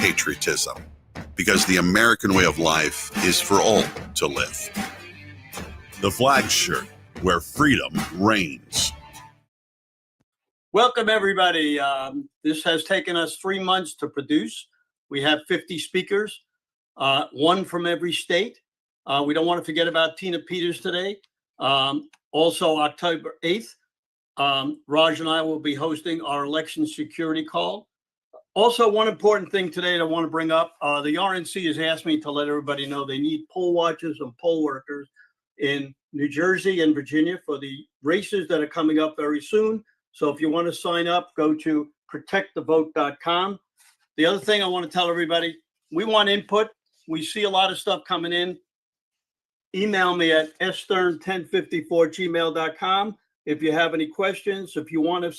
patriotism, because the American way of life is for all to live. The Flag Shirt, where freedom reigns. Welcome, everybody. This has taken us 3 months to produce. We have 50 speakers, one from every state. We don't want to forget about Tina Peters today. Also, October 8th, Raj and I will be hosting our election security call. Also, one important thing today that I want to bring up, the RNC has asked me to let everybody know they need poll watchers and poll workers in New Jersey and Virginia for the races that are coming up very soon. So if you want to sign up, go to protectthevote.com. The other thing I want to tell everybody, we want input. We see a lot of stuff coming in. Email me at stern1054@gmail.com if you have any questions. If you want to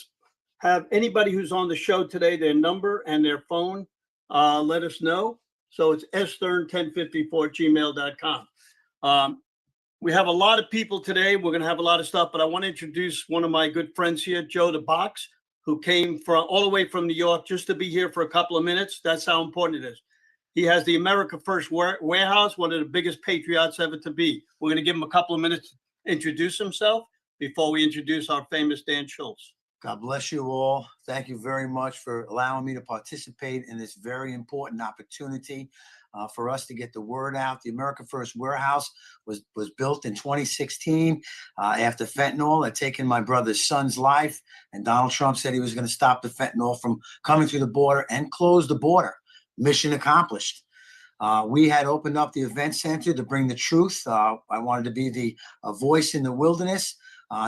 have anybody who's on the show today, their number and their phone, let us know. So it's stern1054@gmail.com. We have a lot of people today. We're going to have a lot of stuff, but I want to introduce one of my good friends here, Joe DeBox, who came from all the way from New York just to be here for a couple of minutes. That's how important it is. He has the America First Warehouse, one of the biggest patriots ever to be. We're going to give him a couple of minutes to introduce himself before we introduce our famous Dan Schultz. God bless you all. Thank you very much for allowing me to participate in this very important opportunity for us to get the word out. The America First Warehouse was built in 2016 after fentanyl had taken my brother's son's life. And Donald Trump said he was going to stop the fentanyl from coming through the border and close the border. Mission accomplished. We had opened up the event center to bring the truth. I wanted to be the voice in the wilderness,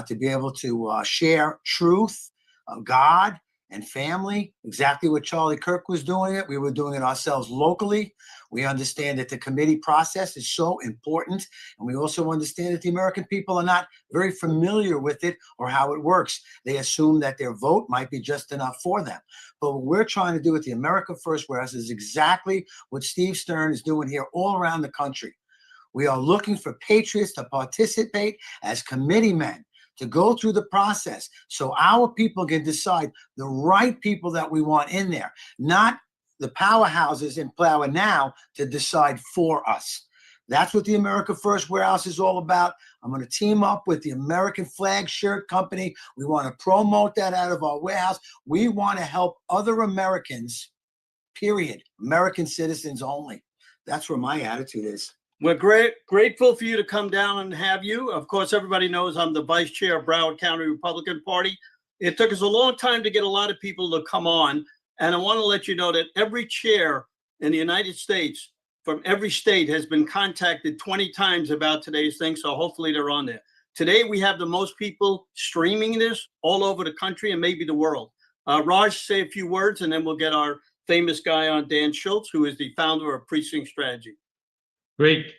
to be able to share truth of God and family, exactly what Charlie Kirk was doing it. We were doing it ourselves locally. We understand that the committee process is so important. And we also understand that the American people are not very familiar with it or how it works. They assume that their vote might be just enough for them. But what we're trying to do with the America First Warehouse is exactly what Steve Stern is doing here all around the country. We are looking for patriots to participate as committee men, to go through the process so our people can decide the right people that we want in there, not the powerhouses in power now to decide for us. That's what the America First Warehouse is all about. I'm going to team up with the American Flag Shirt Company. We want to promote that out of our warehouse. We want to help other Americans, period. American citizens only. That's where my attitude is. We're grateful for you to come down and have you. Of course, everybody knows I'm the vice chair of Broward County Republican Party. It took us a long time to get a lot of people to come on. And I want to let you know that every chair in the United States from every state has been contacted 20 times about today's thing. So hopefully they're on there. Today, we have the most people streaming this all over the country and maybe the world. Raj, say a few words, and then we'll get our famous guy on, Dan Schultz, who is the founder of Precinct Strategy. Great.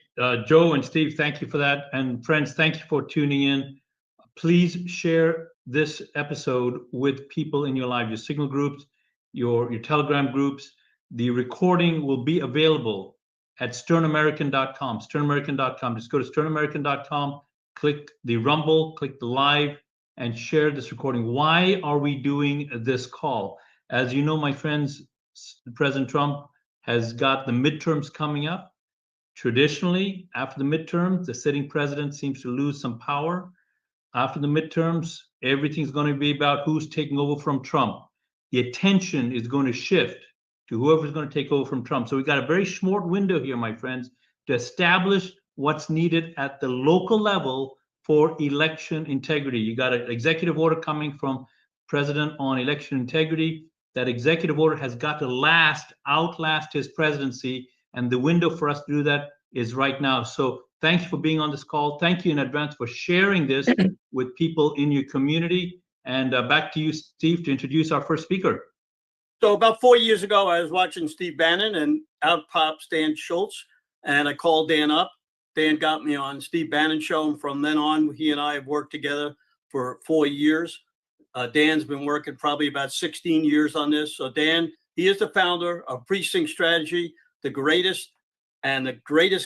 Joe and Steve, thank you for that. And friends, thank you for tuning in. Please share this episode with people in your life, your signal groups, your Telegram groups. The recording will be available at sternamerican.com, sternamerican.com. Just go to sternamerican.com, click the Rumble, click the live, and share this recording. Why are we doing this call? As you know, my friends, President Trump has got the midterms coming up. Traditionally, after the midterms, the sitting president seems to lose some power. After the midterms, everything's going to be about who's taking over from Trump. The attention is going to shift to whoever's going to take over from Trump. So we've got a very short window here, my friends, to establish what's needed at the local level for election integrity. You got an executive order coming from president on election integrity. That executive order has got to outlast his presidency. And the window for us to do that is right now. So thank you for being on this call. Thank you in advance for sharing this with people in your community. And back to you, Steve, to introduce our first speaker. So about 4 years ago, I was watching Steve Bannon, and out pops Dan Schultz. And I called Dan up. Dan got me on Steve Bannon show. And from then on, he and I have worked together for 4 years. Dan's been working probably about 16 years on this. So Dan, he is the founder of Precinct Strategy, the greatest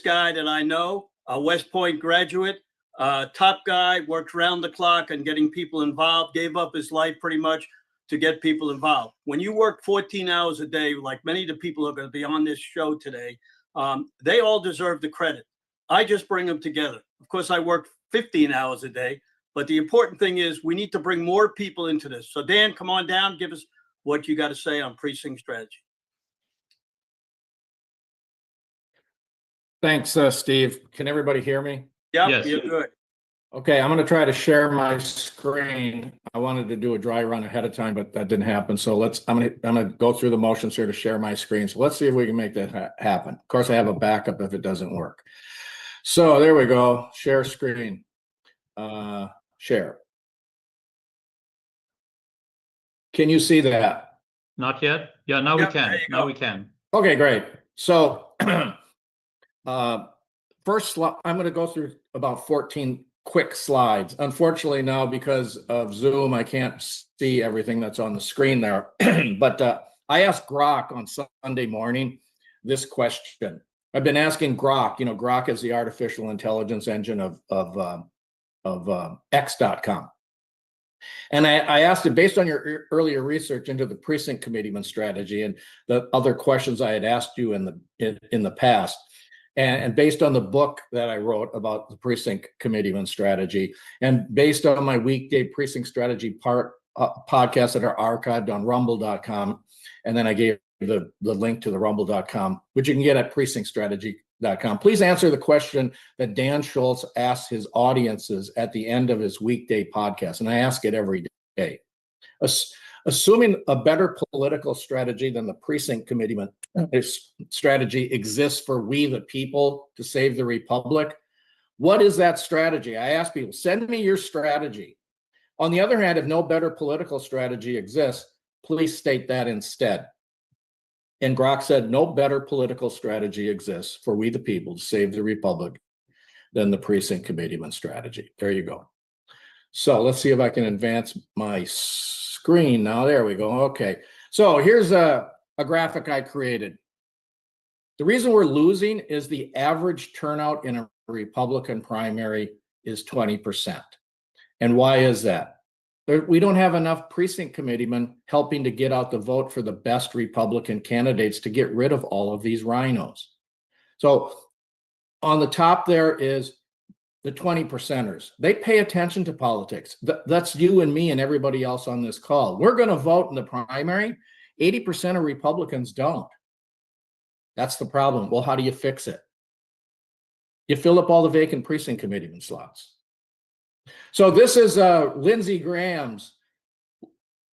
guy that I know, a West Point graduate, top guy, worked around the clock and getting people involved, gave up his life pretty much to get people involved. When you work 14 hours a day, like many of the people who are going to be on this show today, they all deserve the credit. I just bring them together. Of course, I work 15 hours a day, but the important thing is we need to bring more people into this. So Dan, come on down, give us what you got to say on precinct strategy. Thanks, Steve. Can everybody hear me? Yeah, Yes. you're good. Okay, I'm going to try to share my screen. I wanted to do a dry run ahead of time, but that didn't happen. So I'm going to go through the motions here to share my screen. So let's see if we can make that happen. Of course, I have a backup if it doesn't work. So there we go. Share screen. Share. Can you see that? Not yet? Yeah, now we Yep, can. there you Now go. we can. Okay, great. So first slide, I'm going to go through about 14 quick slides. Unfortunately now, because of Zoom, I can't see everything that's on the screen there. But I asked Grok on Sunday morning this question. I've been asking Grok. You know, Grok is the artificial intelligence engine of X.com. And I asked it, based on your earlier research into the precinct committeeman strategy and the other questions I had asked you in the past, and based on the book that I wrote about the precinct committeeman strategy, and based on my weekday precinct strategy podcasts that are archived on rumble.com, and then I gave the link to the rumble.com, which you can get at precinctstrategy.com. Please answer the question that Dan Schultz asks his audiences at the end of his weekday podcast, and I ask it every day. Assuming a better political strategy than the precinct committeeman strategy exists for we the people to save the republic, what is that strategy? I ask people, send me your strategy. On the other hand, if no better political strategy exists, please state that instead. And Grok said, no better political strategy exists for we the people to save the republic than the precinct committeeman strategy. There you go. So let's see if I can advance my screen now. There we go. Okay. So here's a graphic I created. The reason we're losing is the average turnout in a Republican primary is 20%. And why is that? We don't have enough precinct committeemen helping to get out the vote for the best Republican candidates to get rid of all of these rhinos. So on the top there is the 20%ers. They pay attention to politics. That's you and me and everybody else on this call. We're going to vote in the primary. 80% of Republicans don't. That's the problem. Well, how do you fix it? You fill up all the vacant precinct committeeman slots. So this is Lindsey Graham's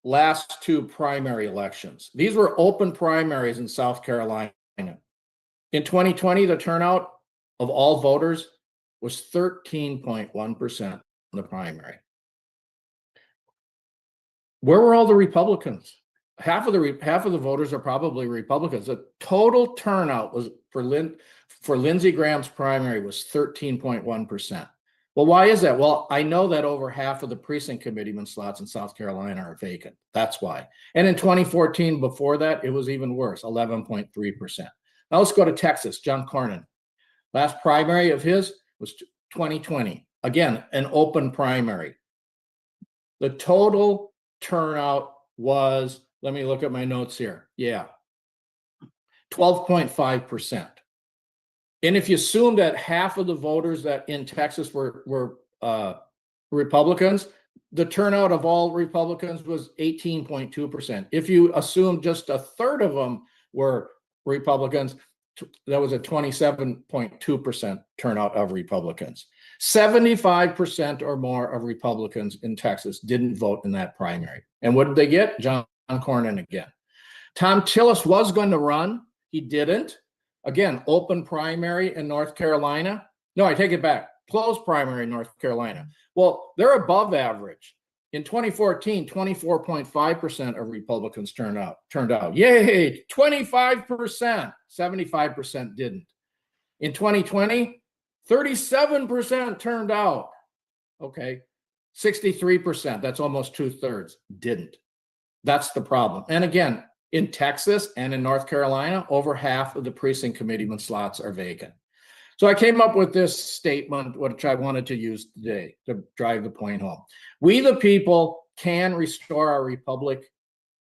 last two primary elections. These were open primaries in South Carolina. In 2020, the turnout of all voters was 13.1% in the primary. Where were all the Republicans? Half of the voters are probably Republicans. The total turnout was for Lindsey Graham's primary was 13.1%. Well, why is that? Well, I know that over half of the precinct committeeman slots in South Carolina are vacant. That's why. And in 2014, before that, it was even worse, 11.3%. Now let's go to Texas. John Cornyn. Last primary of his was 2020. Again, an open primary. The total turnout was, let me look at my notes here. Yeah, 12.5%. And if you assume that half of the voters that in Texas were Republicans, the turnout of all Republicans was 18.2%. If you assume just a third of them were Republicans, that was a 27.2% turnout of Republicans. 75% or more of Republicans in Texas didn't vote in that primary. And what did they get? John Cornyn again. Tom Tillis was going to run. He didn't. Again, open primary in North Carolina. No, I take it back. Closed primary in North Carolina. Well, they're above average. In 2014, 24.5% of Republicans turned out. Yay, 25%. 75% didn't. In 2020, 37% turned out. Okay, 63%, that's almost 2/3, didn't. That's the problem. And again, in Texas and in North Carolina, over half of the precinct committeeman slots are vacant. So I came up with this statement, which I wanted to use today to drive the point home. We, the people, can restore our republic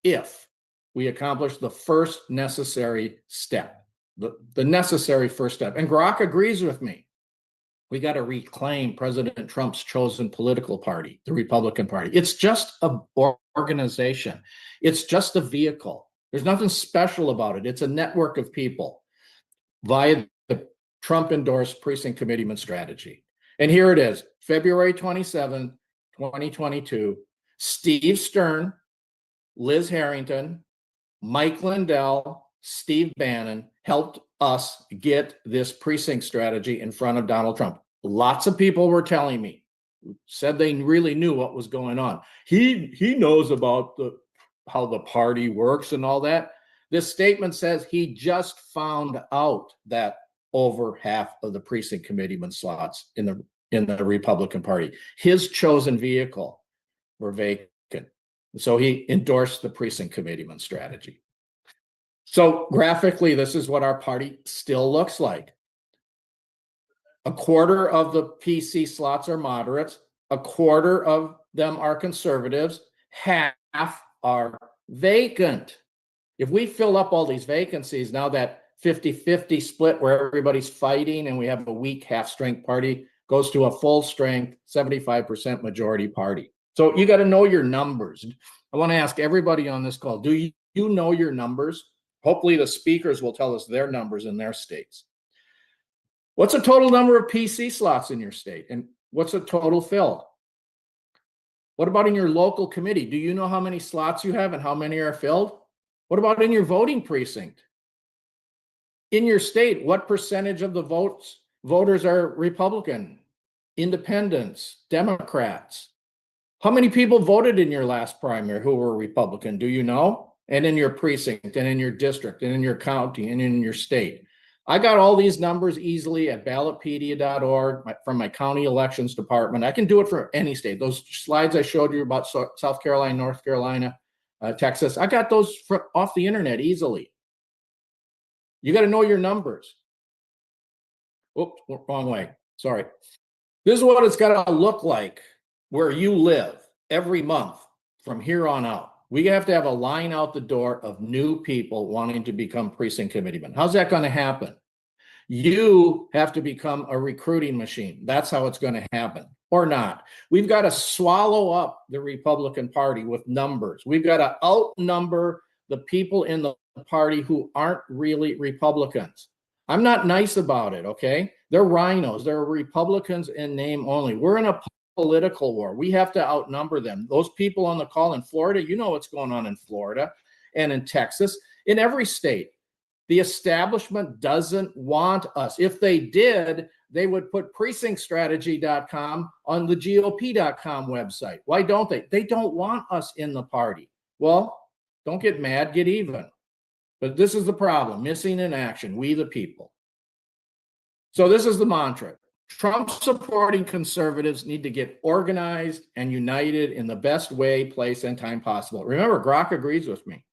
if we accomplish the first necessary step, the necessary first step. And Grok agrees with me. We got to reclaim President Trump's chosen political party, the Republican Party. It's just an organization. It's just a vehicle. There's nothing special about it. It's a network of people via the Trump-endorsed precinct committeeman strategy. And here it is, February 27, 2022, Steve Stern, Liz Harrington, Mike Lindell, Steve Bannon helped us get this precinct strategy in front of Donald Trump. Lots of people were telling me, said they really knew what was going on. He knows about how the party works and all that. This statement says he just found out that over half of the precinct committeeman slots in the Republican Party, his chosen vehicle, were vacant. So he endorsed the precinct committeeman strategy. So graphically, this is what our party still looks like. A quarter of the PC slots are moderates, a quarter of them are conservatives, half are vacant. If we fill up all these vacancies, now that 50-50 split where everybody's fighting and we have a weak half-strength party goes to a full-strength 75% majority party. So you got to know your numbers. I want to ask everybody on this call, do you know your numbers? Hopefully the speakers will tell us their numbers in their states. What's the total number of PC slots in your state? And what's the total filled? What about in your local committee? Do you know how many slots you have and how many are filled? What about in your voting precinct? In your state, what percentage of the voters are Republican, independents, Democrats? How many people voted in your last primary who were Republican? Do you know? And in your precinct, and in your district, and in your county, and in your state. I got all these numbers easily at ballotpedia.org from my county elections department. I can do it for any state. Those slides I showed you about South Carolina, North Carolina, Texas, I got those off the internet easily. You got to know your numbers. Oops, wrong way. Sorry. This is what it's got to look like where you live every month from here on out. We have to have a line out the door of new people wanting to become precinct committeemen. How's that going to happen? You have to become a recruiting machine. That's how it's going to happen, or not. We've got to swallow up the Republican Party with numbers. We've got to outnumber the people in the party who aren't really Republicans. I'm not nice about it, okay? They're rhinos. They're Republicans in name only. We're in a political war. We have to outnumber them. Those people on the call in Florida, you know what's going on in Florida and in Texas, in every state. The establishment doesn't want us. If they did, they would put precinctstrategy.com on the GOP.com website. Why don't they? They don't want us in the party. Well, don't get mad, get even. But this is the problem, missing in action, we the people. So this is the mantra. Trump supporting conservatives need to get organized and united in the best way, place, and time possible. Remember, Grok agrees with me.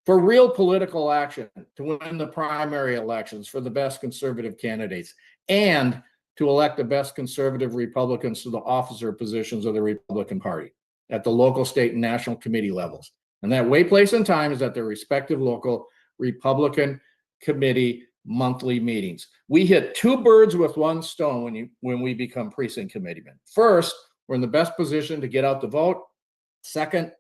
For real political action, to win the primary elections for the best conservative candidates, and to elect the best conservative Republicans to the officer positions of the Republican Party at the local, state, and national committee levels. And that way, place, and time is at their respective local Republican committee monthly meetings. We hit two birds with one stone when we become precinct committeemen. First, we're in the best position to get out the vote. Second,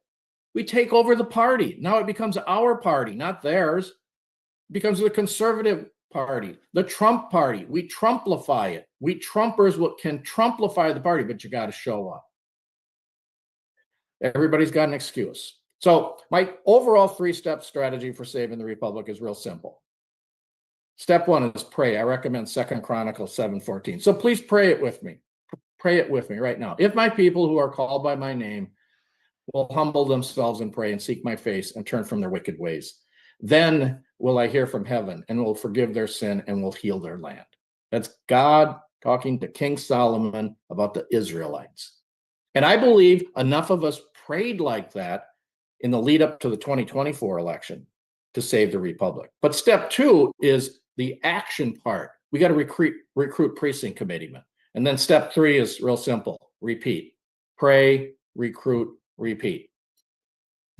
we take over the party. Now it becomes our party, not theirs. It becomes the conservative party, the Trump party. We Trumplify it. We Trumpers can Trumplify the party, but you got to show up. Everybody's got an excuse. So my overall three-step strategy for saving the Republic is real simple. Step one is pray. I recommend 2 Chronicles 7:14. So please pray it with me. Pray it with me right now. If my people who are called by my name will humble themselves and pray and seek my face and turn from their wicked ways, then will I hear from heaven and will forgive their sin and will heal their land. That's God talking to King Solomon about the Israelites. And I believe enough of us prayed like that in the lead up to the 2024 election to save the Republic. But step two is the action part. We got to recruit precinct committeemen. And then step three is real simple. Repeat. Pray, recruit, repeat.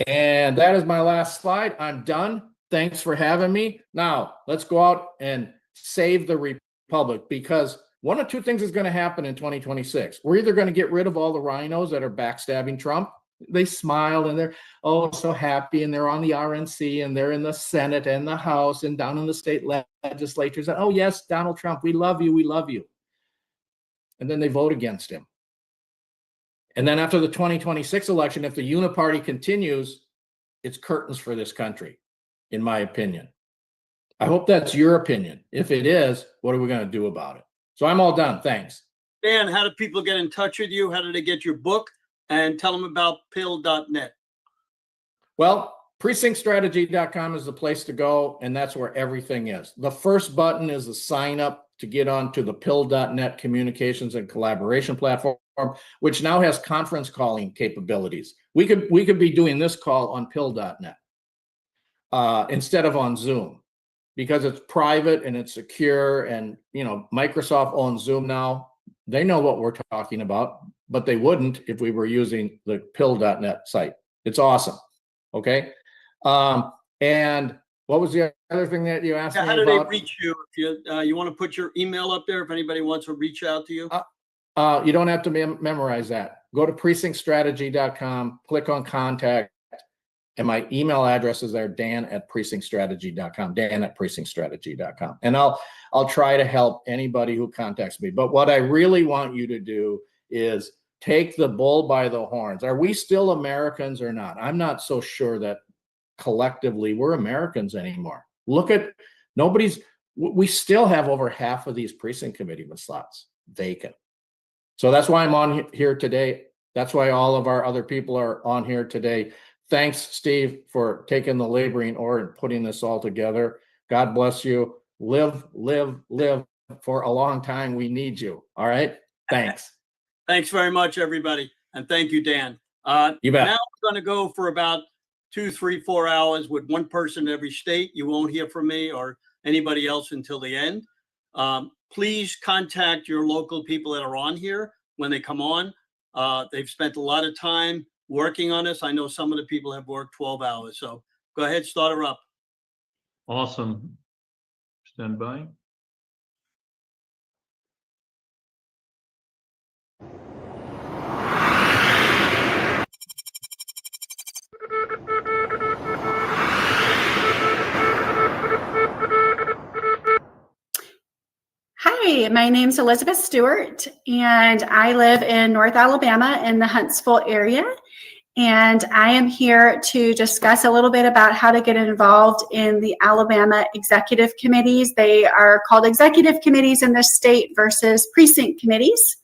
And that is my last slide. I'm done. Thanks for having me. Now, let's go out and save the republic, because one of two things is going to happen in 2026. We're either going to get rid of all the rhinos that are backstabbing Trump. They smile and they're, oh, so happy, and they're on the RNC and they're in the Senate and the House and down in the state legislatures. And, oh, yes, Donald Trump, we love you. We love you. And then they vote against him. And then after the 2026 election, if the uniparty continues, it's curtains for this country, in my opinion. I hope that's your opinion. If it is, what are we going to do about it? So I'm all done. Thanks. Dan, how do people get in touch with you? How do they get your book? And tell them about pill.net. Well, precinctstrategy.com is the place to go, and that's where everything is. The first button is the sign up to get onto the pill.net communications and collaboration platform, which now has conference calling capabilities. We could be doing this call on pill.net instead of on Zoom, because it's private and it's secure, and Microsoft owns Zoom now. They know what we're talking about, but they wouldn't if we were using the pill.net site. It's awesome. Okay. And what was the other thing that you asked me How do about? they reach you? If you want to put your email up there, if anybody wants to reach out to you. You don't have to memorize that. Go to precinctstrategy.com, click on contact, and my email address is there, dan@precinctstrategy.com, dan@precinctstrategy.com. And I'll try to help anybody who contacts me. But what I really want you to do is take the bull by the horns. Are we still Americans or not? I'm not so sure that collectively we're Americans anymore. Look at we still have over half of these precinct committee slots vacant. So that's why I'm on here today. That's why all of our other people are on here today. Thanks, Steve, for taking the laboring oar and putting this all together. God bless you. Live, live, live for a long time. We need you. All right. Thanks. Thanks very much, everybody. And thank you, Dan. You bet. Now we're going to go for about 2, 3, 4 hours with one person in every state. You won't hear from me or anybody else until the end. Please contact your local people that are on here when they come on. They've spent a lot of time working on this. I know some of the people have worked 12 hours. So go ahead, start her up. Awesome. Stand by. Hi, my name's Elizabeth Stewart, and I live in North Alabama in the Huntsville area. And I am here to discuss a little bit about how to get involved in the Alabama executive committees. They are called executive committees in the state versus precinct committees.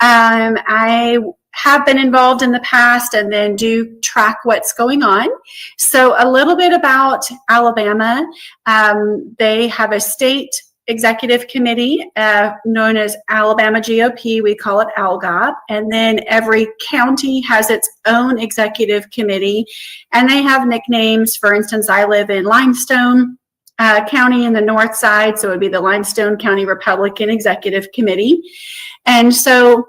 I have been involved in the past and then do track what's going on. So a little bit about Alabama. They have a state executive committee known as Alabama GOP. We call it ALGOP. And then every county has its own executive committee, and they have nicknames. For instance, I live in Limestone County in the north side, so it would be the Limestone County Republican Executive Committee. And so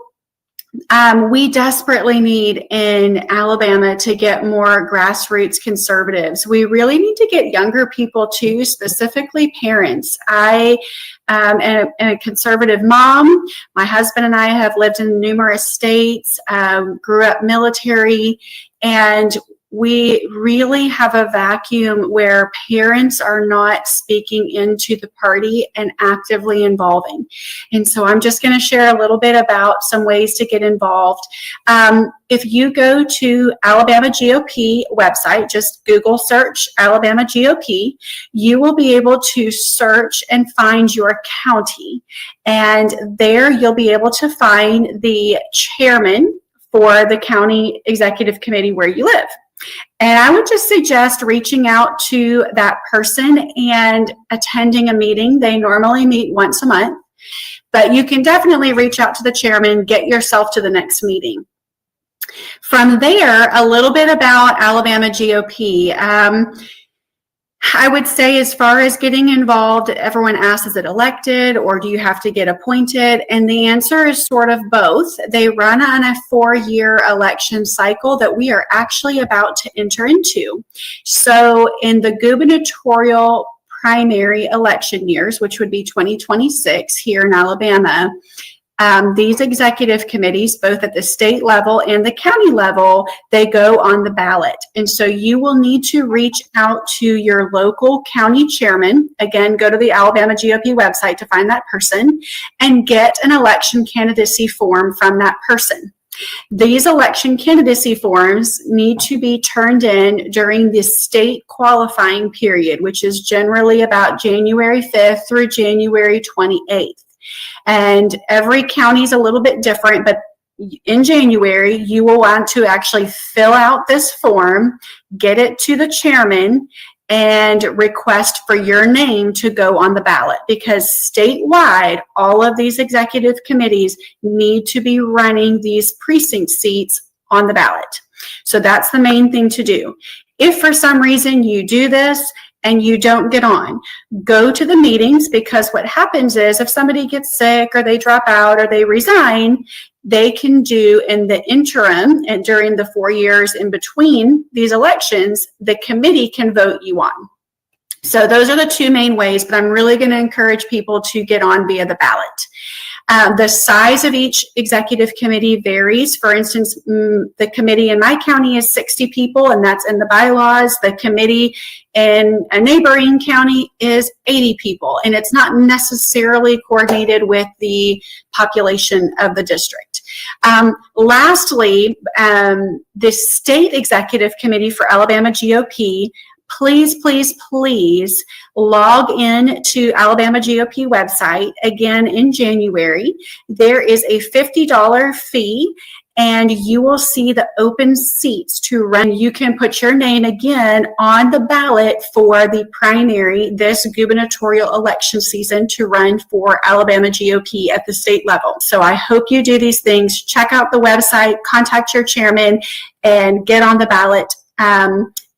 we desperately need in Alabama to get more grassroots conservatives. We really need to get younger people too, specifically parents. I am a conservative mom. My husband and I have lived in numerous states, grew up military, and we really have a vacuum where parents are not speaking into the party and actively involving. And so I'm just going to share a little bit about some ways to get involved. If you go to Alabama GOP website, just Google search Alabama GOP, you will be able to search and find your county. And there you'll be able to find the chairman for the county executive committee where you live. And I would just suggest reaching out to that person and attending a meeting. They normally meet once a month, but you can definitely reach out to the chairman, get yourself to the next meeting. From there, a little bit about Alabama GOP. I would say, as far as getting involved, everyone asks, is it elected or do you have to get appointed? And the answer is sort of both. They run on a 4-year election cycle that we are actually about to enter into. So in the gubernatorial primary election years, which would be 2026 here in Alabama, these executive committees, both at the state level and the county level, they go on the ballot. And so you will need to reach out to your local county chairman. Again, go to the Alabama GOP website to find that person and get an election candidacy form from that person. These election candidacy forms need to be turned in during the state qualifying period, which is generally about January 5th through January 28th. And every county is a little bit different, but in January, you will want to actually fill out this form, get it to the chairman, and request for your name to go on the ballot, because statewide, all of these executive committees need to be running these precinct seats on the ballot. So that's the main thing to do. If for some reason you do this and you don't get on, go to the meetings, because what happens is if somebody gets sick or they drop out or they resign, they can do in the interim and during the 4 years in between these elections, the committee can vote you on. So those are the two main ways, but I'm really going to encourage people to get on via the ballot. The size of each executive committee varies. For instance, the committee in my county is 60 people, and that's in the bylaws. The committee in a neighboring county is 80 people, and it's not necessarily coordinated with the population of the district. Lastly, the state executive committee for Alabama GOP, please, please, please log in to Alabama GOP website again in January. There is a $50 fee, and you will see the open seats to run. You can put your name again on the ballot for the primary this gubernatorial election season to run for Alabama GOP at the state level. So I hope you do these things. Check out the website, contact your chairman, and get on the ballot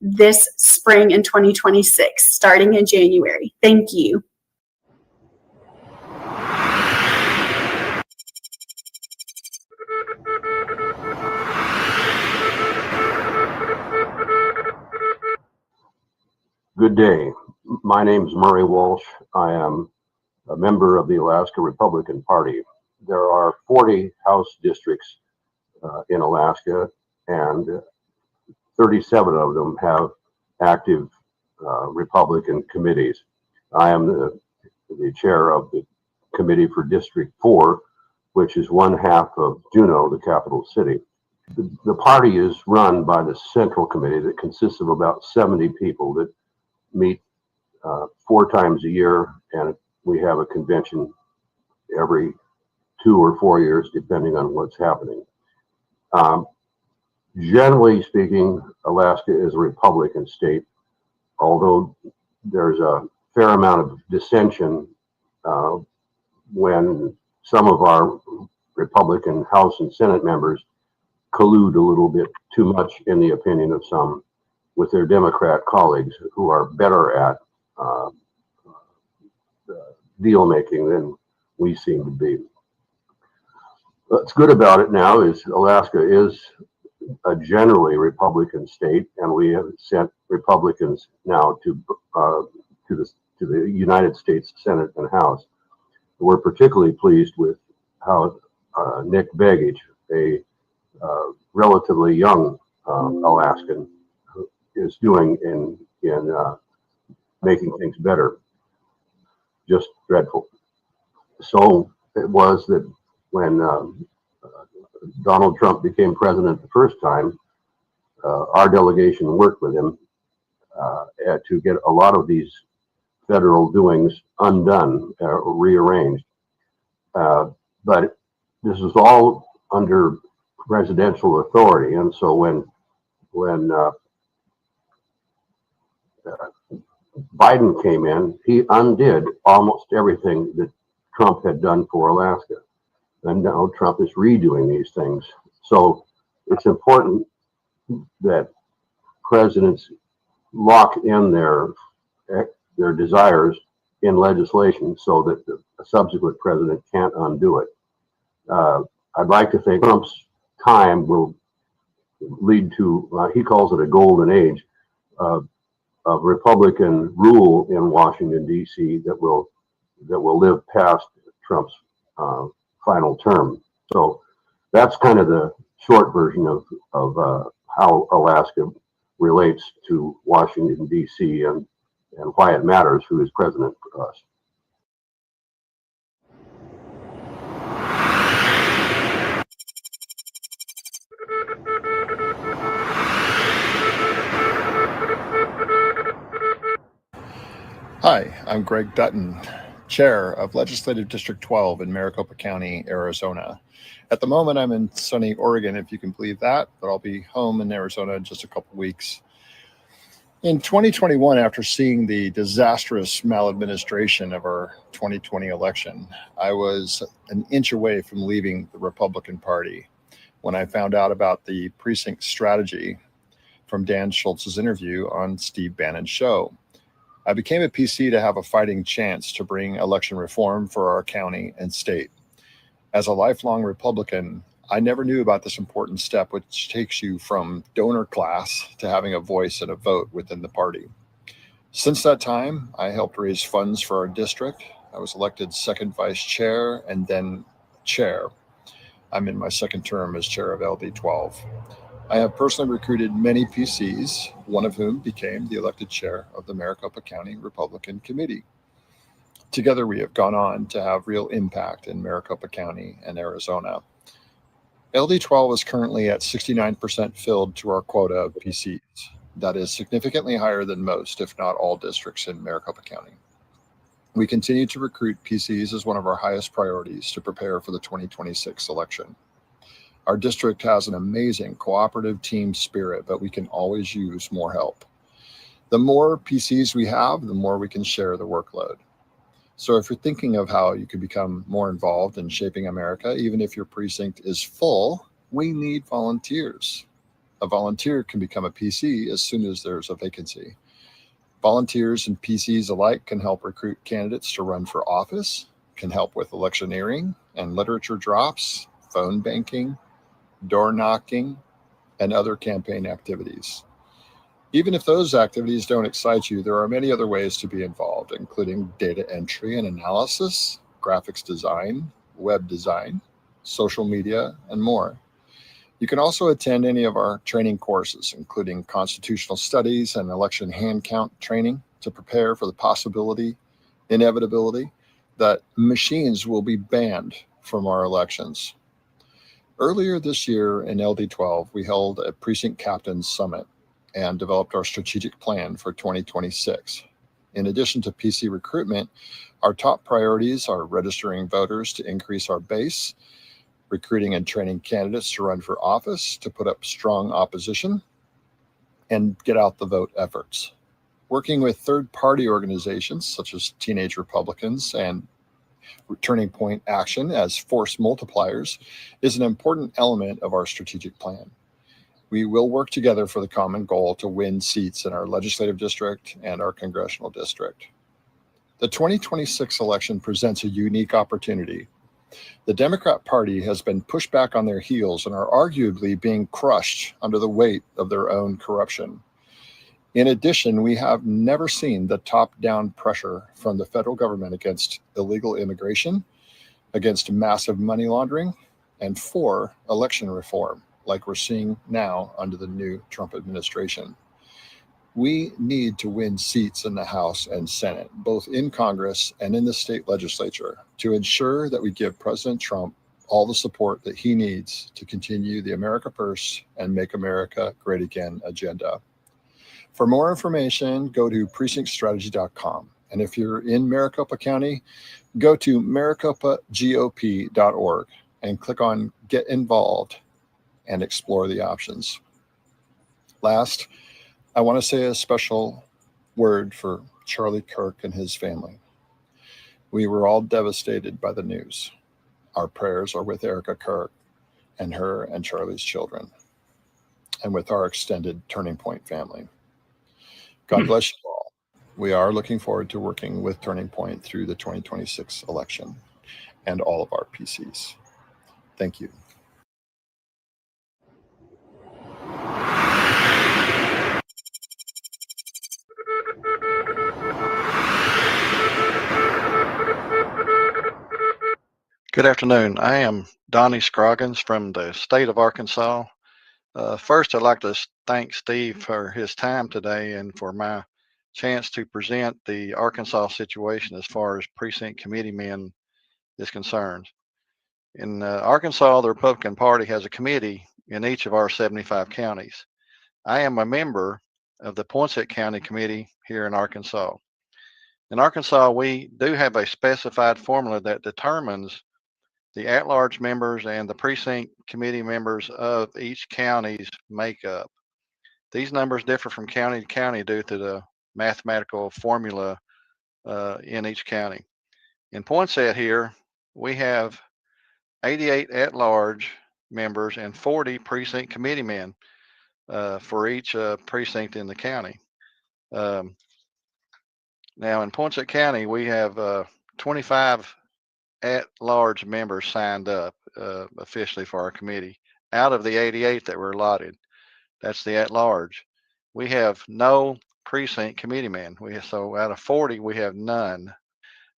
this spring in 2026, starting in January. Thank you. Good day. My name is Murray Walsh. I am a member of the Alaska Republican Party. There are 40 House districts in Alaska, and 37 of them have active Republican committees. I am the chair of the committee for District 4, which is one half of Juneau, the capital city. The party is run by the Central Committee that consists of about 70 people that meet 4 times a year, and we have a convention every 2 or 4 years, depending on what's happening. Generally speaking, Alaska is a Republican state, although there's a fair amount of dissension when some of our Republican House and Senate members collude a little bit too much, in the opinion of some, with their Democrat colleagues who are better at deal making than we seem to be. What's good about it now is Alaska is a generally Republican state, and we have sent Republicans now to the United States Senate and House. We're particularly pleased with how Nick Begich, a relatively young Alaskan, is doing in making things better. Just dreadful. So it was that when Donald Trump became president the first time, our delegation worked with him to get a lot of these federal doings undone, rearranged. But this is all under presidential authority, and so when Biden came in, he undid almost everything that Trump had done for Alaska. And now Trump is redoing these things. So it's important that presidents lock in their their desires in legislation so that the subsequent president can't undo it. I'd like to think Trump's time will lead to, he calls it a golden age of Republican rule in Washington, D.C. that will live past Trump's final term. So that's kind of the short version of how Alaska relates to Washington, D.C. and why it matters who is president for us. Hi, I'm Greg Dutton, Chair of Legislative District 12 in Maricopa County, Arizona. At the moment, I'm in sunny Oregon, if you can believe that, but I'll be home in Arizona in just a couple weeks. In 2021, after seeing the disastrous maladministration of our 2020 election, I was an inch away from leaving the Republican Party when I found out about the precinct strategy from Dan Schultz's interview on Steve Bannon's show. I became a PC to have a fighting chance to bring election reform for our county and state. As a lifelong Republican, I never knew about this important step, which takes you from donor class to having a voice and a vote within the party. Since that time, I helped raise funds for our district. I was elected second vice chair and then chair. I'm in my second term as chair of LD 12. I have personally recruited many PCs, one of whom became the elected chair of the Maricopa County Republican Committee. Together, we have gone on to have real impact in Maricopa County and Arizona. LD 12 is currently at 69% filled to our quota of PCs. That is significantly higher than most, if not all, districts in Maricopa County. We continue to recruit PCs as one of our highest priorities to prepare for the 2026 election. Our district has an amazing cooperative team spirit, but we can always use more help. The more PCs we have, the more we can share the workload. So if you're thinking of how you could become more involved in shaping America, even if your precinct is full, we need volunteers. A volunteer can become a PC as soon as there's a vacancy. Volunteers and PCs alike can help recruit candidates to run for office, can help with electioneering and literature drops, phone banking, door knocking, and other campaign activities. Even if those activities don't excite you, there are many other ways to be involved, including data entry and analysis, graphics design, web design, social media, and more. You can also attend any of our training courses, including constitutional studies and election hand count training, to prepare for the possibility, inevitability, that machines will be banned from our elections. Earlier this year in LD 12, we held a precinct captain's summit and developed our strategic plan for 2026. In addition to PC recruitment, our top priorities are registering voters to increase our base, recruiting and training candidates to run for office to put up strong opposition, and get out the vote efforts. Working with third-party organizations such as Teenage Republicans and Turning Point Action as force multipliers is an important element of our strategic plan. We will work together for the common goal to win seats in our legislative district and our congressional district. The 2026 election presents a unique opportunity. The Democrat Party has been pushed back on their heels and are arguably being crushed under the weight of their own corruption. In addition, we have never seen the top-down pressure from the federal government against illegal immigration, against massive money laundering, and for election reform, like we're seeing now under the new Trump administration. We need to win seats in the House and Senate, both in Congress and in the state legislature, to ensure that we give President Trump all the support that he needs to continue the America First and Make America Great Again agenda. For more information, go to precinctstrategy.com. And if you're in Maricopa County, go to maricopagop.org and click on Get Involved and explore the options. Last, I want to say a special word for Charlie Kirk and his family. We were all devastated by the news. Our prayers are with Erica Kirk and her and Charlie's children, and with our extended Turning Point family. God bless you all. We are looking forward to working with Turning Point through the 2026 election and all of our PCs. Thank you. Good afternoon. I am Donnie Scroggins from the state of Arkansas. First, I'd like to thank Steve for his time today and for my chance to present the Arkansas situation as far as precinct committee men is concerned. In Arkansas, the Republican Party has a committee in each of our 75 counties. I am a member of the Poinsett County Committee here in Arkansas. In Arkansas, we do have a specified formula that determines the at-large members and the precinct committee members of each county's makeup. These numbers differ from county to county due to the mathematical formula in each county. In Poinsett here, we have 88 at-large members and 40 precinct committee men for each precinct in the county. Now in Poinsett County, we have 25 at-large members signed up officially for our committee out of the 88 that were allotted. That's the at-large. We have no precinct committee men. So out of 40, we have none.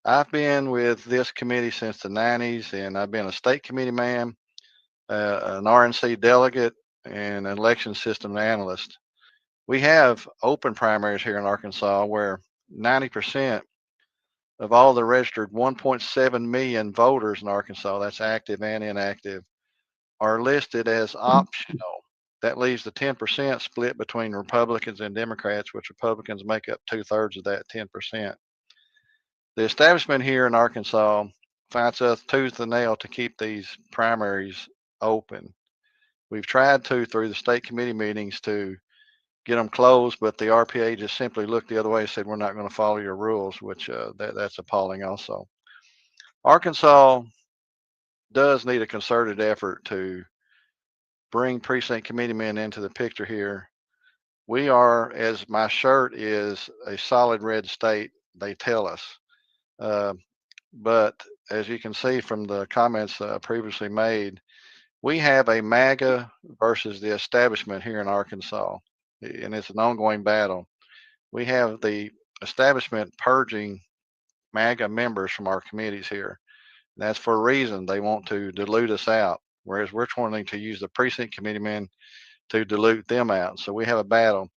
I've been with this committee since the 90s, and I've been a state committee man, an RNC delegate, and an election system analyst. We have open primaries here in Arkansas where 90% of all the registered 1.7 million voters in Arkansas, that's active and inactive, are listed as optional. That leaves the 10% split between Republicans and Democrats, which Republicans make up 2/3 of that 10%. The establishment here in Arkansas fights us tooth and nail to keep these primaries open. We've tried to, through the state committee meetings, to get them closed, but the RPA just simply looked the other way and said, we're not going to follow your rules, which that's appalling also. Arkansas does need a concerted effort to bring precinct committee men into the picture here. We are, as my shirt is, a solid red state, they tell us. But as you can see from the comments previously made, we have a MAGA versus the establishment here in Arkansas, and it's an ongoing battle. We have the establishment purging MAGA members from our committees here. And that's for a reason. They want to dilute us out, whereas we're trying to use the precinct committee men to dilute them out. So we have a battle.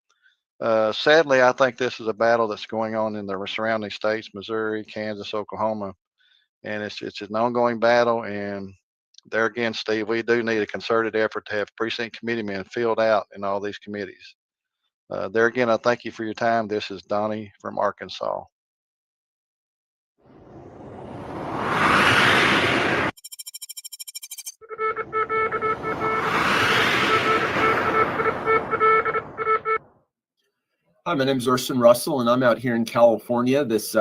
Sadly, I think this is a battle that's going on in the surrounding states, Missouri, Kansas, Oklahoma, and it's an ongoing battle. And there again, Steve, we do need a concerted effort to have precinct committee men filled out in all these committees. There again, I thank you for your time. This is Donnie from Arkansas. Hi, my name is Orson Russell, and I'm out here in California, this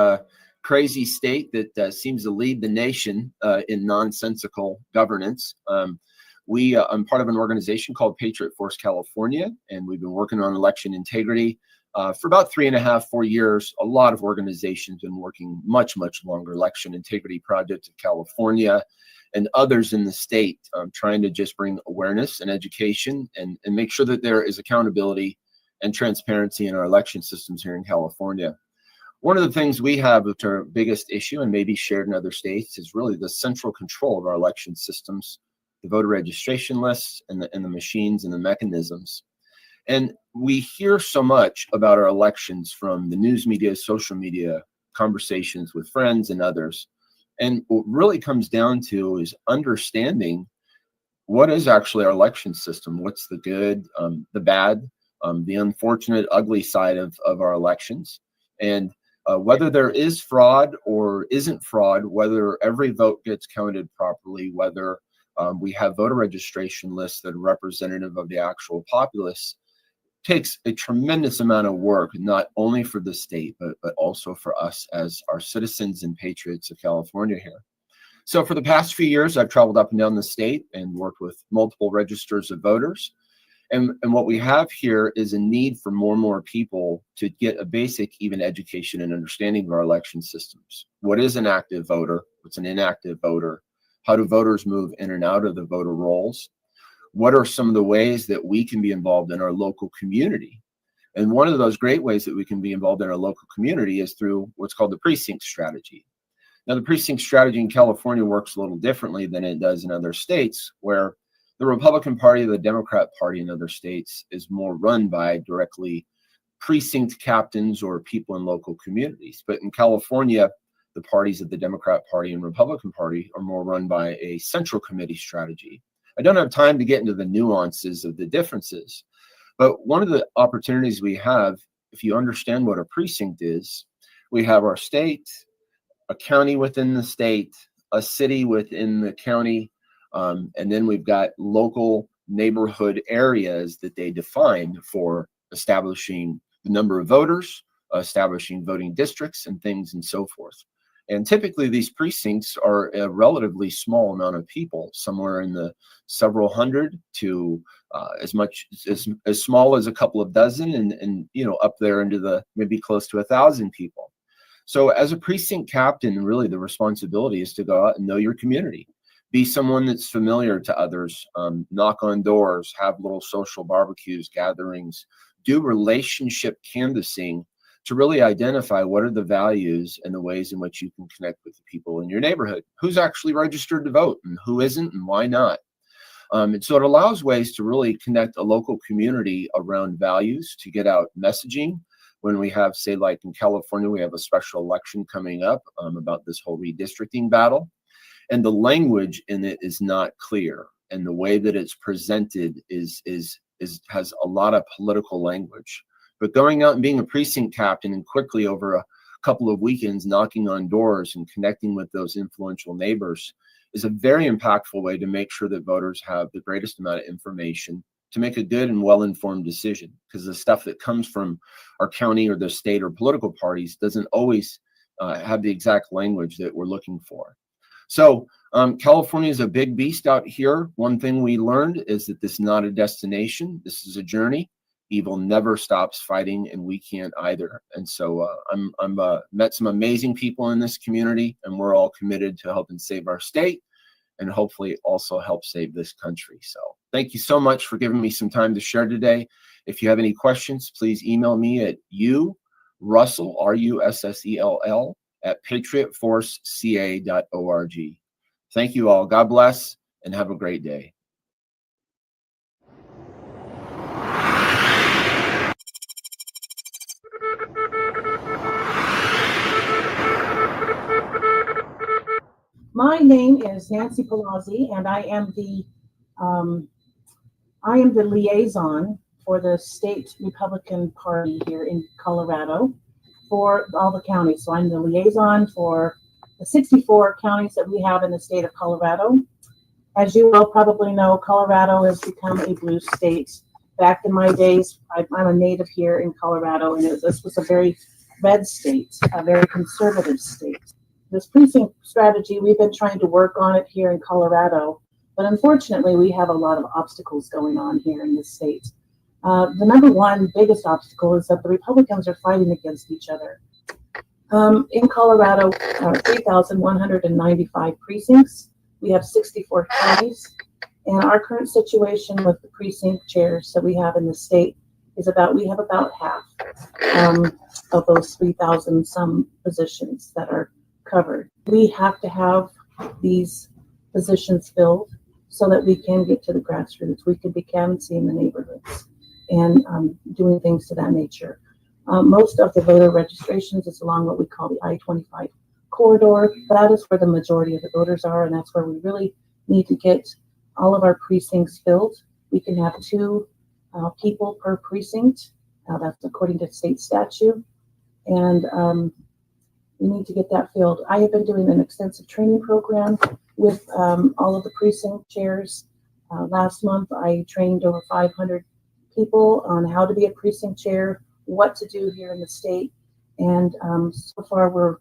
crazy state that seems to lead the nation in nonsensical governance. I'm part of an organization called Patriot Force California, and we've been working on election integrity for about 3.5, 4 years. A lot of organizations have been working much, much longer. Election Integrity Project of California and others in the state, trying to just bring awareness and education and make sure that there is accountability and transparency in our election systems here in California. One of the things we have, which our biggest issue and maybe shared in other states, is really the central control of our election systems, the voter registration lists and the machines and the mechanisms. And we hear so much about our elections from the news media, social media, conversations with friends and others. And what really comes down to is understanding what is actually our election system, what's the good, the bad, the unfortunate, ugly side of our elections, and whether there is fraud or isn't fraud, whether every vote gets counted properly, whether we have voter registration lists that are representative of the actual populace, takes a tremendous amount of work, not only for the state, but also for us as our citizens and patriots of California here. So for the past few years, I've traveled up and down the state and worked with multiple registers of voters. And what we have here is a need for more and more people to get a basic even education and understanding of our election systems. What is an active voter? What's an inactive voter? How do voters move in and out of the voter rolls? What are some of the ways that we can be involved in our local community? And one of those great ways that we can be involved in our local community is through what's called the precinct strategy. Now, the precinct strategy in California works a little differently than it does in other states, where the Republican Party, the Democrat Party in other states is more run by directly precinct captains or people in local communities. But in California, the parties of the Democrat Party and Republican Party are more run by a central committee strategy. I don't have time to get into the nuances of the differences, but one of the opportunities we have, if you understand what a precinct is, we have our state, a county within the state, a city within the county, and then we've got local neighborhood areas that they define for establishing the number of voters, establishing voting districts and things and so forth. And typically these precincts are a relatively small amount of people, somewhere in the several hundred to as much as small as a couple of dozen, and you know, up there into the maybe close to 1,000 people. So as a precinct captain, really the responsibility is to go out and know your community. Be someone that's familiar to others, knock on doors, have little social barbecues, gatherings, do relationship canvassing to really identify what are the values and the ways in which you can connect with the people in your neighborhood. Who's actually registered to vote and who isn't and why not? And so it allows ways to really connect a local community around values, to get out messaging. When we have, say, like in California, we have a special election coming up about this whole redistricting battle. And the language in it is not clear, and the way that it's presented has a lot of political language. But going out and being a precinct captain and quickly over a couple of weekends knocking on doors and connecting with those influential neighbors is a very impactful way to make sure that voters have the greatest amount of information to make a good and well-informed decision, because the stuff that comes from our county or the state or political parties doesn't always have the exact language that we're looking for. So California is a big beast out here. One thing we learned is that this is not a destination. This is a journey. Evil never stops fighting, and we can't either. And so I'm met some amazing people in this community, and we're all committed to helping save our state and hopefully also help save this country. So thank you so much for giving me some time to share today. If you have any questions, please email me at Russell, RUSSELL, at patriotforceca.org. Thank you all. God bless and have a great day. My name is Nancy Palazzi, and I am the liaison for the state Republican Party here in Colorado for all the counties. So I'm the liaison for the 64 counties that we have in the state of Colorado. As you all probably know, Colorado has become a blue state. Back in my days, I'm a native here in Colorado, and this was a very red state, a very conservative state. This precinct strategy, we've been trying to work on it here in Colorado, but unfortunately, we have a lot of obstacles going on here in this state. The number one biggest obstacle is that the Republicans are fighting against each other. In Colorado, 3,195 precincts. We have 64 counties, and our current situation with the precinct chairs that we have in the state is we have about half of those 3,000 some positions that are covered. We have to have these positions filled so that we can get to the grassroots. We can be canvassing in the neighborhoods and doing things to that nature. Most of the voter registrations is along what we call the I-25 corridor. That is where the majority of the voters are, and that's where we really need to get all of our precincts filled. We can have 2 people per precinct. That's according to state statute, and we need to get that filled. I have been doing an extensive training program with all of the precinct chairs. Last month, I trained over 500 people on how to be a precinct chair, what to do here in the state, and so far we're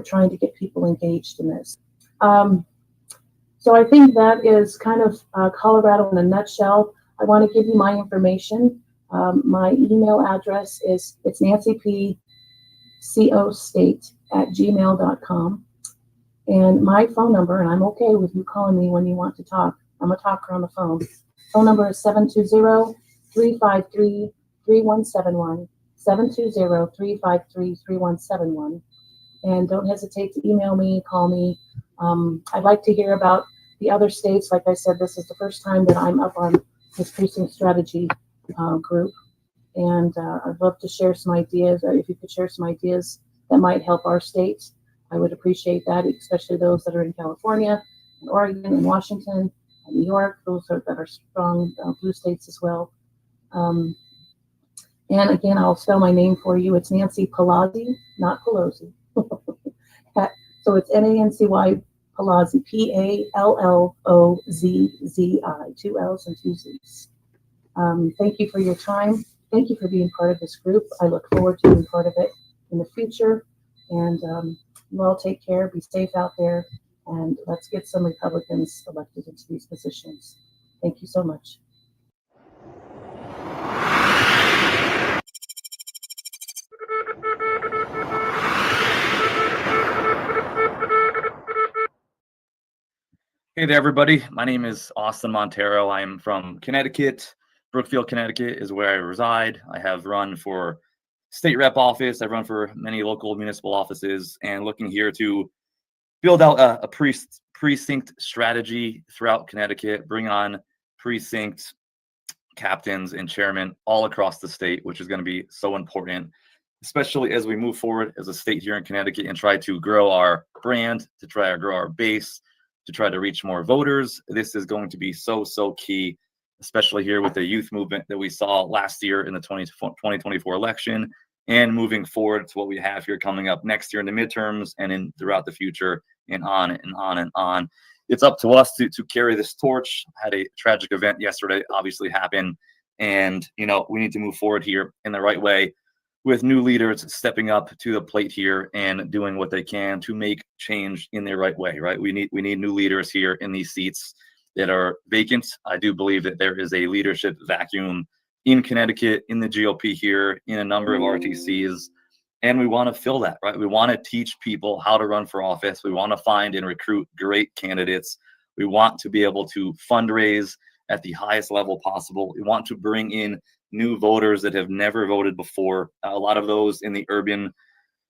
trying to get people engaged in this. So I think that is kind of Colorado in a nutshell. I want to give you my information. My email address is, it's nancypcostate@gmail.com. And my phone number, and I'm okay with you calling me when you want to talk. I'm a talker on the phone. Phone number is 720-353-3171, 720-353-3171. And don't hesitate to email me, call me. I'd like to hear about the other states. Like I said, this is the first time that I'm up on this precinct strategy group. And I'd love to share some ideas, or if you could share some ideas that might help our states, I would appreciate that, especially those that are in California, and Oregon, and Washington, and New York, those that are strong blue states as well. And again, I'll spell my name for you. It's Nancy Palazzi, not Pelosi. So it's Nancy Palazzi, Pallozzi, 2 L's and 2 Z's. Thank you for your time. Thank you for being part of this group. I look forward to being part of it in the future. And you all take care, be safe out there, and let's get some Republicans elected into these positions. Thank you so much. Hey there, everybody. My name is Austin Montero. I am from Connecticut. Brookfield, Connecticut is where I reside. I have run for state rep office. I've run for many local municipal offices, and looking here to build out a precinct strategy throughout Connecticut, bring on precinct captains and chairmen all across the state, which is going to be so important, especially as we move forward as a state here in Connecticut and try to grow our brand, to try to grow our base, to try to reach more voters. This is going to be so key, especially here with the youth movement that we saw last year in the 2024 election, and moving forward to what we have here coming up next year in the midterms and in throughout the future, and on and on and on. It's up to us to carry this torch. Had a tragic event yesterday obviously happen, and we need to move forward here in the right way, with new leaders stepping up to the plate here and doing what they can to make change in the right way, right? We need new leaders here in these seats that are vacant. I do believe that there is a leadership vacuum in Connecticut, in the GOP here, in a number of RTCs, and we want to fill that, right? We want to teach people how to run for office. We want to find and recruit great candidates. We want to be able to fundraise at the highest level possible. We want to bring in new voters that have never voted before. A lot of those in the urban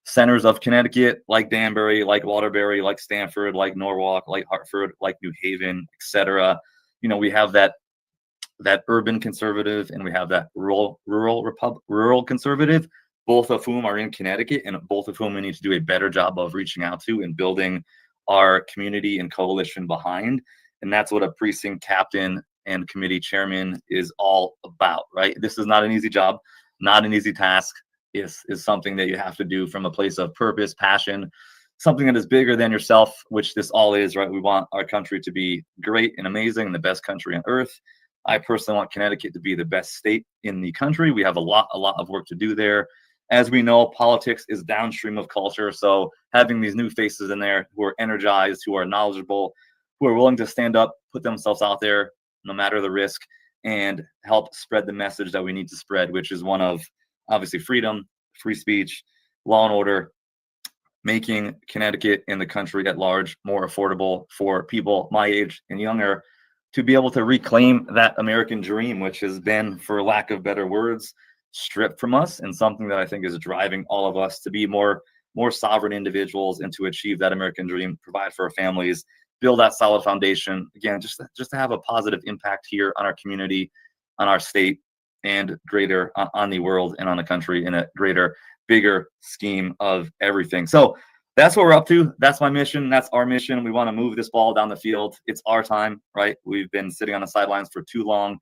centers of Connecticut, like Danbury, like Waterbury, like Stamford, like Norwalk, like Hartford, like New Haven, etc. We have that urban conservative, and we have that rural conservative, both of whom are in Connecticut, and both of whom we need to do a better job of reaching out to and building our community and coalition behind. And that's what a precinct captain and committee chairman is all about, right? This is not an easy job, not an easy task. Is something that you have to do from a place of purpose, passion, something that is bigger than yourself, which this all is, right? We want our country to be great and amazing and the best country on earth. I personally want Connecticut to be the best state in the country. We have a lot of work to do there. As we know, politics is downstream of culture. So having these new faces in there who are energized, who are knowledgeable, who are willing to stand up, put themselves out there, no matter the risk, and help spread the message that we need to spread, which is one of obviously freedom, free speech, law and order, making Connecticut and the country at large more affordable for people my age and younger to be able to reclaim that American dream, which has been, for lack of better words, stripped from us, and something that I think is driving all of us to be more sovereign individuals and to achieve that American dream, provide for our families, build that solid foundation. Again, just to have a positive impact here on our community, on our state, and greater on the world and on the country in a greater, bigger scheme of everything. So that's what we're up to. That's my mission. That's our mission. We want to move this ball down the field. It's our time, right? We've been sitting on the sidelines for too long.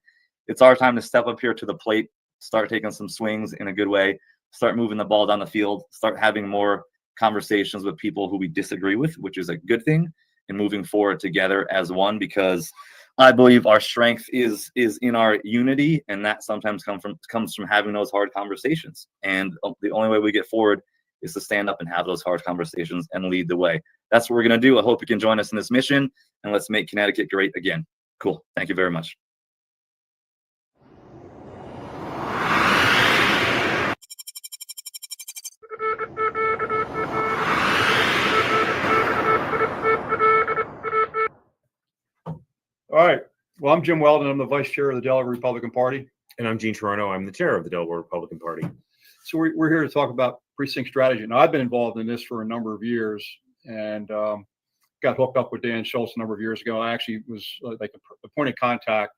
It's our time to step up here to the plate, start taking some swings in a good way, start moving the ball down the field, start having more conversations with people who we disagree with, which is a good thing, and moving forward together as one, because I believe our strength is in our unity, and that sometimes comes from having those hard conversations. And the only way we get forward is to stand up and have those hard conversations and lead the way. That's what we're going to do. I hope you can join us in this mission, and let's make Connecticut great again. Cool. Thank you very much. All right. Well, I'm Jim Weldon. I'm the vice chair of the Delaware Republican Party. And I'm Gene Toronto. I'm the chair of the Delaware Republican Party. So we're here to talk about precinct strategy. Now, I've been involved in this for a number of years and got hooked up with Dan Schultz a number of years ago. I actually was like the point of contact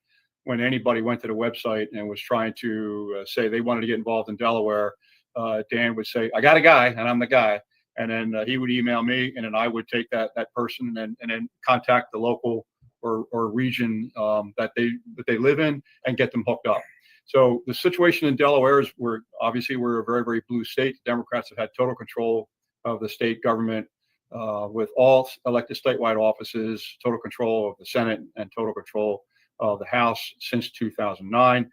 when anybody went to the website and was trying to say they wanted to get involved in Delaware. Dan would say, I got a guy, and I'm the guy. And then he would email me, and then I would take that person and then contact the local or region that they live in and get them hooked up. So the situation in Delaware is we're a very, very blue state. The Democrats have had total control of the state government with all elected statewide offices, total control of the Senate, and total control of the House since 2009.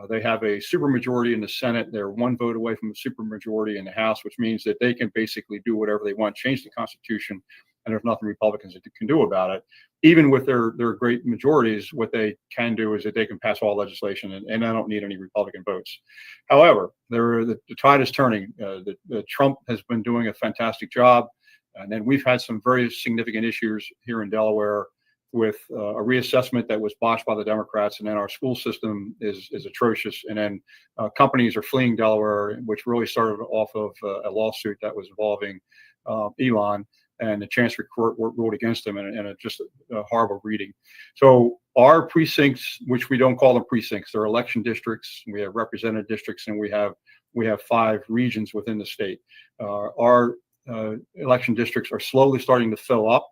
They have a supermajority in the Senate. They're one vote away from a supermajority in the House, which means that they can basically do whatever they want, change the Constitution, and there's nothing Republicans can do about it. Even with their great majorities, what they can do is that they can pass all legislation, and I don't need any Republican votes. However, the tide is turning. Trump has been doing a fantastic job, and then we've had some very significant issues here in Delaware with a reassessment that was botched by the Democrats, and then our school system is atrocious, and then companies are fleeing Delaware, which really started off of a lawsuit that was involving Elon. And the Chancery Court ruled against them, and just a horrible reading. So our precincts, which we don't call them precincts, they're election districts. We have representative districts, and we have 5 regions within the state. Our election districts are slowly starting to fill up.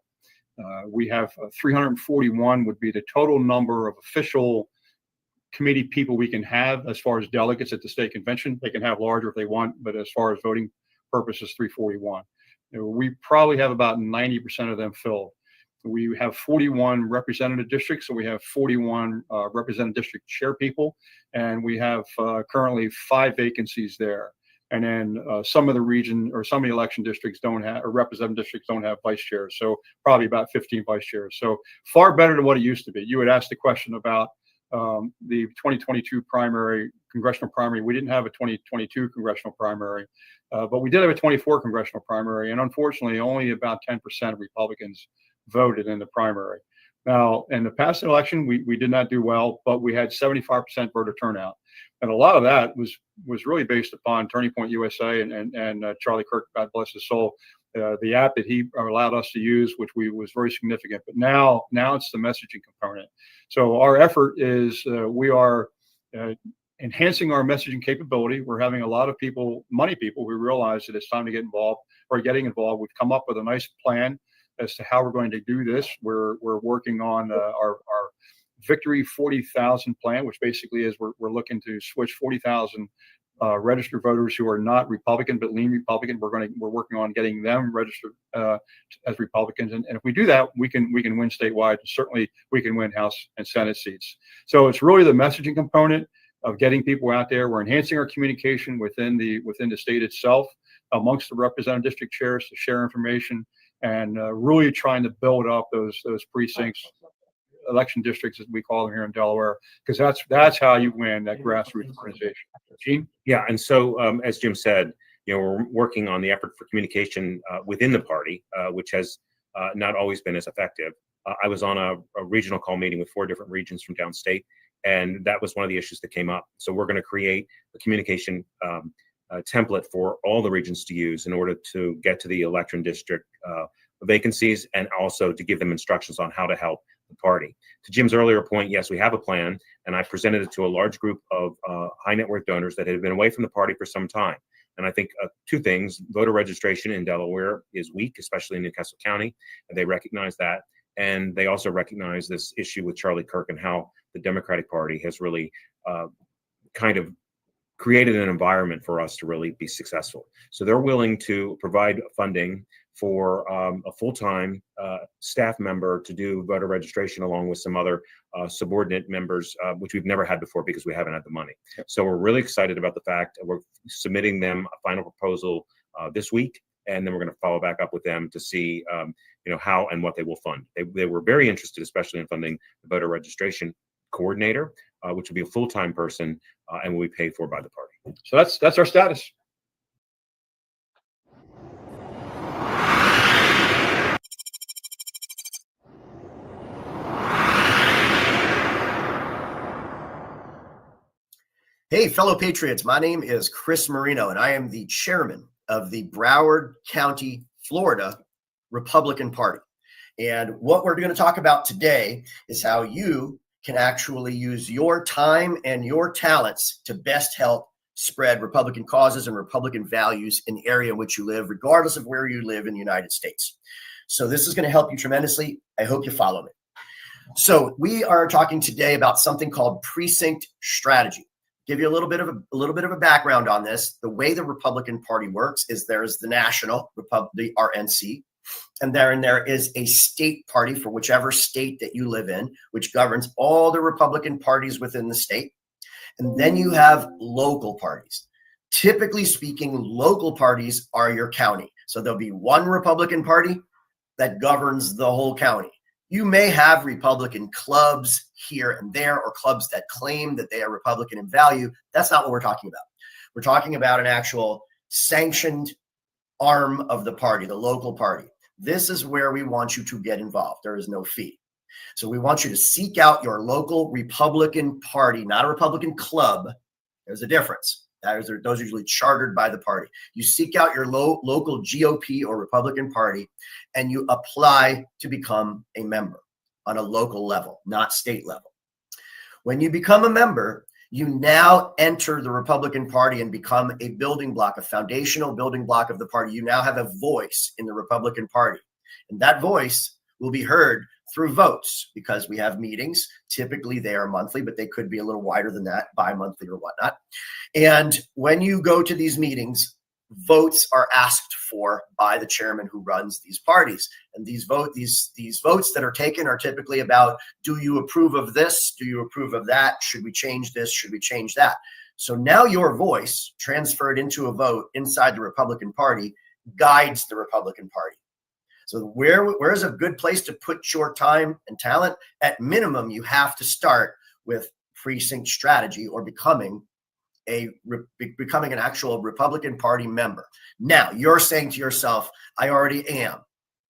We have 341 would be the total number of official committee people we can have as far as delegates at the state convention. They can have larger if they want, but as far as voting purposes, 341. We probably have about 90% of them filled. We have 41 representative districts, so we have 41 representative district chair people, and we have currently 5 vacancies there. And then some of the region or some of the election districts don't have, or representative districts don't have vice chairs, so probably about 15 vice chairs. So far better than what it used to be. You had asked the question about the 2022 congressional primary. We didn't have a 2022 congressional primary. But we did have a 24 congressional primary, and unfortunately, only about 10% of Republicans voted in the primary. Now, in the past election, we did not do well, but we had 75% voter turnout, and a lot of that was really based upon Turning Point USA and Charlie Kirk, God bless his soul, the app that he allowed us to use, which was very significant. But now it's the messaging component. So our effort is we are enhancing our messaging capability. We're having a lot of money people who realize that it's time to get involved or getting involved. We've come up with a nice plan as to how we're going to do this. We're working on our Victory 40,000 plan, which basically is we're looking to switch 40,000 registered voters who are not Republican but lean Republican. We're working on getting them registered as Republicans, and if we do that, we can win statewide. Certainly, we can win House and Senate seats. So it's really the messaging component of getting people out there. We're enhancing our communication within the state itself amongst the representative district chairs to share information, and really trying to build up those precincts, election districts as we call them here in Delaware, because that's how you win that grassroots organization. Gene? Yeah, and so as Jim said, we're working on the effort for communication within the party, which has not always been as effective. I was on a regional call meeting with 4 different regions from downstate, and that was one of the issues that came up. So we're going to create a communication template for all the regions to use in order to get to the election district vacancies, and also to give them instructions on how to help the party. To Jim's earlier point, yes, we have a plan, and I presented it to a large group of high net worth donors that had been away from the party for some time. And I think 2 things: voter registration in Delaware is weak, especially in Newcastle County, and they recognize that. And they also recognize this issue with Charlie Kirk and how the Democratic Party has really kind of created an environment for us to really be successful. So they're willing to provide funding for a full-time staff member to do voter registration, along with some other subordinate members, which we've never had before because we haven't had the money. So we're really excited about the fact that we're submitting them a final proposal this week, and then we're going to follow back up with them to see how and what they will fund. They were very interested, especially in funding the voter registration coordinator, which will be a full-time person and will be paid for by the party. So that's our status. Hey, fellow patriots, my name is Chris Marino, and I am the chairman of the Broward County, Florida Republican Party. And what we're going to talk about today is how you can actually use your time and your talents to best help spread Republican causes and Republican values in the area in which you live, regardless of where you live in the United States. So this is going to help you tremendously. I hope you follow me. So we are talking today about something called precinct strategy. Give you a little bit of a background on this. The way the Republican Party works is there's the national the RNC, and there is a state party for whichever state that you live in, which governs all the Republican parties within the state. And then you have local parties. Typically speaking, local parties are your county. So there'll be one Republican Party that governs the whole county. You may have Republican clubs here and there, or clubs that claim that they are Republican in value. That's not what we're talking about. We're talking about an actual sanctioned arm of the party, the local party. This is where we want you to get involved. There is no fee. So we want you to seek out your local Republican Party, not a Republican club. There's a difference. Those are usually chartered by the party. You seek out your local GOP or Republican Party, and you apply to become a member on a local level, not state level. When you become a member, you now enter the Republican Party and become a building block, a foundational building block of the party. You now have a voice in the Republican Party, and that voice will be heard through votes, because we have meetings. Typically they are monthly, but they could be a little wider than that, bi-monthly or whatnot. And when you go to these meetings, votes are asked for by the chairman who runs these parties. And these votes that are taken are typically about, do you approve of this? Do you approve of that? Should we change this? Should we change that? So now your voice, transferred into a vote inside the Republican Party, guides the Republican Party. So where is a good place to put your time and talent? At minimum, you have to start with precinct strategy, or becoming an actual Republican Party member. Now, you're saying to yourself, I already am,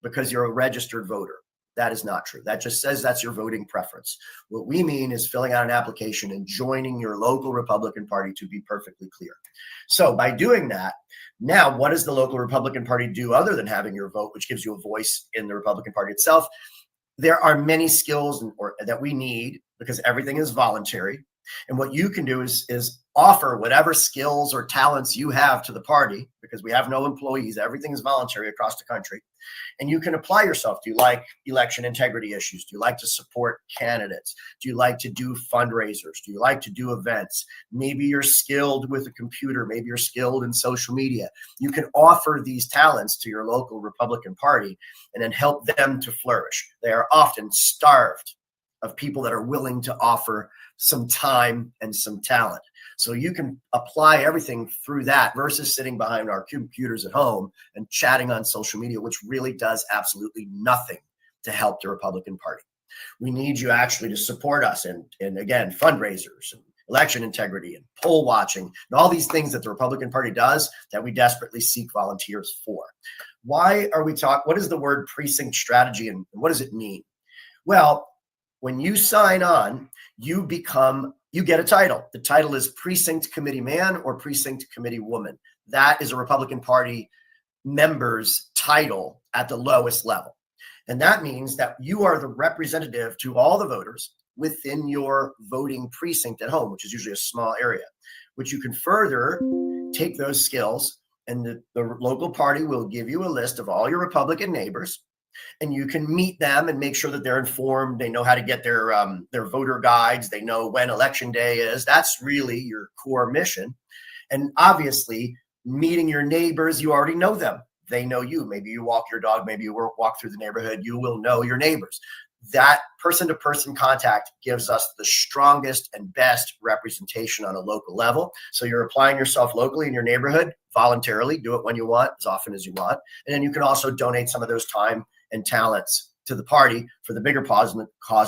because you're a registered voter. That is not true. That just says that's your voting preference. What we mean is filling out an application and joining your local Republican Party, to be perfectly clear. So by doing that, now what does the local Republican Party do other than having your vote, which gives you a voice in the Republican Party itself? There are many skills that we need, because everything is voluntary. And what you can do is offer whatever skills or talents you have to the party, because we have no employees. Everything is voluntary across the country. And you can apply yourself. Do you like election integrity issues? Do you like to support candidates? Do you like to do fundraisers? Do you like to do events? Maybe you're skilled with a computer. Maybe you're skilled in social media. You can offer these talents to your local Republican Party and then help them to flourish. They are often starved of people that are willing to offer some time and some talent. So you can apply everything through that, versus sitting behind our computers at home and chatting on social media, which really does absolutely nothing to help the Republican Party. We need you actually to support us and again, fundraisers and election integrity and poll watching and all these things that the Republican Party does that we desperately seek volunteers for. Why are we talking? What is the word precinct strategy, and what does it mean? Well, when you sign on, you get a title. The title is Precinct Committee Man or Precinct Committee Woman. That is a Republican Party member's title at the lowest level. And that means that you are the representative to all the voters within your voting precinct at home, which is usually a small area, which you can further take those skills, and the local party will give you a list of all your Republican neighbors. And you can meet them and make sure that they're informed. They know how to get their voter guides. They know when election day is. That's really your core mission. And obviously, meeting your neighbors, you already know them. They know you. Maybe you walk your dog. Maybe you walk through the neighborhood. You will know your neighbors. That person-to-person contact gives us the strongest and best representation on a local level. So you're applying yourself locally in your neighborhood voluntarily. Do it when you want, as often as you want. And then you can also donate some of those time and talents to the party for the bigger cause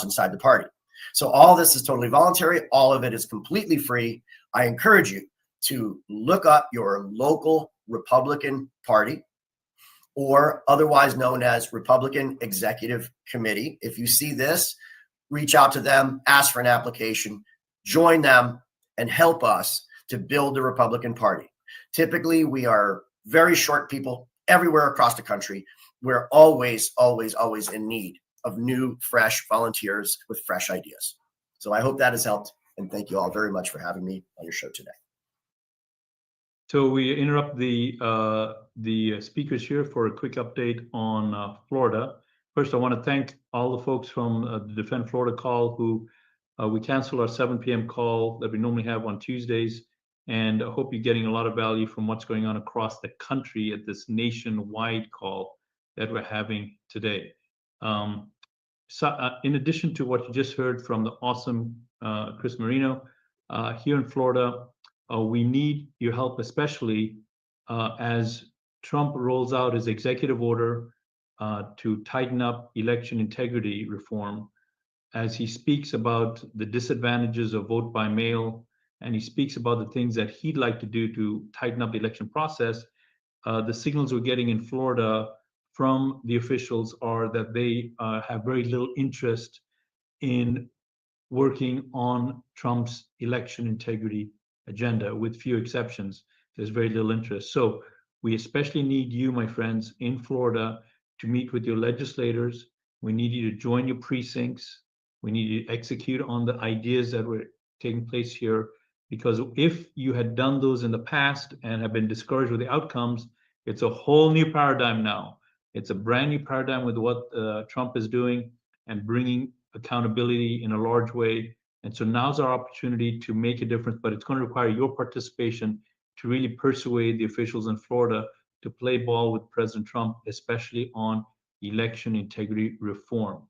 inside the party. So all this is totally voluntary. All of it is completely free. I encourage you to look up your local Republican Party, or otherwise known as Republican Executive Committee. If you see this, reach out to them, ask for an application, join them, and help us to build the Republican Party. Typically, we are very short people everywhere across the country. We're always, always, always in need of new, fresh volunteers with fresh ideas. So I hope that has helped. And thank you all very much for having me on your show today. So we interrupt the speakers here for a quick update on Florida. First, I want to thank all the folks from the Defend Florida call who we canceled our 7 p.m. call that we normally have on Tuesdays. And I hope you're getting a lot of value from what's going on across the country at this nationwide call that we're having today. So in addition to what you just heard from the awesome Chris Marino, here in Florida, we need your help, especially as Trump rolls out his executive order to tighten up election integrity reform, as he speaks about the disadvantages of vote by mail, and he speaks about the things that he'd like to do to tighten up the election process. The signals we're getting in Florida from the officials are that they have very little interest in working on Trump's election integrity agenda. With few exceptions, there's very little interest. So we especially need you, my friends, in Florida to meet with your legislators. We need you to join your precincts. We need you to execute on the ideas that were taking place here, because if you had done those in the past and have been discouraged with the outcomes, it's a whole new paradigm now. It's a brand new paradigm with what Trump is doing and bringing accountability in a large way. And so now's our opportunity to make a difference, but it's going to require your participation to really persuade the officials in Florida to play ball with President Trump, especially on election integrity reform.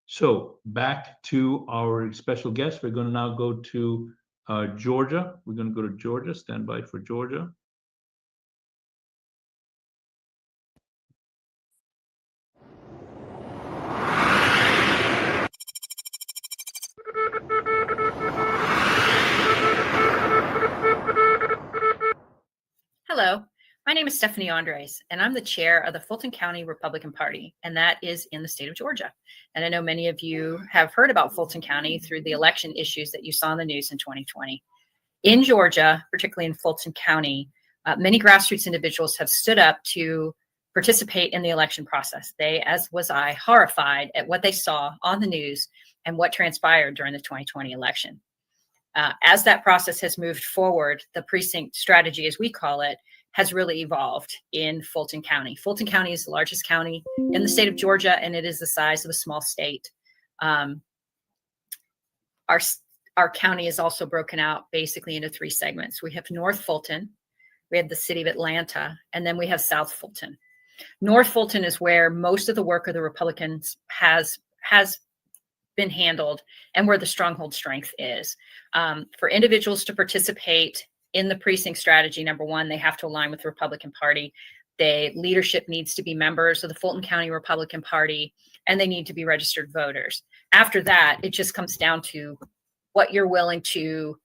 So back to our special guest. We're going to now go to Georgia. We're going to go to Georgia. Stand by for Georgia. Hello, my name is Stephanie Andres, and I'm the chair of the Fulton County Republican Party, and that is in the state of Georgia. And I know many of you have heard about Fulton County through the election issues that you saw in the news in 2020. In Georgia, particularly in Fulton County, many grassroots individuals have stood up to participate in the election process. They, as was I, horrified at what they saw on the news and what transpired during the 2020 election. As that process has moved forward, the precinct strategy, as we call it, has really evolved in Fulton County. Fulton County is the largest county in the state of Georgia, and it is the size of a small state. Our county is also broken out basically into 3 segments. We have North Fulton, we have the city of Atlanta, and then we have South Fulton. North Fulton is where most of the work of the Republicans has been handled and where the stronghold strength is. For individuals to participate in the precinct strategy, number one, they have to align with the Republican Party. Leadership needs to be members of the Fulton County Republican Party, and they need to be registered voters. After that, it just comes down to what you're willing to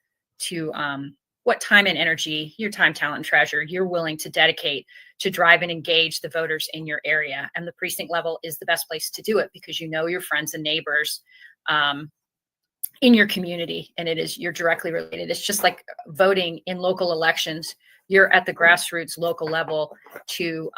what time and energy, your time, talent, and treasure you're willing to dedicate to drive and engage the voters in your area. And the precinct level is the best place to do it because you know your friends and neighbors in your community, and you're directly related. It's just like voting in local elections. You're at the grassroots local level to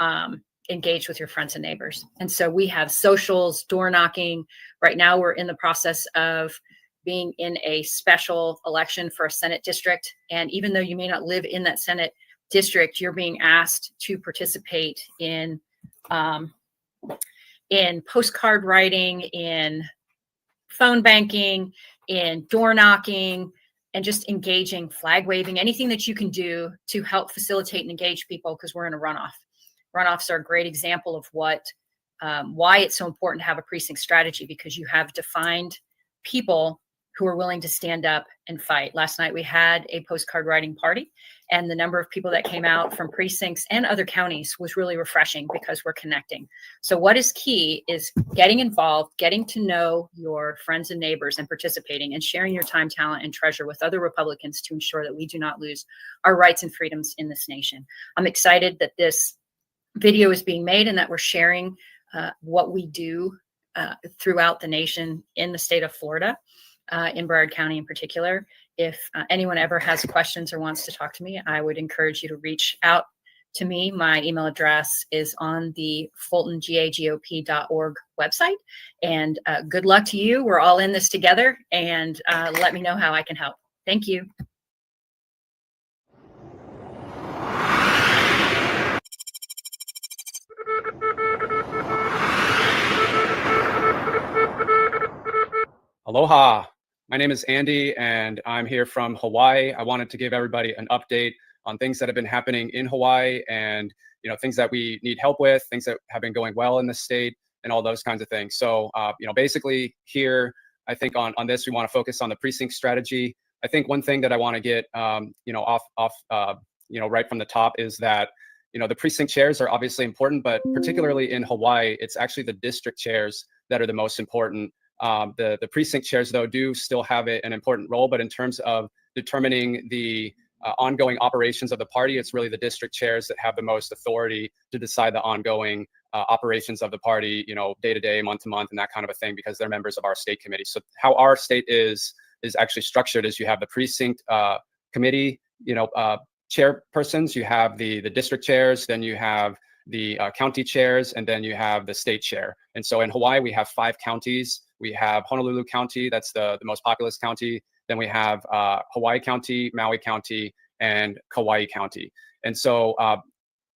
engage with your friends and neighbors. And so we have socials, door knocking. Right now we're in the process of being in a special election for a Senate district. And even though you may not live in that Senate district, you're being asked to participate in postcard writing, in phone banking, in door knocking, and just engaging, flag waving, anything that you can do to help facilitate and engage people, because we're in a runoff. Runoffs are a great example of why it's so important to have a precinct strategy, because you have defined people who are willing to stand up and fight. Last night we had a postcard writing party, and the number of people that came out from precincts and other counties was really refreshing because we're connecting. So what is key is getting involved, getting to know your friends and neighbors, and participating and sharing your time, talent, and treasure with other Republicans to ensure that we do not lose our rights and freedoms in this nation. I'm excited that this video is being made and that we're sharing what we do throughout the nation in the state of Florida. in Broward County in particular. If anyone ever has questions or wants to talk to me, I would encourage you to reach out to me. My email address is on the FultonGAGOP.org website. And good luck to you. We're all in this together, and let me know how I can help. Thank you. Aloha. My name is Andy, and I'm here from Hawaii. I wanted to give everybody an update on things that have been happening in Hawaii, and things that we need help with, things that have been going well in the state, and all those kinds of things. So basically here, I think on this, we want to focus on the precinct strategy. I think one thing that I want to get off right from the top is that the precinct chairs are obviously important, but particularly in Hawaii, it's actually the district chairs that are the most important. The precinct chairs, though, do still have an important role, but in terms of determining the ongoing operations of the party, it's really the district chairs that have the most authority to decide the ongoing operations of the party, day to day, month to month, and that kind of a thing, because they're members of our state committee. So how our state is actually structured is you have the precinct committee, chairpersons, you have the district chairs, then you have the county chairs, and then you have the state chair. And so in Hawaii, we have 5 counties. We have Honolulu County, that's the most populous county. Then we have Hawaii County, Maui County, and Kauai County. And so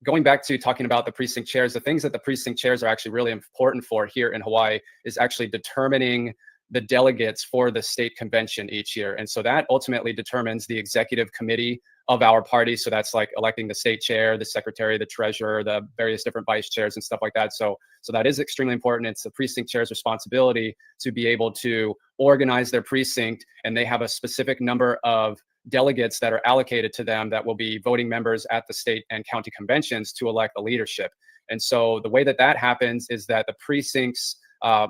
going back to talking about the precinct chairs, the things that the precinct chairs are actually really important for here in Hawaii is actually determining the delegates for the state convention each year. And so that ultimately determines the executive committee of our party. So that's like electing the state chair, the secretary, the treasurer, the various different vice chairs and stuff like that. So that is extremely important. It's the precinct chair's responsibility to be able to organize their precinct, and they have a specific number of delegates that are allocated to them that will be voting members at the state and county conventions to elect the leadership. And so the way that happens is that the precincts,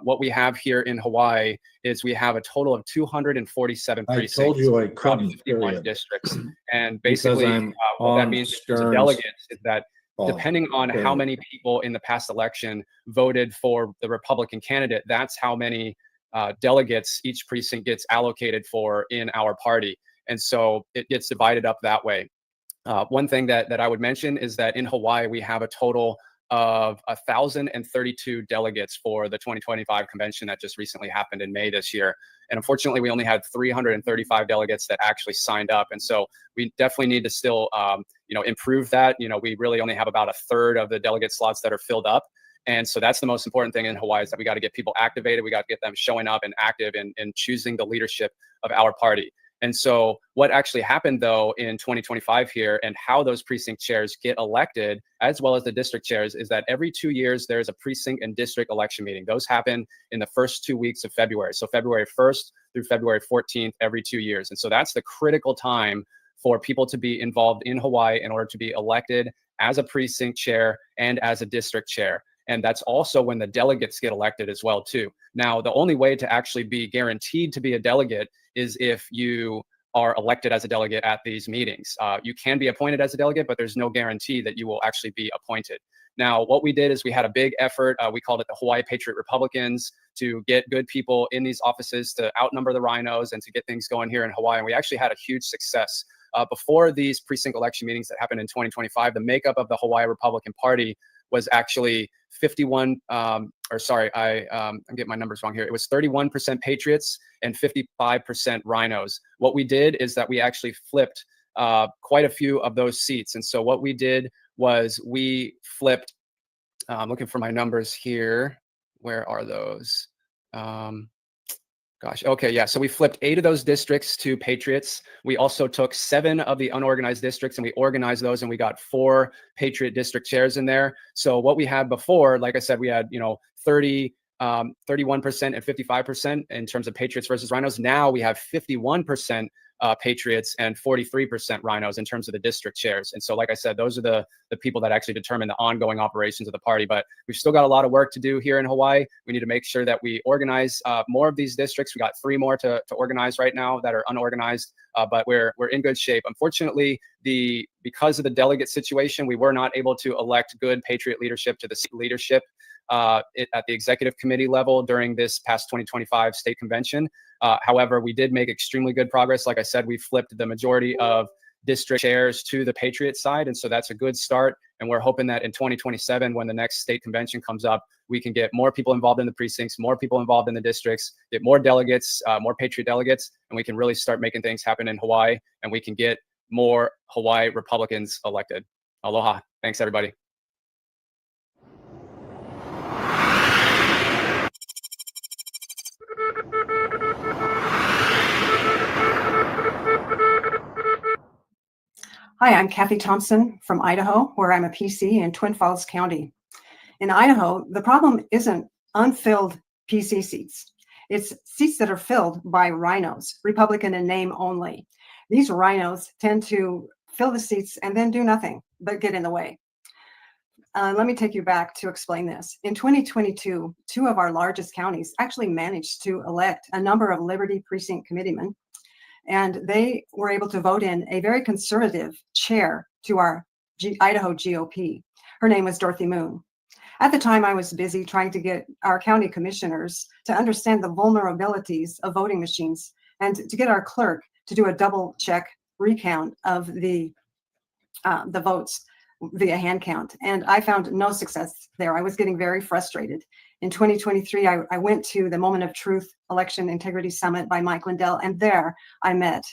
what we have here in Hawaii is we have a total of 247 precincts. I told you I from couldn't. 51 districts. And basically what that means to Stearns. delegates is that Oh, depending on okay. how many people in the past election voted for the Republican candidate, that's how many delegates each precinct gets allocated for in our party. And so it gets divided up that way. One thing that I would mention is that in Hawaii, we have a total of 1,032 delegates for the 2025 convention that just recently happened in May this year. And unfortunately, we only had 335 delegates that actually signed up. And so we definitely need to still, improve that. We really only have about a third of the delegate slots that are filled up. And so that's the most important thing in Hawaii, is that we got to get people activated. We got to get them showing up and active in choosing the leadership of our party. And so what actually happened, though, in 2025 here, and how those precinct chairs get elected, as well as the district chairs, is that every 2 years, there's a precinct and district election meeting. Those happen in the first 2 weeks of February. So February 1st through February 14th, every 2 years. And so that's the critical time for people to be involved in Hawaii in order to be elected as a precinct chair and as a district chair. And that's also when the delegates get elected as well, too. Now, the only way to actually be guaranteed to be a delegate is if you are elected as a delegate at these meetings. You can be appointed as a delegate, but there's no guarantee that you will actually be appointed. Now, what we did is we had a big effort. We called it the Hawaii Patriot Republicans, to get good people in these offices to outnumber the rhinos and to get things going here in Hawaii. And we actually had a huge success. Before these precinct election meetings that happened in 2025, the makeup of the Hawaii Republican Party was actually 51, I'm getting my numbers wrong here. It was 31% Patriots and 55% Rhinos. What we did is that we actually flipped quite a few of those seats. And so what we did was we flipped, I'm looking for my numbers here. Where are those? So we flipped 8 of those districts to Patriots. We also took 7 of the unorganized districts and we organized those, and we got 4 Patriot district chairs in there. So what we had before, like I said, we had 31% and 55% in terms of Patriots versus Rhinos. Now we have 51% Patriots and 43% Rhinos in terms of the district chairs. And so, like I said, those are the people that actually determine the ongoing operations of the party. But we've still got a lot of work to do here in Hawaii. We need to make sure that we organize more of these districts. We got 3 more to organize right now that are unorganized, but we're in good shape. Unfortunately, because of the delegate situation, we were not able to elect good Patriot leadership to the leadership. at the executive committee level during this past 2025 state convention. However, we did make extremely good progress. Like I said, we flipped the majority of district chairs to the Patriot side. And so that's a good start. And we're hoping that in 2027, when the next state convention comes up, we can get more people involved in the precincts, more people involved in the districts, get more delegates, more Patriot delegates, and we can really start making things happen in Hawaii, and we can get more Hawaii Republicans elected. Aloha. Thanks, everybody. Hi, I'm Kathy Thompson from Idaho, where I'm a PC in Twin Falls County. In Idaho, the problem isn't unfilled PC seats. It's seats that are filled by rhinos, Republican in name only. These rhinos tend to fill the seats and then do nothing but get in the way. Let me take you back to explain this. In 2022, two of our largest counties actually managed to elect a number of Liberty Precinct committeemen, and they were able to vote in a very conservative chair to our Idaho GOP. Her name was Dorothy Moon. At the time, I was busy trying to get our county commissioners to understand the vulnerabilities of voting machines and to get our clerk to do a double check recount of the votes via hand count. And I found no success there. I was getting very frustrated. In 2023, I went to the Moment of Truth Election Integrity Summit by Mike Lindell, and there I met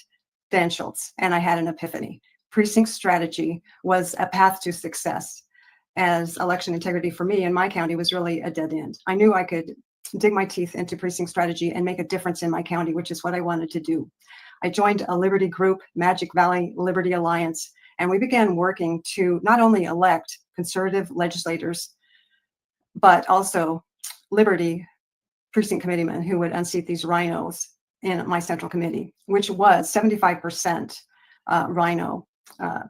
Dan Schultz, and I had an epiphany. Precinct strategy was a path to success, as election integrity for me in my county was really a dead end. I knew I could dig my teeth into precinct strategy and make a difference in my county, which is what I wanted to do. I joined a Liberty group, Magic Valley Liberty Alliance, and we began working to not only elect conservative legislators, but also Liberty precinct committeemen who would unseat these rhinos in my central committee, which was 75% rhino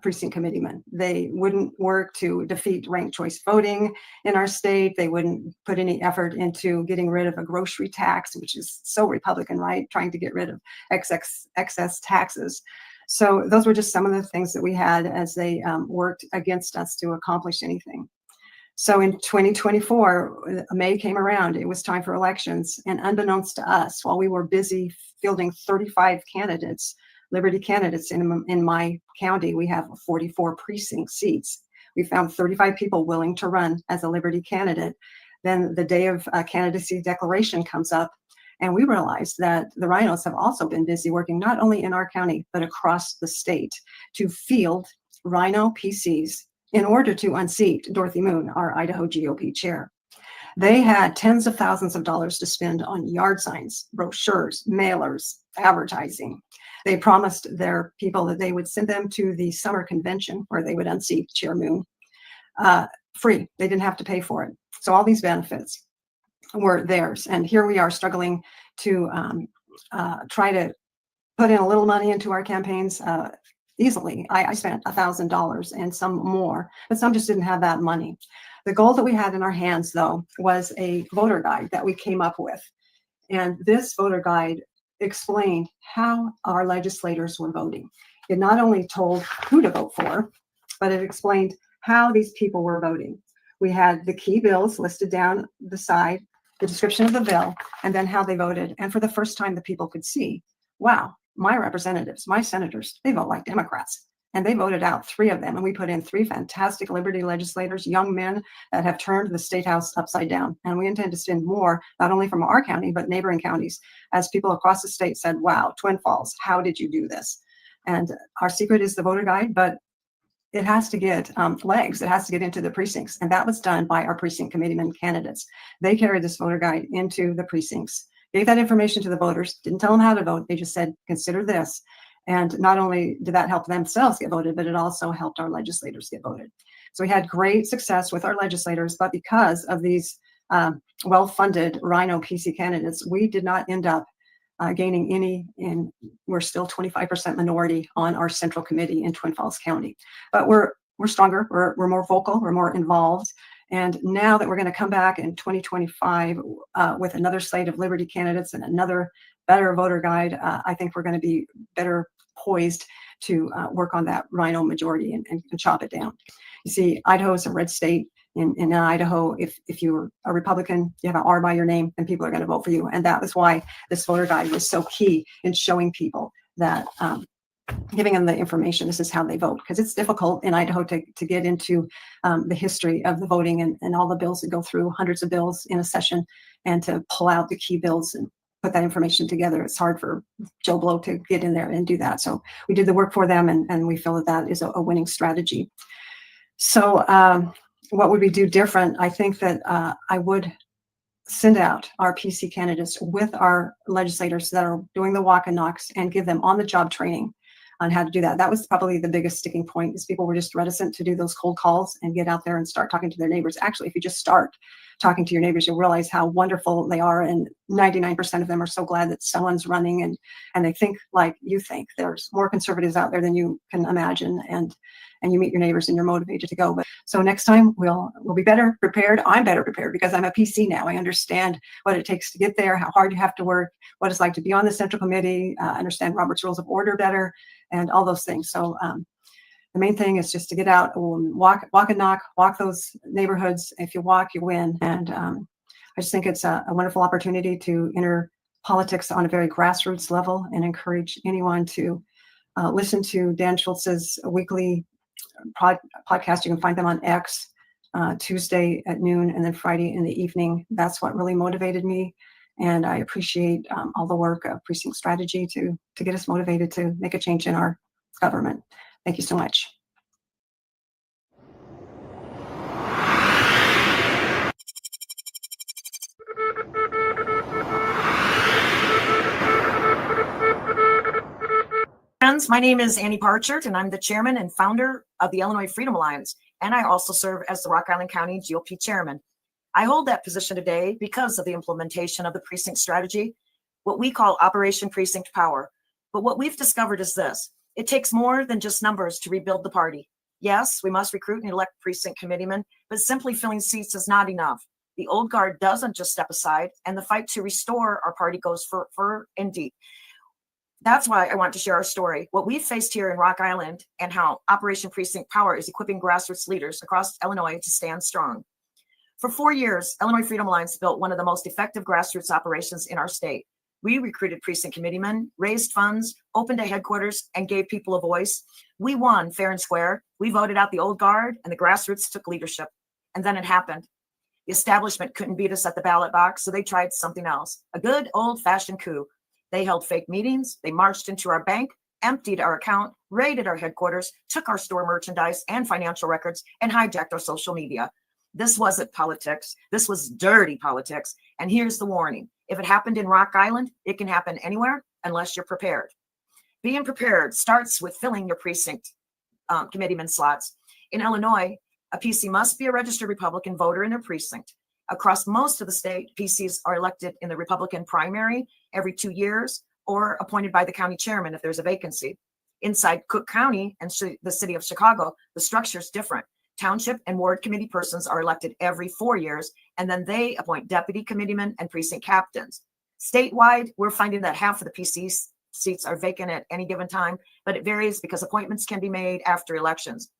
precinct committeemen. They wouldn't work to defeat ranked choice voting in our state. They wouldn't put any effort into getting rid of a grocery tax, which is so Republican, right? Trying to get rid of excess taxes. So those were just some of the things that we had as they worked against us to accomplish anything. So in 2024, May came around, it was time for elections, and unbeknownst to us, while we were busy fielding 35 candidates, Liberty candidates in my county, we have 44 precinct seats. We found 35 people willing to run as a Liberty candidate. Then the day of candidacy declaration comes up, and we realized that the rhinos have also been busy working not only in our county, but across the state to field rhino PCs in order to unseat Dorothy Moon, our Idaho GOP chair. They had tens of thousands of dollars to spend on yard signs, brochures, mailers, advertising. They promised their people that they would send them to the summer convention where they would unseat Chair Moon free. They didn't have to pay for it. So all these benefits were theirs. And here we are struggling to try to put in a little money into our campaigns easily. I spent $1,000 and some more, but some just didn't have that money. The goal that we had in our hands, though, was a voter guide that we came up with. And this voter guide explained how our legislators were voting. It not only told who to vote for, but it explained how these people were voting. We had the key bills listed down the side, the description of the bill, and then how they voted. And for the first time, the people could see, wow, my representatives, my senators, they vote like Democrats. And they voted out 3 of them. And we put in 3 fantastic Liberty legislators, young men that have turned the state house upside down. And we intend to send more, not only from our county, but neighboring counties, as people across the state said, wow, Twin Falls, how did you do this? And our secret is the voter guide, but it has to get legs. It has to get into the precincts. And that was done by our precinct committeeman candidates. They carried this voter guide into the precincts, gave that information to the voters, didn't tell them how to vote. They just said, consider this. And not only did that help themselves get voted, but it also helped our legislators get voted. So we had great success with our legislators, but because of these well-funded Rhino PC candidates, we did not end up gaining any, and we're still 25% minority on our central committee in Twin Falls County. But we're stronger, we're more vocal, we're more involved. And now that we're going to come back in 2025 with another slate of Liberty candidates and another better voter guide, I think we're going to be better poised to work on that Rhino majority and chop it down. You see, Idaho is a red state. in Idaho, if you're a Republican, you have an R by your name, then people are going to vote for you. And that was why this voter guide was so key in showing people that, giving them the information, this is how they vote. Because it's difficult in Idaho to get into the history of the voting and all the bills that go through, hundreds of bills in a session, and to pull out the key bills and put that information together. It's hard for Joe Blow to get in there and do that. So we did the work for them, and we feel that that is a winning strategy. So what would we do different? I think that I would send out our PC candidates with our legislators that are doing the walk and knocks and give them on-the-job training on how to do that. That was probably the biggest sticking point, is people were just reticent to do those cold calls and get out there and start talking to their neighbors. Actually, if you just start talking to your neighbors, you'll realize how wonderful they are. And 99% of them are so glad that someone's running, and they think like you think. There's more conservatives out there than you can imagine. And you meet your neighbors and you're motivated to go. But so next time we'll be better prepared. I'm better prepared because I'm a PC now. I understand what it takes to get there, how hard you have to work, what it's like to be on the Central Committee, understand Robert's Rules of Order better, and all those things. So the main thing is just to get out, walk and knock, walk those neighborhoods. If you walk, you win. And I just think it's a wonderful opportunity to enter politics on a very grassroots level, and encourage anyone to listen to Dan Schultz's weekly podcast. You can find them on X, Tuesday at noon, and then Friday in the evening. That's what really motivated me. And I appreciate all the work of Precinct Strategy to get us motivated to make a change in our government. Thank you so much. Friends, my name is Annie Parchert, and I'm the chairman and founder of the Illinois Freedom Alliance, and I also serve as the Rock Island County GOP chairman. I hold that position today because of the implementation of the precinct strategy, what we call Operation Precinct Power. But what we've discovered is this: it takes more than just numbers to rebuild the party. Yes, we must recruit and elect precinct committeemen, but simply filling seats is not enough. The old guard doesn't just step aside, and the fight to restore our party goes fur and deep. That's why I want to share our story, what we've faced here in Rock Island, and how Operation Precinct Power is equipping grassroots leaders across Illinois to stand strong. For 4 years, Illinois Freedom Alliance built one of the most effective grassroots operations in our state. We recruited precinct committeemen, raised funds, opened a headquarters, and gave people a voice. We won fair and square. We voted out the old guard, and the grassroots took leadership. And then it happened. The establishment couldn't beat us at the ballot box, so they tried something else, a good old-fashioned coup. They held fake meetings, they marched into our bank, emptied our account, raided our headquarters, took our store merchandise and financial records, and hijacked our social media. This wasn't politics. This was dirty politics. And here's the warning: if it happened in Rock Island, it can happen anywhere unless you're prepared. Being prepared starts with filling your precinct committeeman slots. In Illinois, a PC must be a registered Republican voter in their precinct. Across most of the state, PCs are elected in the Republican primary every 2 years, or appointed by the county chairman if there's a vacancy. Inside Cook County and the city of Chicago, the structure is different. Township and ward committee persons are elected every 4 years, and then they appoint deputy committeemen and precinct captains. Statewide, we're finding that half of the PC seats are vacant at any given time, but it varies because appointments can be made after elections.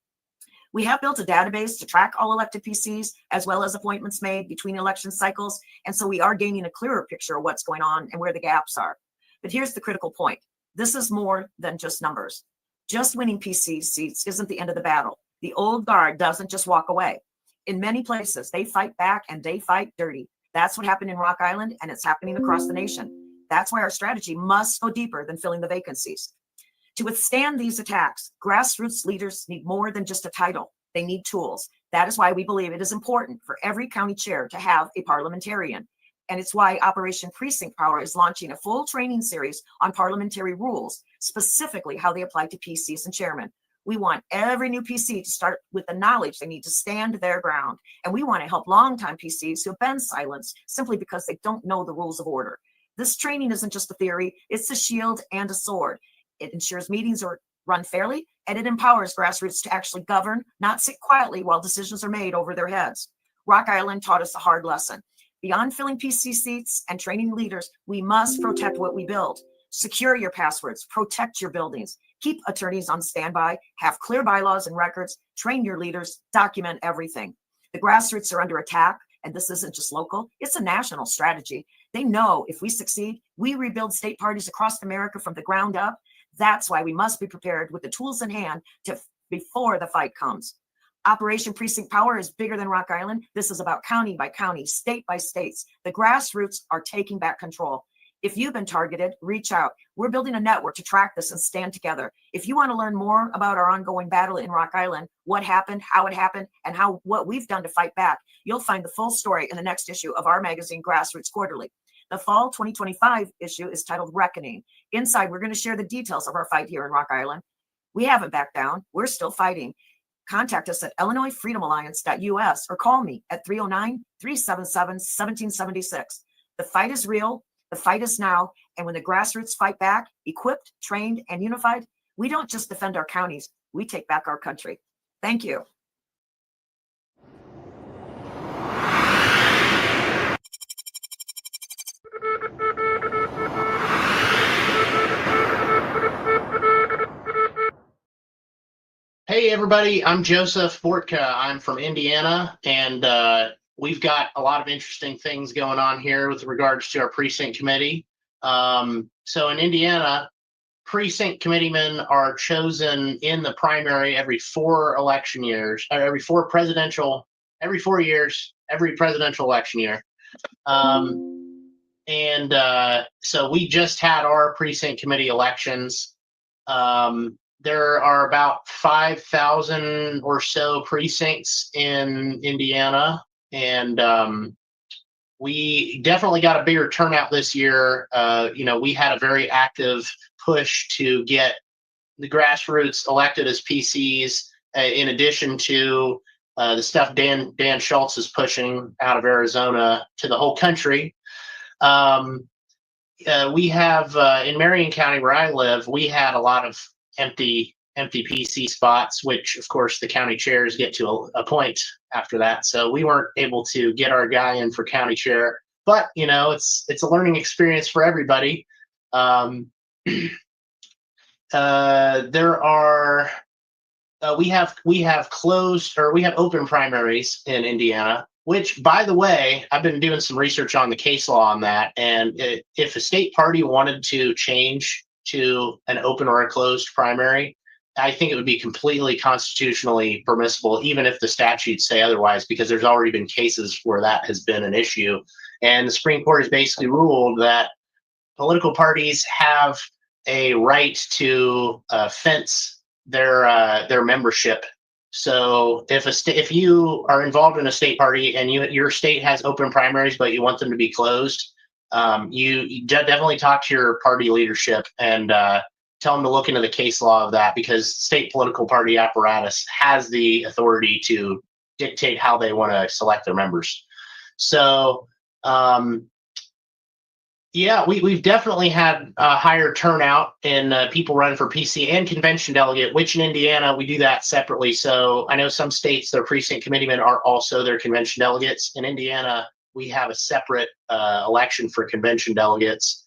We have built a database to track all elected PCs, as well as appointments made between election cycles, and so we are gaining a clearer picture of what's going on and where the gaps are. But here's the critical point: this is more than just numbers. Just winning PC seats isn't the end of the battle. The old guard doesn't just walk away. In many places, they fight back, and they fight dirty. That's what happened in Rock Island, and it's happening across the nation. That's why our strategy must go deeper than filling the vacancies. To withstand these attacks, grassroots leaders need more than just a title. They need tools. That is why we believe it is important for every county chair to have a parliamentarian. And it's why Operation Precinct Power is launching a full training series on parliamentary rules, specifically how they apply to PCs and chairmen. We want every new PC to start with the knowledge they need to stand their ground. And we want to help longtime PCs who have been silenced simply because they don't know the rules of order. This training isn't just a theory, it's a shield and a sword. It ensures meetings are run fairly, and it empowers grassroots to actually govern, not sit quietly while decisions are made over their heads. Rock Island taught us a hard lesson. Beyond filling PC seats and training leaders, we must protect what we build. Secure your passwords, protect your buildings, keep attorneys on standby, have clear bylaws and records, train your leaders, document everything. The grassroots are under attack, and this isn't just local, it's a national strategy. They know if we succeed, we rebuild state parties across America from the ground up. That's why we must be prepared with the tools in hand before the fight comes. Operation Precinct Power is bigger than Rock Island. This is about county by county, state by states. The grassroots are taking back control. If you've been targeted, reach out. We're building a network to track this and stand together. If you want to learn more about our ongoing battle in Rock Island, what happened, how it happened, and what we've done to fight back, you'll find the full story in the next issue of our magazine, Grassroots Quarterly. The fall 2025 issue is titled Reckoning. Inside, we're going to share the details of our fight here in Rock Island. We haven't backed down. We're still fighting. Contact us at IllinoisFreedomAlliance.us or call me at 309-377-1776. The fight is real. The fight is now. And when the grassroots fight back, equipped, trained, and unified, we don't just defend our counties. We take back our country. Thank you. Hey, everybody. I'm Joseph Bortka. I'm from Indiana, and we've got a lot of interesting things going on here with regards to our precinct committee. So in Indiana, precinct committeemen are chosen in the primary every 4 election years, or every 4 years, every presidential election year. So we just had our precinct committee elections. There are about 5,000 or so precincts in Indiana, and we definitely got a bigger turnout this year. We had a very active push to get the grassroots elected as PCs, in addition to the stuff Dan Schultz is pushing out of Arizona to the whole country. We have in Marion County, where I live, we had a lot of empty PC spots, which of course the county chairs get to appoint after that. So we weren't able to get our guy in for county chair, but it's a learning experience for everybody. We have open primaries in Indiana, which, by the way, I've been doing some research on the case law on that. And if a state party wanted to change to an open or a closed primary, I think it would be completely constitutionally permissible, even if the statutes say otherwise, because there's already been cases where that has been an issue. And the Supreme Court has basically ruled that political parties have a right to fence their membership. So if you are involved in a state party and your state has open primaries, but you want them to be closed, you definitely talk to your party leadership and tell them to look into the case law of that, because state political party apparatus has the authority to dictate how they want to select their members. So we've definitely had a higher turnout in people running for PC and convention delegate, which in Indiana, we do that separately. So I know some states, their precinct committeemen are also their convention delegates. In Indiana, we have a separate election for convention delegates.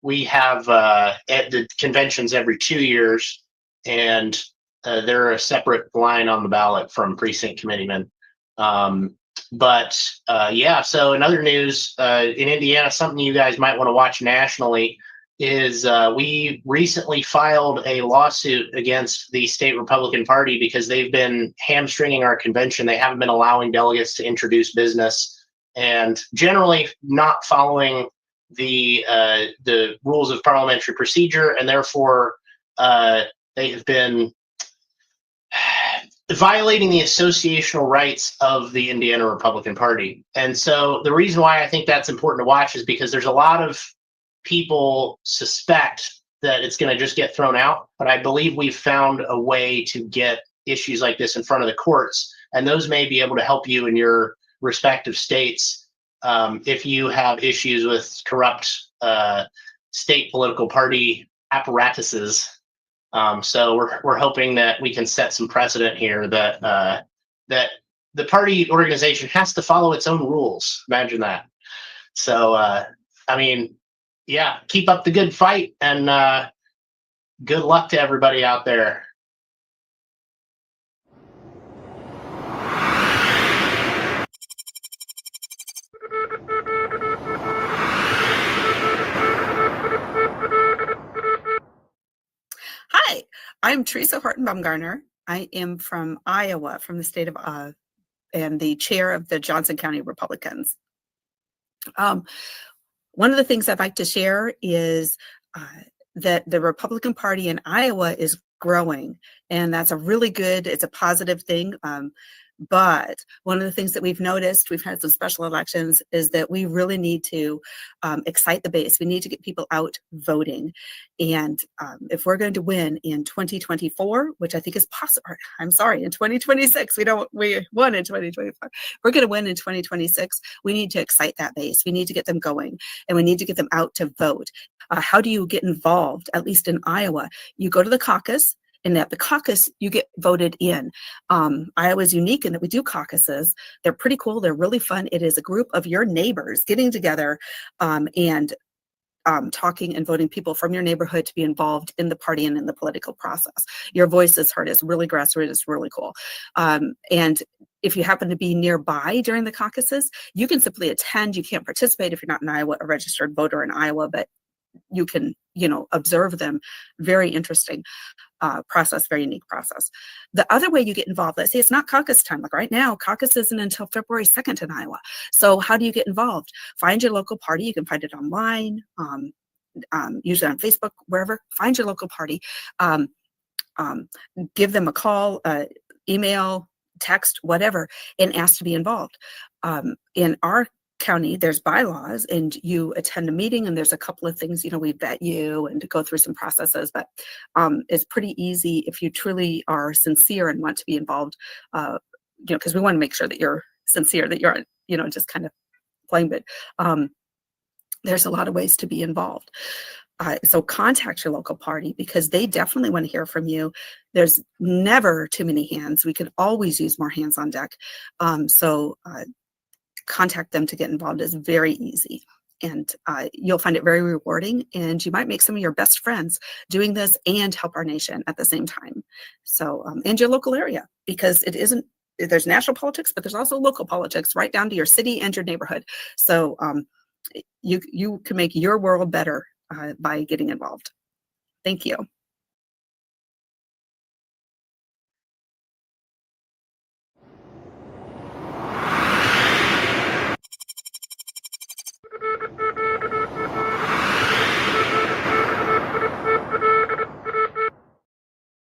We have at the conventions every 2 years, and they're a separate line on the ballot from precinct committeemen. So in other news, in Indiana, something you guys might want to watch nationally is we recently filed a lawsuit against the state Republican Party because they've been hamstringing our convention. They haven't been allowing delegates to introduce business and generally not following the rules of parliamentary procedure, and therefore they have been violating the associational rights of the Indiana Republican Party. And so the reason why I think that's important to watch is because there's a lot of people suspect that it's going to just get thrown out, but I believe we've found a way to get issues like this in front of the courts, and those may be able to help you in your respective states if you have issues with corrupt state political party apparatuses. So we're hoping that we can set some precedent here that that the party organization has to follow its own rules. Imagine that. So keep up the good fight, and good luck to everybody out there. I'm Teresa Horton Baumgartner. I am from Iowa, from the state of and the chair of the Johnson County Republicans. One of the things I'd like to share is that the Republican Party in Iowa is growing, and that's a really good, it's a positive thing. But one of the things that we've noticed, we've had some special elections, is that we really need to excite the base. We need to get people out voting. And if we're going to win in 2024, which I think is possible, I'm sorry, in 2026, we won in 2025. We're going to win in 2026. We need to excite that base. We need to get them going, and we need to get them out to vote. How do you get involved? At least in Iowa, you go to the caucus. And at the caucus, you get voted in. Iowa is unique in that we do caucuses. They're pretty cool. They're really fun. It is a group of your neighbors getting together and talking and voting people from your neighborhood to be involved in the party and in the political process. Your voice is heard. It's really grassroots. It's really cool. And if you happen to be nearby during the caucuses, you can simply attend. You can't participate if you're not in Iowa, a registered voter in Iowa, but you can, observe them. Very interesting process, very unique process. The other way you get involved, let's say it's not caucus time. Like right now, caucus isn't until February 2nd in Iowa. So how do you get involved? Find your local party. You can find it online, usually on Facebook, wherever. Find your local party. Give them a call, email, text, whatever, and ask to be involved. In our county, there's bylaws, and you attend a meeting, and there's a couple of things, we vet you and to go through some processes, but it's pretty easy if you truly are sincere and want to be involved, because we want to make sure that you're sincere, that you're, just kind of playing, but there's a lot of ways to be involved. So contact your local party, because they definitely want to hear from you. There's never too many hands. We could always use more hands on deck. So contact them to get involved is very easy, and you'll find it very rewarding, and you might make some of your best friends doing this and help our nation at the same time. So and your local area, because there's national politics, but there's also local politics right down to your city and your neighborhood. So you can make your world better by getting involved. Thank you.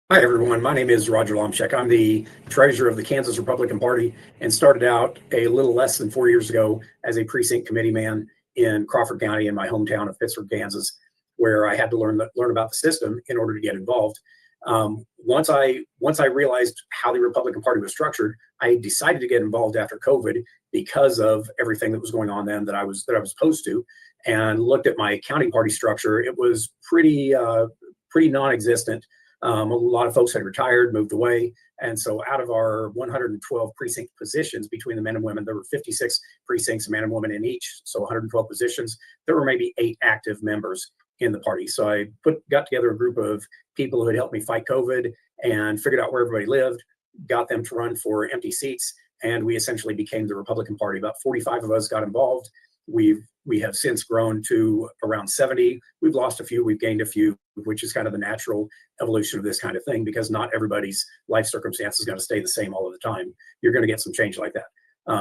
Hi, everyone. My name is Roger Lomchek. I'm the treasurer of the Kansas Republican Party and started out a little less than 4 years ago as a precinct committee man in Crawford County in my hometown of Pittsburgh, Kansas, where I had to learn about the system in order to get involved. Once I realized how the Republican Party was structured, I decided to get involved after COVID because of everything that was going on then that I was opposed to, and looked at my county party structure. It was pretty non-existent. A lot of folks had retired, moved away. And so out of our 112 precinct positions between the men and women, there were 56 precincts, men and women in each. So 112 positions. There were maybe 8 active members in the party. So I got together a group of people who had helped me fight COVID and figured out where everybody lived, got them to run for empty seats. And we essentially became the Republican Party. About 45 of us got involved. We have since grown to around 70. We've lost a few, we've gained a few, which is kind of the natural evolution of this kind of thing, because not everybody's life circumstance is going to stay the same all of the time. You're going to get some change like that.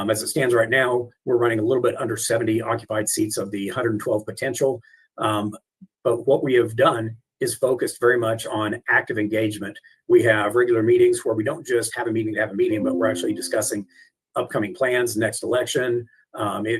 As it stands right now, we're running a little bit under 70 occupied seats of the 112 potential. But what we have done is focused very much on active engagement. We have regular meetings where we don't just have a meeting to have a meeting, but we're actually discussing upcoming plans, next election.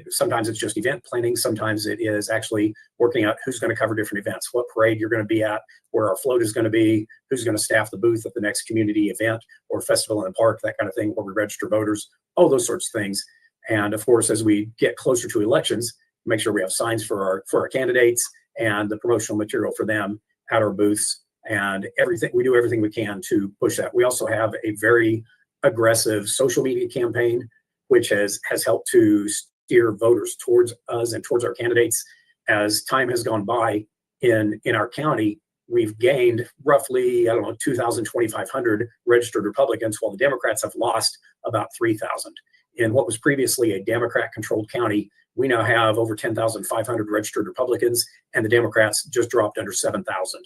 Sometimes it's just event planning. Sometimes it is actually working out who's going to cover different events, what parade you're going to be at, where our float is going to be, who's going to staff the booth at the next community event or festival in the park, that kind of thing, where we register voters, all those sorts of things. And of course, as we get closer to elections, make sure we have signs for our candidates and the promotional material for them at our booths, and everything. We do everything we can to push that. We also have a very aggressive social media campaign, which has helped to steer voters towards us and towards our candidates. As time has gone by in our county, we've gained roughly, 2,000, 2,500 registered Republicans, while the Democrats have lost about 3,000. In what was previously a Democrat-controlled county, we now have over 10,500 registered Republicans, and the Democrats just dropped under 7,000.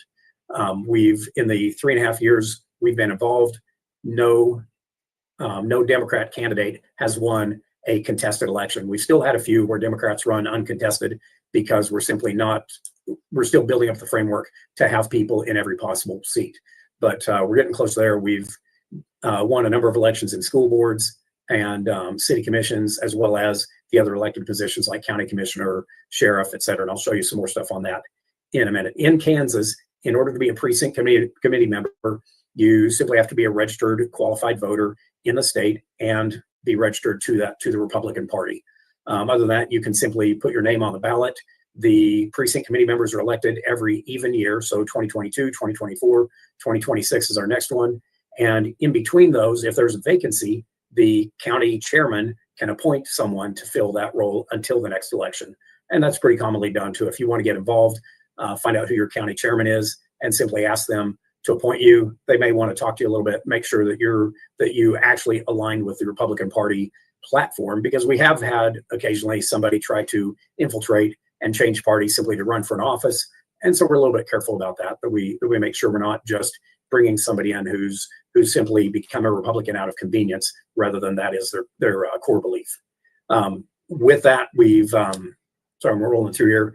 We've, in the 3.5 years we've been involved, no Democrat candidate has won a contested election. We've still had a few where Democrats run uncontested because we're still building up the framework to have people in every possible seat. But we're getting close there. We've won a number of elections in school boards and city commissions, as well as the other elected positions like county commissioner, sheriff, et cetera. And I'll show you some more stuff on that in a minute. In Kansas, in order to be a precinct committee member, you simply have to be a registered qualified voter in the state and be registered to the Republican Party. Other than that, you can simply put your name on the ballot. The precinct committee members are elected every even year. So 2022, 2024, 2026 is our next one. And in between those, if there's a vacancy, the county chairman can appoint someone to fill that role until the next election. And that's pretty commonly done too. If you want to get involved, find out who your county chairman is and simply ask them to appoint you. They may want to talk to you a little bit, make sure that you actually align with the Republican Party platform, because we have had occasionally somebody try to infiltrate and change parties simply to run for an office. And so we're a little bit careful about that we make sure we're not just bringing somebody in who's simply become a Republican out of convenience, rather than that is their core belief. With that, I'm rolling through here.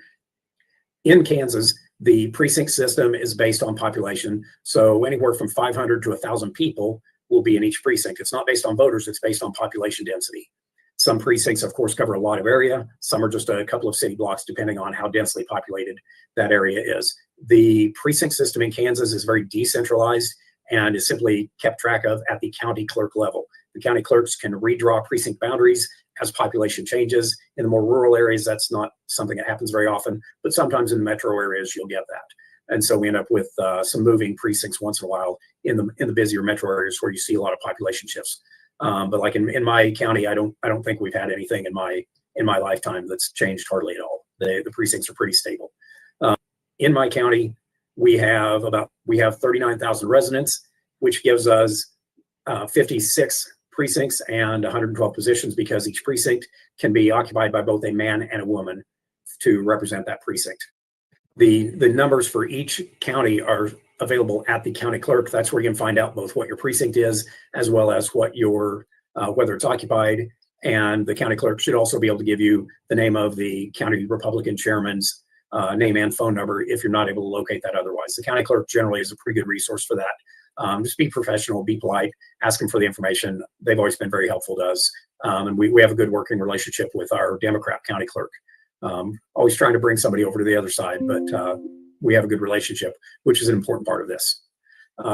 In Kansas, the precinct system is based on population. So anywhere from 500 to 1,000 people will be in each precinct. It's not based on voters, it's based on population density. Some precincts, of course, cover a lot of area. Some are just a couple of city blocks, depending on how densely populated that area is. The precinct system in Kansas is very decentralized and is simply kept track of at the county clerk level. The county clerks can redraw precinct boundaries as population changes. In the more rural areas, that's not something that happens very often, but sometimes in the metro areas, you'll get that. And so we end up with some moving precincts once in a while in the busier metro areas where you see a lot of population shifts. But like in my county, I don't think we've had anything in my lifetime that's changed hardly at all. The precincts are pretty stable. In my county, we have 39,000 residents, which gives us 56 precincts and 112 positions, because each precinct can be occupied by both a man and a woman to represent that precinct. The numbers for each county are available at the county clerk. That's where you can find out both what your precinct is, as well as what your whether it's occupied. And the county clerk should also be able to give you the name of the county Republican chairman's name and phone number if you're not able to locate that otherwise. The county clerk generally is a pretty good resource for that. Just be professional, be polite, ask them for the information. They've always been very helpful to us. And we have a good working relationship with our Democrat county clerk. Always trying to bring somebody over to the other side, but we have a good relationship, which is an important part of this.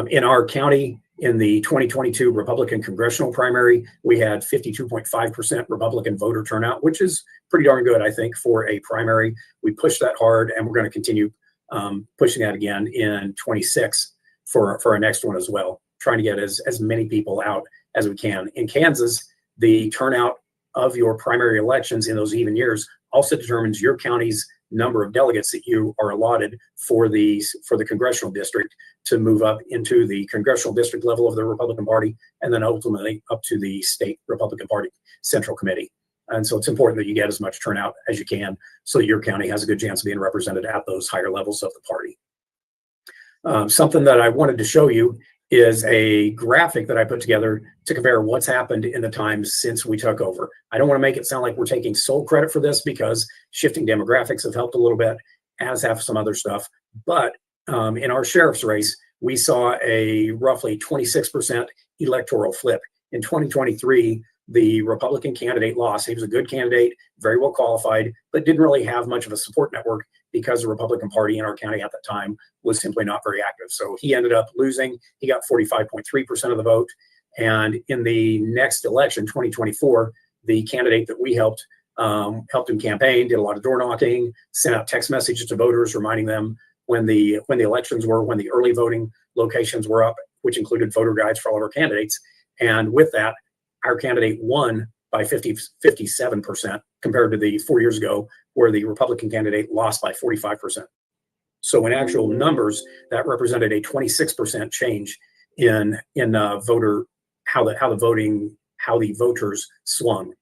In our county, in the 2022 Republican congressional primary, we had 52.5% Republican voter turnout, which is pretty darn good, I think, for a primary. We pushed that hard, and we're going to continue pushing that again in 26 for our next one as well, trying to get as many people out as we can. In Kansas, the turnout of your primary elections in those even years also determines your county's number of delegates that you are allotted for the congressional district to move up into the congressional district level of the Republican Party, and then ultimately up to the state Republican Party Central Committee. And so it's important that you get as much turnout as you can so that your county has a good chance of being represented at those higher levels of the party. Something that I wanted to show you is a graphic that I put together to compare what's happened in the time since we took over. I don't want to make it sound like we're taking sole credit for this, because shifting demographics have helped a little bit, as have some other stuff. But in our sheriff's race, we saw a roughly 26% electoral flip. In 2023, the Republican candidate lost. He was a good candidate, very well qualified, but didn't really have much of a support network because the Republican Party in our county at the time was simply not very active. So he ended up losing. He got 45.3% of the vote. And in the next election, 2024, the candidate that we helped him campaign, did a lot of door knocking, sent out text messages to voters reminding them when the elections were, when the early voting locations were up, which included voter guides for all of our candidates. And with that, our candidate won by 57% compared to the 4 years ago, where the Republican candidate lost by 45%. So in actual numbers, that represented a 26% change in voter, how the voters swung.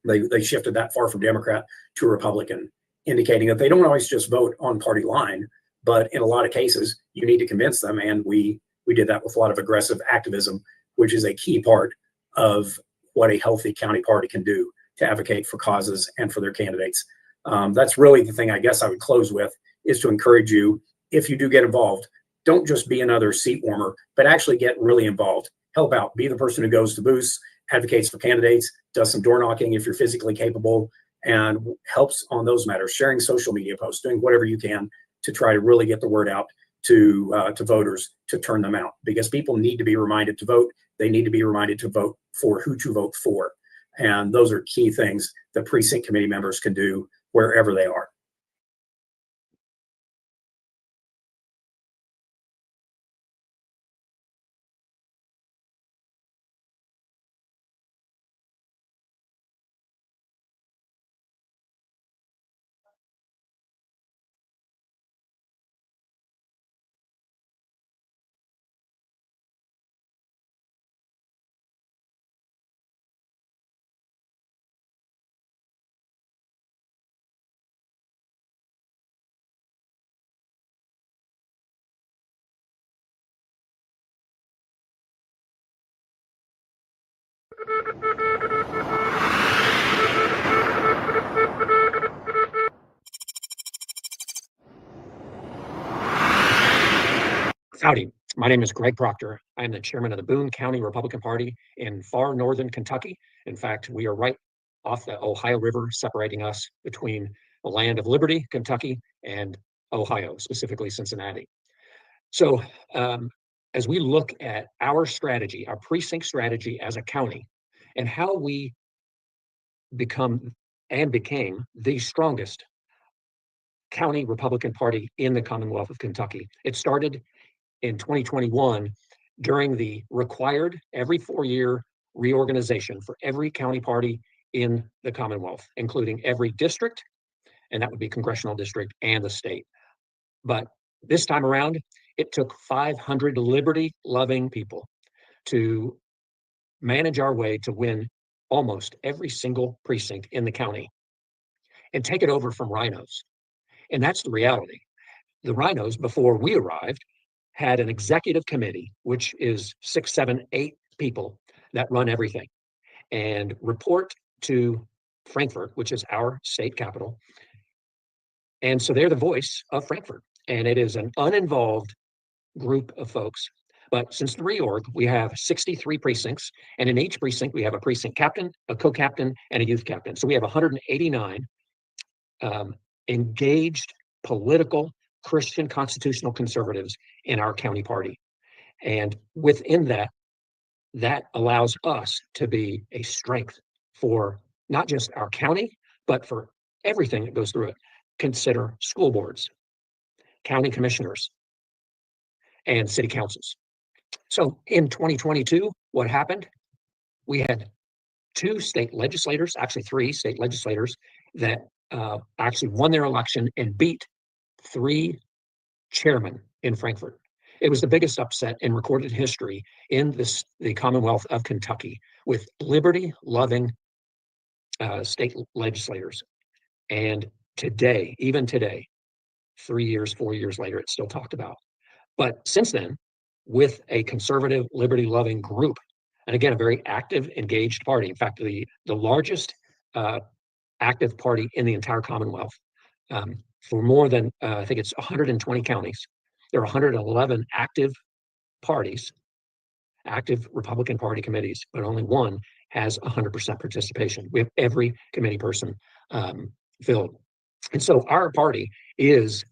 They shifted that far from Democrat to Republican, indicating that they don't always just vote on party line, but in a lot of cases, you need to convince them. And we did that with a lot of aggressive activism, which is a key part of what a healthy county party can do to advocate for causes and for their candidates. That's really the thing I guess I would close with, is to encourage you, if you do get involved, don't just be another seat warmer, but actually get really involved. Help out. Be the person who goes to booths, advocates for candidates, does some door knocking if you're physically capable, and helps on those matters, sharing social media posts, doing whatever you can to try to really get the word out to voters to turn them out, because people need to be reminded to vote. They need to be reminded to vote for who to vote for. And those are key things that precinct committee members can do wherever they are. Howdy, my name is Greg Proctor. I am the chairman of the Boone County Republican Party in far northern Kentucky. In fact, we are right off the Ohio River, separating us between the land of liberty, Kentucky, and Ohio, specifically Cincinnati. So as we look at our strategy, our precinct strategy as a county, and how we become and became the strongest county Republican Party in the Commonwealth of Kentucky. It started in 2021 during the required every 4-year reorganization for every county party in the Commonwealth, including every district, and that would be congressional district, and the state. But this time around, it took 500 liberty-loving people to manage our way to win almost every single precinct in the county and take it over from rhinos. And that's the reality. The rhinos, before we arrived, had an executive committee, which is 6, 7, 8 people that run everything and report to Frankfort, which is our state capital. And so they're the voice of Frankfort, and it is an uninvolved group of folks. But since the reorg, we have 63 precincts, and in each precinct, we have a precinct captain, a co-captain, and a youth captain. So we have 189 engaged political Christian constitutional conservatives in our county party. And within that, that allows us to be a strength for not just our county, but for everything that goes through it. Consider school boards, county commissioners, and city councils. So in 2022, what happened? We had 2 state legislators, actually 3 state legislators, that actually won their election and beat 3 chairmen in Frankfort. It was the biggest upset in recorded history in the Commonwealth of Kentucky, with liberty-loving state legislators. And today, even today, 3 years, 4 years later, it's still talked about. But since then, with a conservative, liberty-loving group, and again, a very active, engaged party. In fact, the largest active party in the entire Commonwealth, for more than, I think it's 120 counties. There are 111 active parties, active Republican Party committees, but only one has 100% participation. We have every committee person filled. And so our party is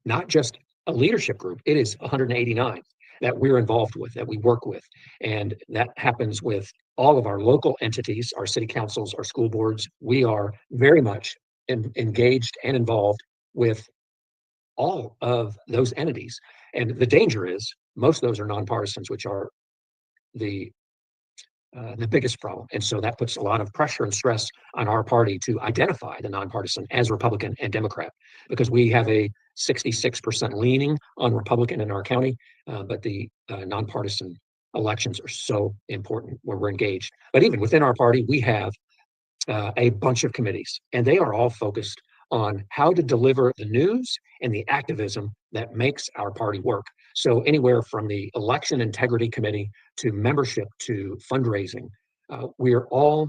not just a leadership group, it is 189 that we're involved with, that we work with. And that happens with all of our local entities, our city councils, our school boards. We are very much engaged and involved with all of those entities. And the danger is most of those are nonpartisans, which are the biggest problem. And so that puts a lot of pressure and stress on our party to identify the nonpartisan as Republican and Democrat, because we have a 66% leaning on Republican in our county, but the nonpartisan elections are so important where we're engaged. But even within our party, we have a bunch of committees, and they are all focused on how to deliver the news and the activism that makes our party work. So anywhere from the election integrity committee to membership to fundraising, we are all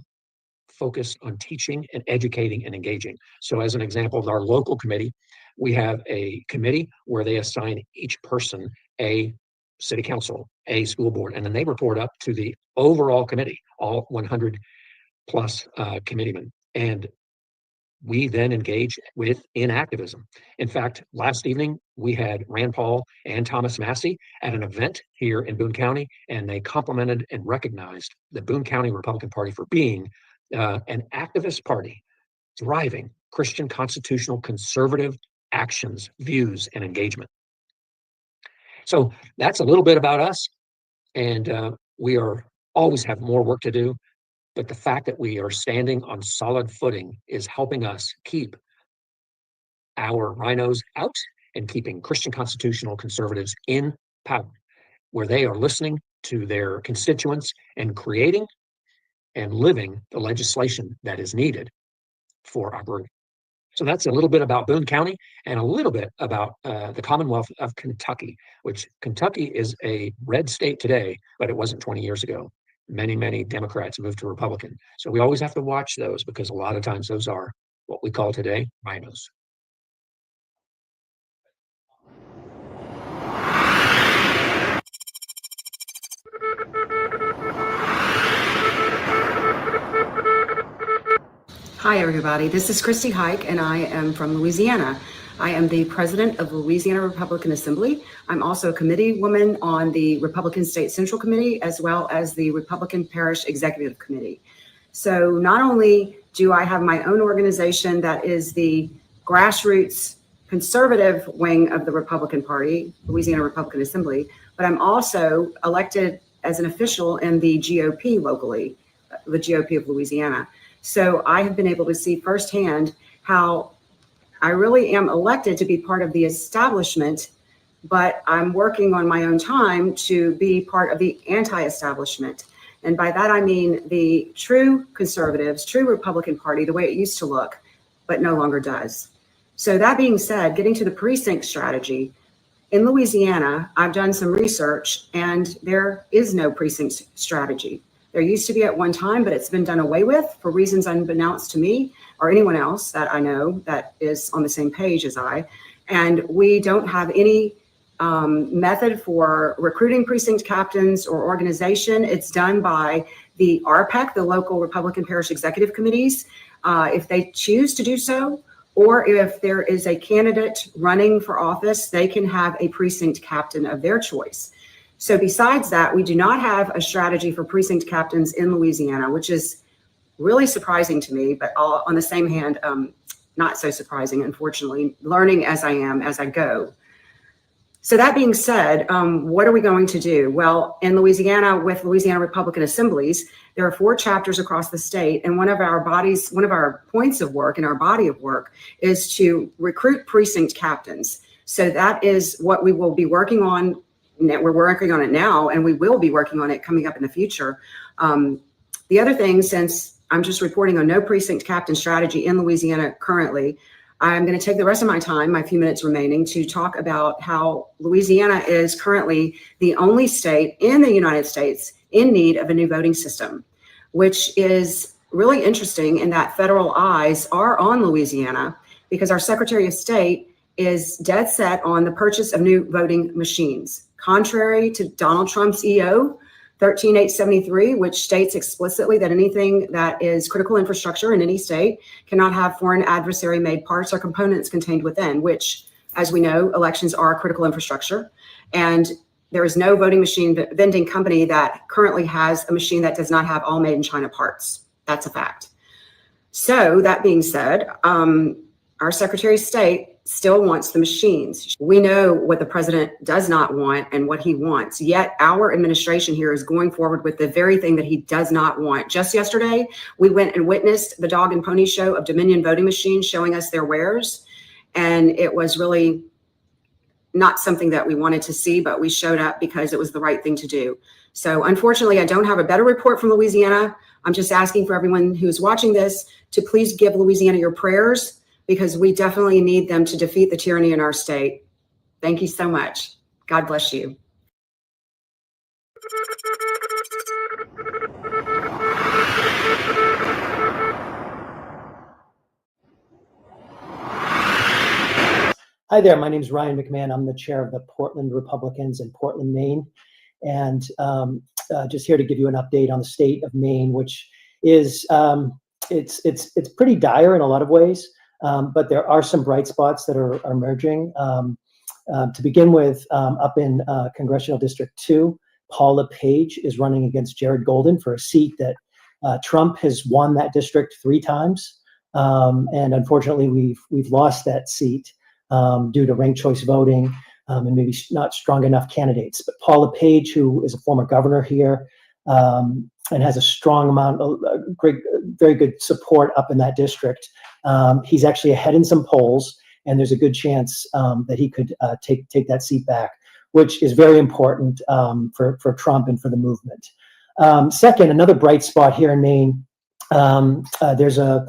focused on teaching and educating and engaging. So as an example of our local committee, we have a committee where they assign each person a city council, a school board, and then they report up to the overall committee, all 100 plus committeemen. And we then engage in activism. In fact, last evening, we had Rand Paul and Thomas Massie at an event here in Boone County, and they complimented and recognized the Boone County Republican Party for being an activist party driving Christian constitutional conservative actions, views, and engagement. So that's a little bit about us, and we always have more work to do. But the fact that we are standing on solid footing is helping us keep our rhinos out and keeping Christian constitutional conservatives in power, where they are listening to their constituents and creating and living the legislation that is needed for our group. So that's a little bit about Boone County and a little bit about the Commonwealth of Kentucky, which Kentucky is a red state today, but it wasn't 20 years ago. Many Democrats moved to Republican. So we always have to watch those because a lot of times those are what we call today rhinos. Hi, everybody. This is Christy Hike, and I am from Louisiana. I am the president of the Louisiana Republican Assembly. I'm also a committee woman on the Republican State Central Committee, as well as the Republican Parish Executive Committee. So not only do I have my own organization that is the grassroots conservative wing of the Republican Party, Louisiana Republican Assembly, but I'm also elected as an official in the GOP locally, the GOP of Louisiana. So I have been able to see firsthand how I really am elected to be part of the establishment, but I'm working on my own time to be part of the anti-establishment. And by that, I mean the true conservatives, true Republican Party, the way it used to look, but no longer does. So that being said, getting to the precinct strategy, in Louisiana, I've done some research and there is no precinct strategy. There used to be at one time, but it's been done away with for reasons unbeknownst to me or anyone else that I know that is on the same page as I. And we don't have any method for recruiting precinct captains or organization. It's done by the RPEC, the local Republican Parish Executive Committees, if they choose to do so, or if there is a candidate running for office, they can have a precinct captain of their choice. So besides that, we do not have a strategy for precinct captains in Louisiana, which is really surprising to me, but on the same hand, not so surprising, unfortunately, learning as I am as I go. So that being said, what are we going to do? Well, in Louisiana, with Louisiana Republican Assemblies, there are 4 chapters across the state, and one of our points of work in our body of work is to recruit precinct captains. So that is what we will be working on. We're working on it now, and we will be working on it coming up in the future. The other thing, since I'm just reporting on no precinct captain strategy in Louisiana currently, I'm going to take the rest of my time, my few minutes remaining, to talk about how Louisiana is currently the only state in the United States in need of a new voting system, which is really interesting in that federal eyes are on Louisiana because our Secretary of State is dead set on the purchase of new voting machines. Contrary to Donald Trump's EO 13873, which states explicitly that anything that is critical infrastructure in any state cannot have foreign adversary made parts or components contained within, which, as we know, elections are critical infrastructure. And there is no voting machine vending company that currently has a machine that does not have all made in China parts. That's a fact. So that being said, our Secretary of State still wants the machines. We know what the president does not want and what he wants, yet our administration here is going forward with the very thing that he does not want. Just yesterday, we went and witnessed the dog and pony show of Dominion voting machines showing us their wares, and it was really not something that we wanted to see, but we showed up because it was the right thing to do. So unfortunately, I don't have a better report from Louisiana. I'm just asking for everyone who's watching this to please give Louisiana your prayers, because we definitely need them to defeat the tyranny in our state. Thank you so much. God bless you. Hi there, my name is Ryan McMahon. I'm the chair of the Portland Republicans in Portland, Maine. And just here to give you an update on the state of Maine, which is, it's pretty dire in a lot of ways, but there are some bright spots that are emerging. To begin with, up in Congressional District 2, Paula Page is running against Jared Golden for a seat that Trump has won that district 3 times. And unfortunately, we've lost that seat due to ranked choice voting and maybe not strong enough candidates. But Paula Page, who is a former governor here and has a strong amount of very good support up in that district, he's actually ahead in some polls, and there's a good chance that he could take that seat back, which is very important for Trump and for the movement. Second, another bright spot here in Maine, there's a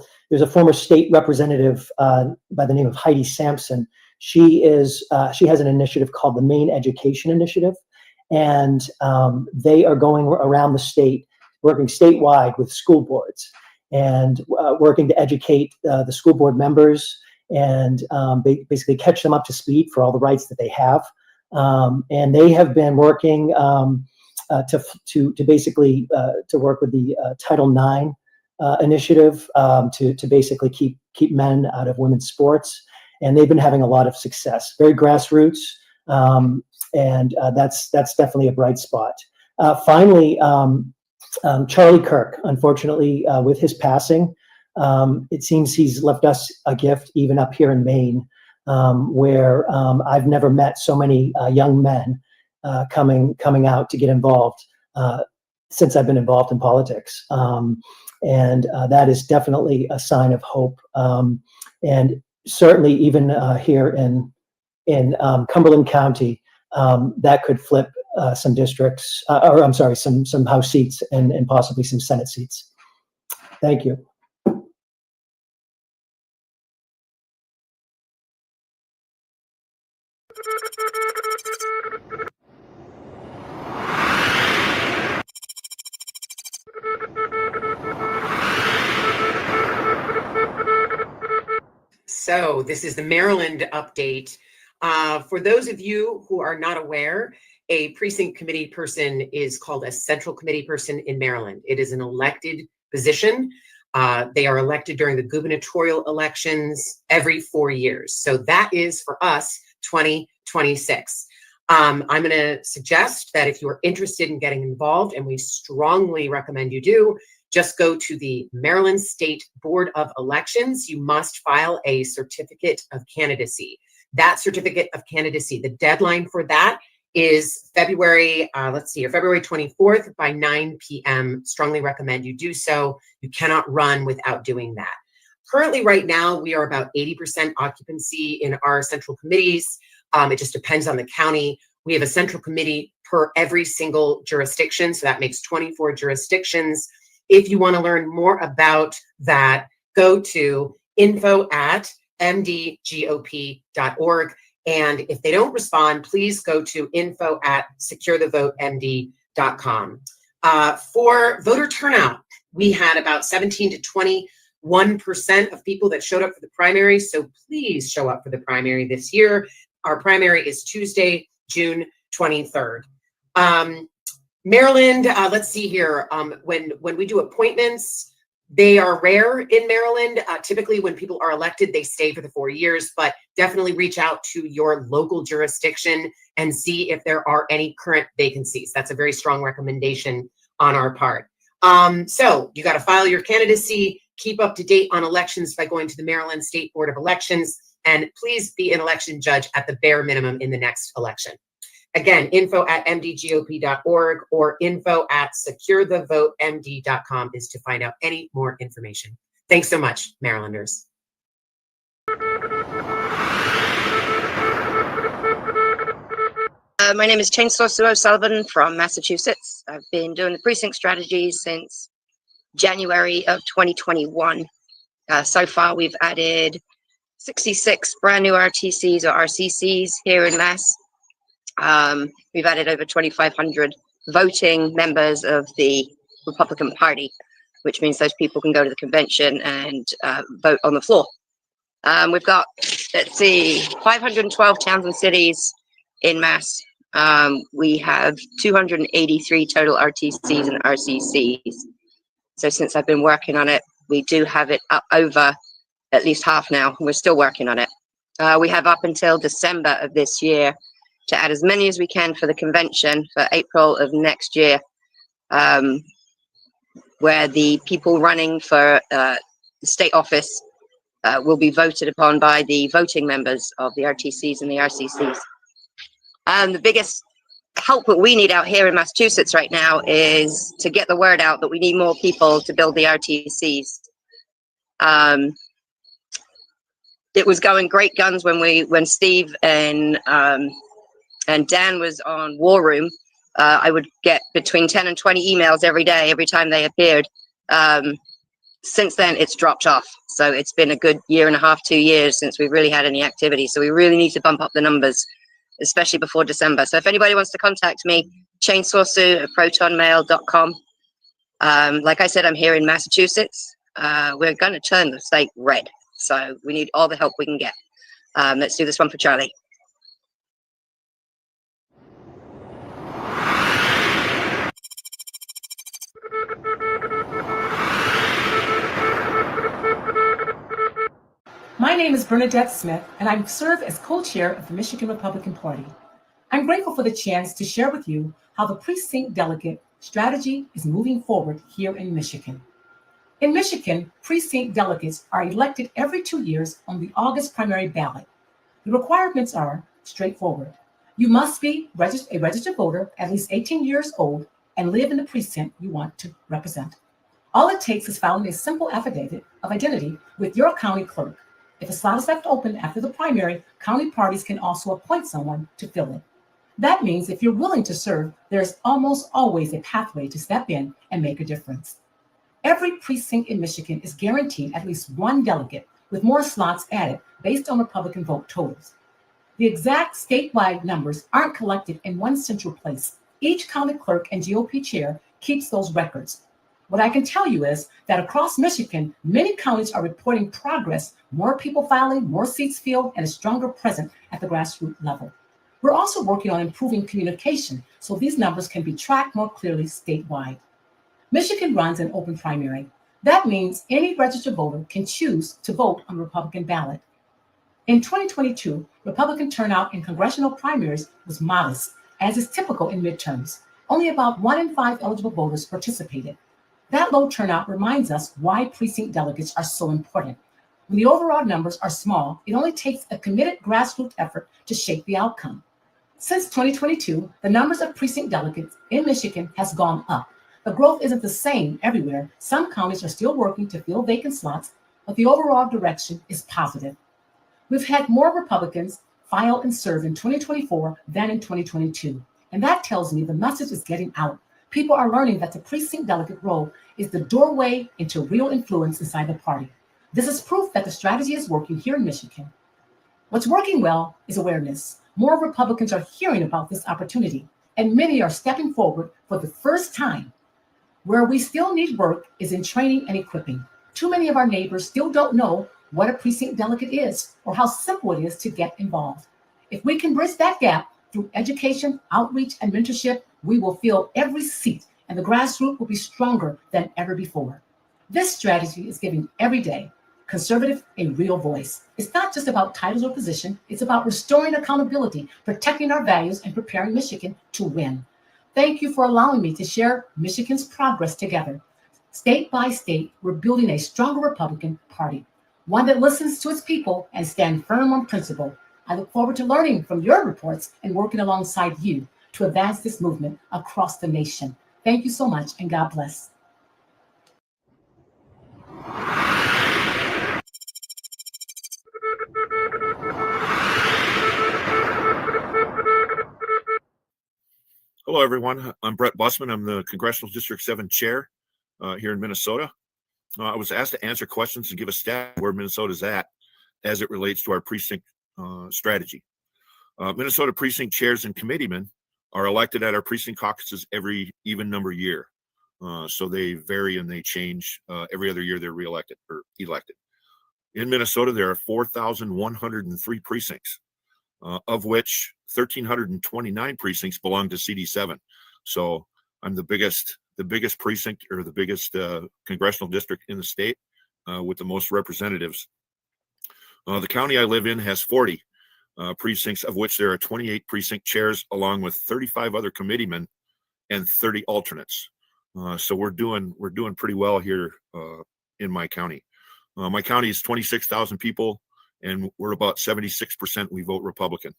former state representative by the name of Heidi Sampson. She has an initiative called the Maine Education Initiative, and they are going around the state, working statewide with school boards and working to educate the school board members and basically catch them up to speed for all the rights that they have. And they have been working to basically to work with the Title IX initiative to basically keep men out of women's sports, and they've been having a lot of success. Very grassroots, and that's definitely a bright spot. Finally, Charlie Kirk, unfortunately, with his passing, it seems he's left us a gift even up here in Maine, where I've never met so many young men coming out to get involved since I've been involved in politics. And that is definitely a sign of hope. And certainly even here in Cumberland County, that could flip some districts, or I'm sorry, some House seats and possibly some Senate seats. Thank you. So this is the Maryland update. For those of you who are not aware, a precinct committee person is called a central committee person in Maryland. It is an elected position. They are elected during the gubernatorial elections every 4 years. So that is for us 2026. I'm going to suggest that if you are interested in getting involved, and we strongly recommend you do, just go to the Maryland State Board of Elections. You must file a certificate of candidacy. That certificate of candidacy, the deadline for that is February 24th by 9 p.m. Strongly recommend you do so. You cannot run without doing that. Currently, right now, we are about 80% occupancy in our central committees. It just depends on the county. We have a central committee per every single jurisdiction, so that makes 24 jurisdictions. If you want to learn more about that, go to info@mdgop.org. And if they don't respond, please go to info@securethevotemd.com. For voter turnout, we had about 17 to 21% of people that showed up for the primary. So please show up for the primary this year. Our primary is Tuesday, June 23rd. Maryland, let's see here. When we do appointments, they are rare in Maryland. Typically, when people are elected, they stay for the 4 years, but definitely reach out to your local jurisdiction and see if there are any current vacancies. That's a very strong recommendation on our part. So you got to file your candidacy, keep up to date on elections by going to the Maryland State Board of Elections, and please be an election judge at the bare minimum in the next election. Again, info@mdgop.org or info@securethevotemd.com is to find out any more information. Thanks so much, Marylanders. My name is Chainsaw Sue O'Sullivan from Massachusetts. I've been doing the precinct strategy since January of 2021. So far, we've added 66 brand new RTCs or RCCs here in Mass. We've added over 2,500 voting members of the Republican Party, which means those people can go to the convention and vote on the floor. We've got, let's see, 512 towns and cities in Mass. We have 283 total RTCs and RCCs. So since I've been working on it, we do have it up over at least half now. We're still working on it. We have up until December of this year to add as many as we can for the convention for April of next year, where the people running for the state office will be voted upon by the voting members of the RTCs and the RCCs. The biggest help that we need out here in Massachusetts right now is to get the word out that we need more people to build the RTCs. It was going great guns when Steve and Dan was on War Room. I would get between 10 and 20 emails every day, every time they appeared. Since then, it's dropped off. So it's been a good year and a half, 2 years since we've really had any activity. So we really need to bump up the numbers, especially before December. So if anybody wants to contact me, chainsawsuit@protonmail.com. Like I said, I'm here in Massachusetts. We're going to turn the state red. So we need all the help we can get. Let's do this one for Charlie. My name is Bernadette Smith, and I serve as co-chair of the Michigan Republican Party. I'm grateful for the chance to share with you how the precinct delegate strategy is moving forward here in Michigan. In Michigan, precinct delegates are elected every 2 years on the August primary ballot. The requirements are straightforward. You must be a registered voter, at least 18 years old, and live in the precinct you want to represent. All it takes is filing a simple affidavit of identity with your county clerk. If a slot is left open after the primary, county parties can also appoint someone to fill it. That means if you're willing to serve, there's almost always a pathway to step in and make a difference. Every precinct in Michigan is guaranteed at least one delegate, with more slots added based on Republican vote totals. The exact statewide numbers aren't collected in one central place. Each county clerk and GOP chair keeps those records. What I can tell you is that across Michigan, many counties are reporting progress, more people filing, more seats filled, and a stronger presence at the grassroots level. We're also working on improving communication so these numbers can be tracked more clearly statewide. Michigan runs an open primary. That means any registered voter can choose to vote on the Republican ballot. In 2022, Republican turnout in congressional primaries was modest, as is typical in midterms. Only about 1 in 5 eligible voters participated. That low turnout reminds us why precinct delegates are so important. When the overall numbers are small, it only takes a committed grassroots effort to shape the outcome. Since 2022, the numbers of precinct delegates in Michigan has gone up. The growth isn't the same everywhere. Some counties are still working to fill vacant slots, but the overall direction is positive. We've had more Republicans file and serve in 2024 than in 2022, and that tells me the message is getting out. People are learning that the precinct delegate role is the doorway into real influence inside the party. This is proof that the strategy is working here in Michigan. What's working well is awareness. More Republicans are hearing about this opportunity, and many are stepping forward for the first time. Where we still need work is in training and equipping. Too many of our neighbors still don't know what a precinct delegate is or how simple it is to get involved. If we can bridge that gap through education, outreach, and mentorship, we will fill every seat and the grassroots will be stronger than ever before. This strategy is giving every day conservative a real voice. It's not just about titles or position. It's about restoring accountability, protecting our values, and preparing Michigan to win. Thank you for allowing me to share Michigan's progress together. State by state, we're building a stronger Republican Party, one that listens to its people and stands firm on principle. I look forward to learning from your reports and working alongside you to advance this movement across the nation. Thank you so much, and God bless. Hello, everyone. I'm Brett Bussman. I'm the Congressional District 7 Chair here in Minnesota. I was asked to answer questions and give a stat where Minnesota's at. as it relates to our precinct strategy. Minnesota precinct chairs and committeemen are elected at our precinct caucuses every even number year. So they vary and they change every other year. They're reelected or elected. In Minnesota, there are 4,103 precincts, of which 1,329 precincts belong to CD7. So I'm the biggest precinct or the biggest congressional district in the state with the most representatives. The county I live in has 40 precincts, of which there are 28 precinct chairs, along with 35 other committeemen and 30 alternates. So we're doing pretty well here in my county. My county is 26,000 people, and we're about 76% we vote Republican.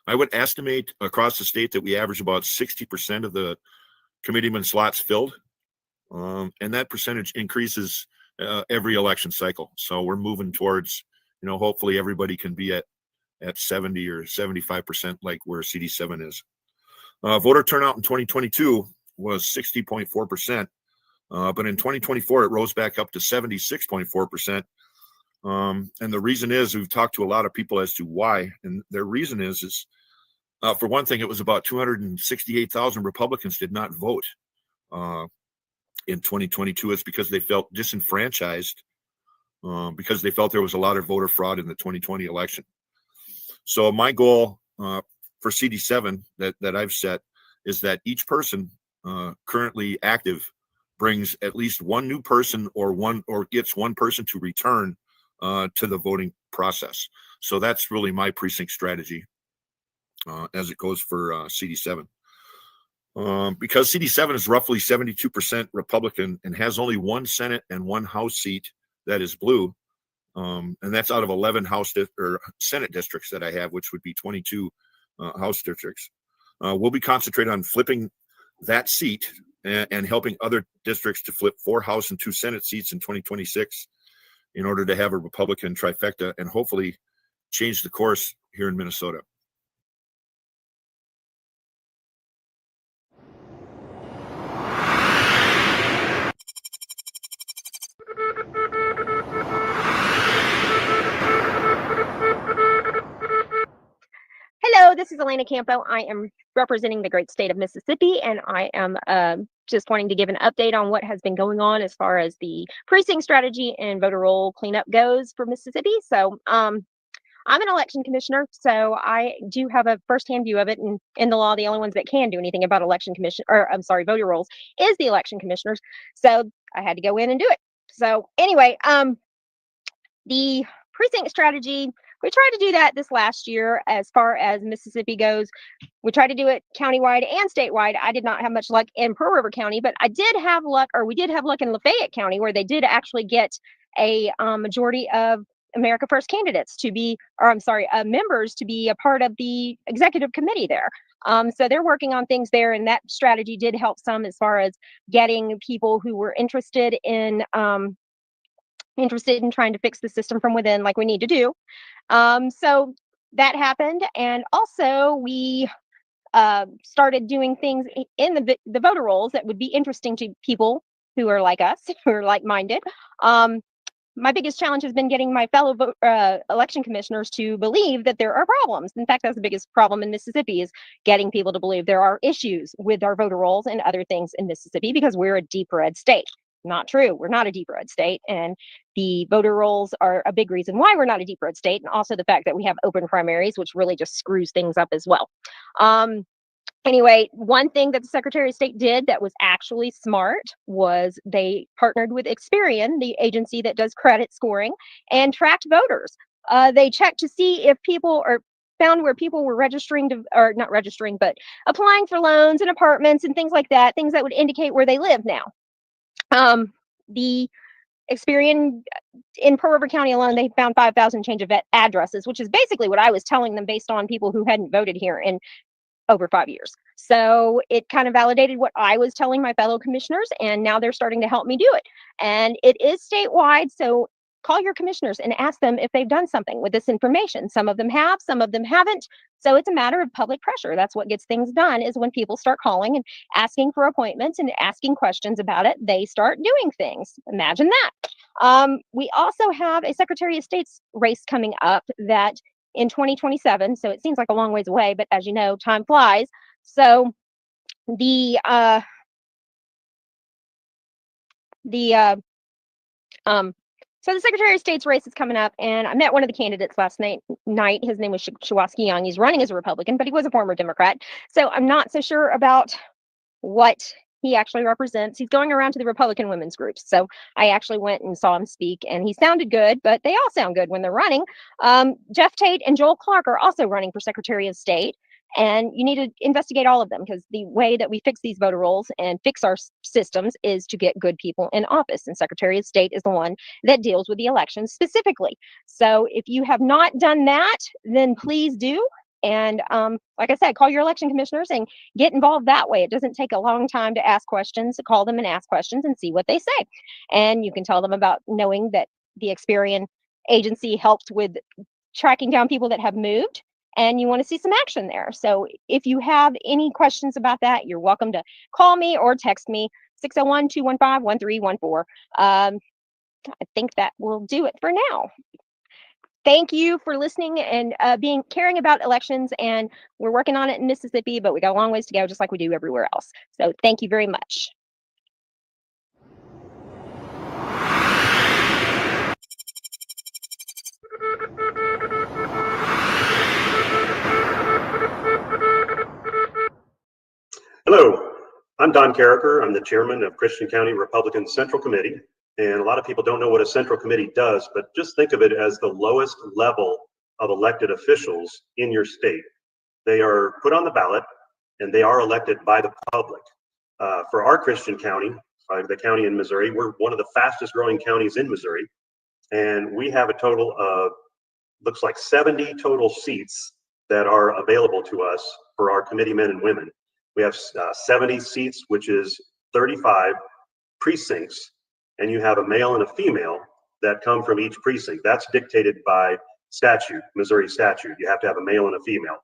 I would estimate across the state that we average about 60% of the committeeman slots filled, and that percentage increases every election cycle. So we're moving towards, hopefully everybody can be at 70 or 75% like where CD7 is. Voter turnout in 2022 was 60.4%, but in 2024 it rose back up to 76.4%. And the reason is, we've talked to a lot of people as to why, and their reason is for one thing, it was about 268,000 Republicans did not vote in 2022. It's because they felt disenfranchised because they felt there was a lot of voter fraud in the 2020 election. So my goal for CD7 that I've set is that each person currently active brings at least one new person or gets one person to return to the voting process. So that's really my precinct strategy as it goes for CD7. Because CD7 is roughly 72% Republican and has only one Senate and one House seat that is blue, and that's out of 11 Senate districts that I have, which would be 22 House districts. We'll be concentrating on flipping that seat and helping other districts to flip 4 House and 2 Senate seats in 2026 in order to have a Republican trifecta and hopefully change the course here in Minnesota. Hello, this is Elena Campo. I am representing the great state of Mississippi, and I am just wanting to give an update on what has been going on as far as the precinct strategy and voter roll cleanup goes for Mississippi. So I'm an election commissioner, so I do have a firsthand view of it. And in the law, the only ones that can do anything about voter rolls is the election commissioners. So I had to go in and do it. So anyway, the precinct strategy, we tried to do that this last year as far as Mississippi goes. We tried to do it countywide and statewide. I did not have much luck in Pearl River County, but we did have luck in Lafayette County, where they did actually get a majority of America First candidates members to be a part of the executive committee there. So they're working on things there, and that strategy did help some as far as getting people who were interested in trying to fix the system from within, like we need to do. So that happened. And also we started doing things in the voter rolls that would be interesting to people who are like us, who are like-minded. My biggest challenge has been getting my fellow election commissioners to believe that there are problems. In fact, that's the biggest problem in Mississippi, is getting people to believe there are issues with our voter rolls and other things in Mississippi, because we're a deep red state. Not true. We're not a deep red state, and the voter rolls are a big reason why we're not a deep red state, and also the fact that we have open primaries, which really just screws things up as well. Anyway, one thing that the Secretary of State did that was actually smart was they partnered with Experian, the agency that does credit scoring, and tracked voters. They checked to see if found where people were not registering, but applying for loans and apartments and things like that, things that would indicate where they live now. The Experian in Pearl River County alone, they found 5,000 change of addresses, which is basically what I was telling them based on people who hadn't voted here in over 5 years. So it kind of validated what I was telling my fellow commissioners, and now they're starting to help me do it. And it is statewide. So call your commissioners and ask them if they've done something with this information. Some of them have, some of them haven't. So it's a matter of public pressure. That's what gets things done, is when people start calling and asking for appointments and asking questions about it, they start doing things. Imagine that. We also have a Secretary of State's race coming up that in 2027. So it seems like a long ways away, but as you know, time flies. So the Secretary of State's race is coming up, and I met one of the candidates last night. His name was Shawaski Young. He's running as a Republican, but he was a former Democrat. So I'm not so sure about what he actually represents. He's going around to the Republican women's groups. So I actually went and saw him speak, and he sounded good, but they all sound good when they're running. Jeff Tate and Joel Clark are also running for Secretary of State. And you need to investigate all of them, because the way that we fix these voter rolls and fix our systems is to get good people in office. And Secretary of State is the one that deals with the elections specifically. So if you have not done that, then please do. And like I said, call your election commissioners and get involved that way. It doesn't take a long time to ask questions, to call them and ask questions and see what they say. And you can tell them about knowing that the Experian agency helped with tracking down people that have moved, and you want to see some action there. So if you have any questions about that, you're welcome to call me or text me, 601-215-1314. I think that will do it for now. Thank you for listening and caring about elections. And we're working on it in Mississippi, but we got a long ways to go, just like we do everywhere else. So thank you very much. Hello, I'm Don Carricker. I'm the chairman of Christian County Republican Central Committee. And a lot of people don't know what a central committee does, but just think of it as the lowest level of elected officials in your state. They are put on the ballot and they are elected by the public. For our Christian county, the county in Missouri, we're one of the fastest growing counties in Missouri. And we have a total of, looks like 70 total seats that are available to us for our committee men and women. We have 70 seats, which is 35 precincts, and you have a male and a female that come from each precinct. That's dictated by statute, Missouri statute. You have to have a male and a female.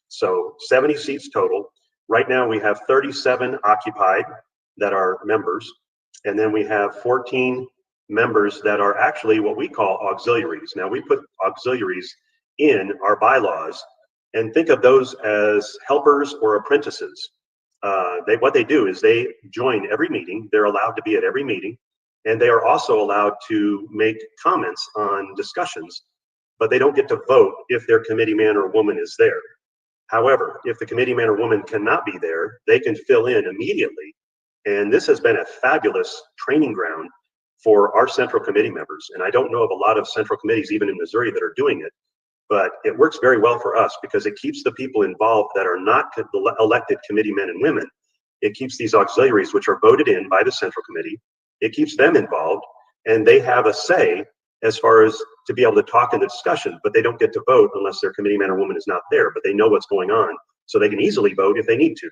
So 70 seats total. Right now we have 37 occupied that are members, and then we have 14 members that are actually what we call auxiliaries. Now we put auxiliaries in our bylaws, and think of those as helpers or apprentices. What they do is they join every meeting. They're allowed to be at every meeting, and they are also allowed to make comments on discussions, but they don't get to vote if their committee man or woman is there. However, if the committee man or woman cannot be there, they can fill in immediately. And this has been a fabulous training ground for our central committee members. And I don't know of a lot of central committees, even in Missouri, that are doing it. But it works very well for us because it keeps the people involved that are not elected committee men and women. It keeps these auxiliaries, which are voted in by the central committee, it keeps them involved, and they have a say as far as to be able to talk in the discussion, but they don't get to vote unless their committee man or woman is not there, but they know what's going on, so they can easily vote if they need to.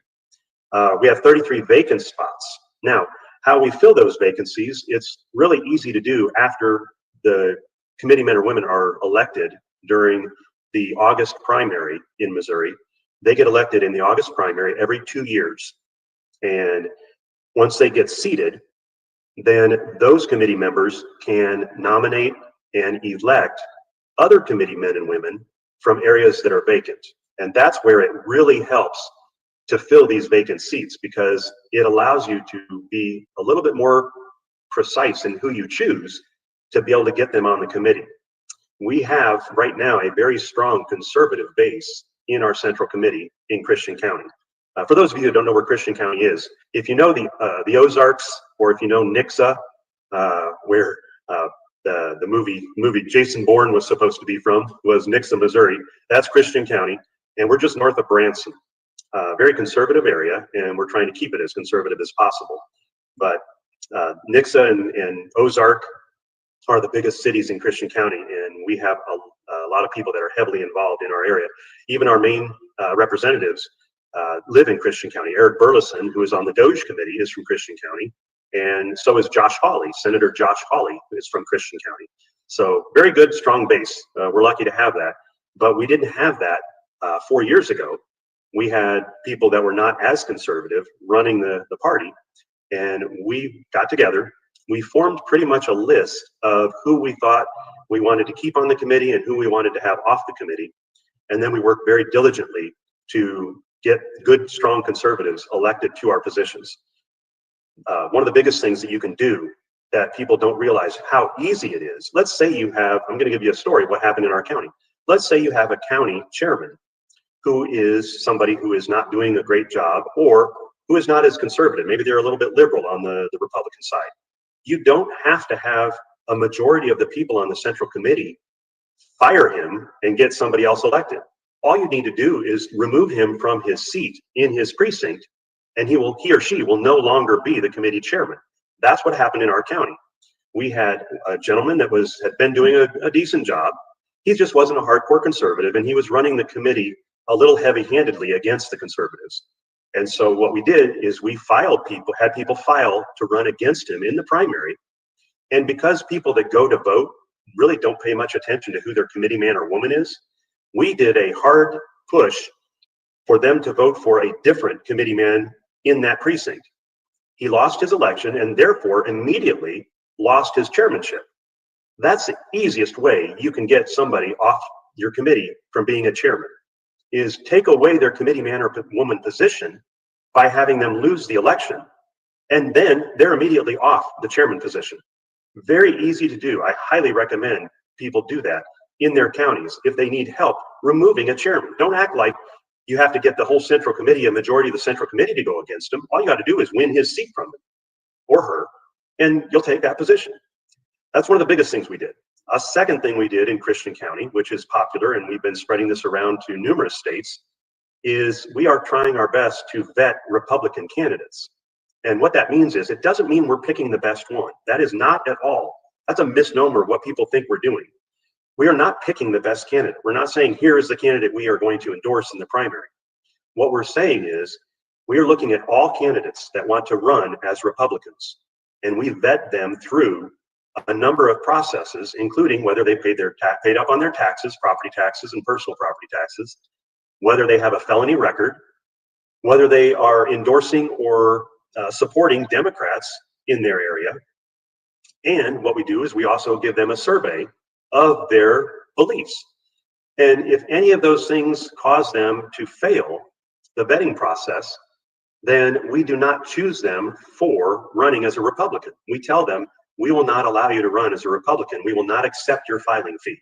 We have 33 vacant spots. Now, how we fill those vacancies, it's really easy to do after the committee men or women are elected during the August primary in Missouri. They get elected in the August primary every 2 years. And once they get seated, then those committee members can nominate and elect other committee men and women from areas that are vacant. And that's where it really helps to fill these vacant seats, because it allows you to be a little bit more precise in who you choose to be able to get them on the committee. We have right now a very strong conservative base in our central committee in Christian County. For those of you who don't know where Christian County is, if you know the Ozarks, or if you know Nixa, where the movie Jason Bourne was supposed to be from, was Nixa, Missouri. That's Christian County, and we're just north of Branson. Very conservative area, and we're trying to keep it as conservative as possible. But Nixa and Ozark are the biggest cities in Christian County, and we have a lot of people that are heavily involved in our area. Even our main representatives live in Christian County. Eric Burleson, who is on the Doge committee, is from Christian County, and so is Josh Hawley. Senator Josh Hawley is from Christian County. So very good, strong base. We're lucky to have that. But we didn't have that 4 years ago. We had people that were not as conservative running the party. And we got together. We formed pretty much a list of who we thought we wanted to keep on the committee and who we wanted to have off the committee. And then we worked very diligently to get good, strong conservatives elected to our positions. One of the biggest things that you can do that people don't realize how easy it is. Let's say you have, I'm going to give you a story of what happened in our county. Let's say you have a county chairman who is somebody who is not doing a great job or who is not as conservative. Maybe they're a little bit liberal on the Republican side. You don't have to have a majority of the people on the Central Committee fire him and get somebody else elected. All you need to do is remove him from his seat in his precinct, and he or she will no longer be the committee chairman. That's what happened in our county. We had a gentleman that had been doing a decent job. He just wasn't a hardcore conservative, and he was running the committee a little heavy-handedly against the conservatives. And so what we did is we had people file to run against him in the primary. And because people that go to vote really don't pay much attention to who their committee man or woman is, we did a hard push for them to vote for a different committee man in that precinct. He lost his election and therefore immediately lost his chairmanship. That's the easiest way you can get somebody off your committee from being a chairman, is take away their committee man or woman position by having them lose the election, and then they're immediately off the chairman position. Very easy to do. I highly recommend people do that in their counties if they need help removing a chairman. Don't act like you have to get the whole Central Committee, a majority of the Central Committee to go against him. All you got to do is win his seat from him or her, and you'll take that position. That's one of the biggest things we did. A second thing we did in Christian County, which is popular, and we've been spreading this around to numerous states, is we are trying our best to vet Republican candidates. And what that means is it doesn't mean we're picking the best one. That is not at all. That's a misnomer of what people think we're doing. We are not picking the best candidate. We're not saying here is the candidate we are going to endorse in the primary. What we're saying is we are looking at all candidates that want to run as Republicans, and we vet them through a number of processes, including whether they paid up on their taxes, property taxes and personal property taxes, whether they have a felony record, whether they are endorsing or supporting Democrats in their area. And what we do is we also give them a survey of their beliefs. And if any of those things cause them to fail the vetting process, then we do not choose them for running as a Republican. We tell them, we will not allow you to run as a Republican. We will not accept your filing fee.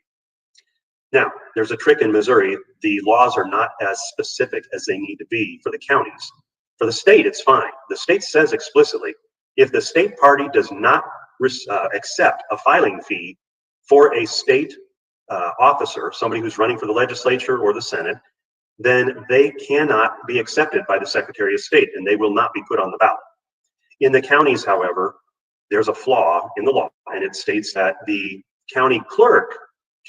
Now, there's a trick in Missouri. The laws are not as specific as they need to be for the counties. For the state, it's fine. The state says explicitly, if the state party does not accept a filing fee for a state officer, somebody who's running for the legislature or the Senate, then they cannot be accepted by the Secretary of State and they will not be put on the ballot. In the counties, however, there's a flaw in the law, and it states that the county clerk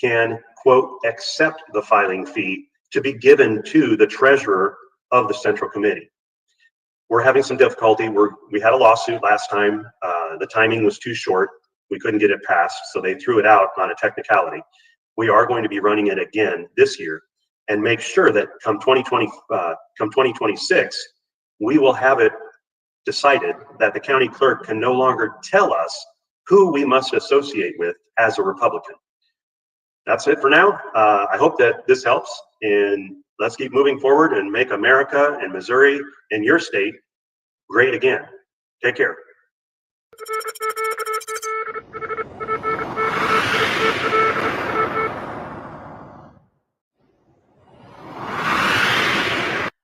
can, quote, accept the filing fee to be given to the treasurer of the Central Committee. We're having some difficulty. We had a lawsuit last time. The timing was too short. We couldn't get it passed, so they threw it out on a technicality. We are going to be running it again this year and make sure that come 2026, we will have it decided that the county clerk can no longer tell us who we must associate with as a Republican. That's it for now. I hope that this helps, and let's keep moving forward and make America and Missouri and your state great again. Take care.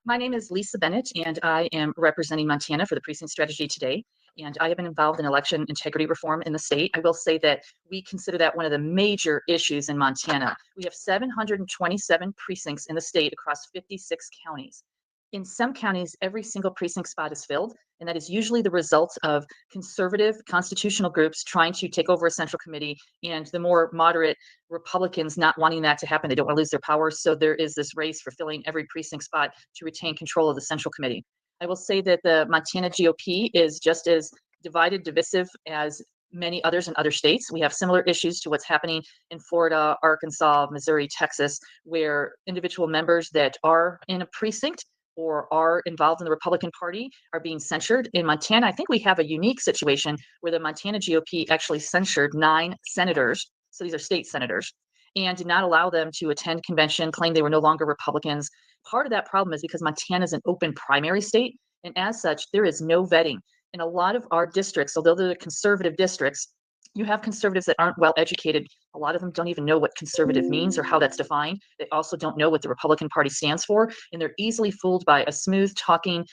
My name is Lisa Bennett, and I am representing Montana for the Precinct Strategy today. And I have been involved in election integrity reform in the state. I will say that we consider that one of the major issues in Montana. We have 727 precincts in the state across 56 counties. In some counties, every single precinct spot is filled, and that is usually the result of conservative constitutional groups trying to take over a central committee and the more moderate Republicans not wanting that to happen. They don't want to lose their power. So there is this race for filling every precinct spot to retain control of the central committee. I will say that the Montana GOP is just as divided, divisive as many others in other states. We have similar issues to what's happening in Florida, Arkansas, Missouri, Texas, where individual members that are in a precinct or are involved in the Republican Party are being censured. In Montana, I think we have a unique situation where the Montana GOP actually censured 9 senators. So these are state senators, and did not allow them to attend convention, claimed they were no longer Republicans. Part of that problem is because Montana is an open primary state, and as such, there is no vetting. In a lot of our districts, although they're conservative districts, you have conservatives that aren't well educated. A lot of them don't even know what conservative means or how that's defined. They also don't know what the Republican Party stands for, and they're easily fooled by a smooth talking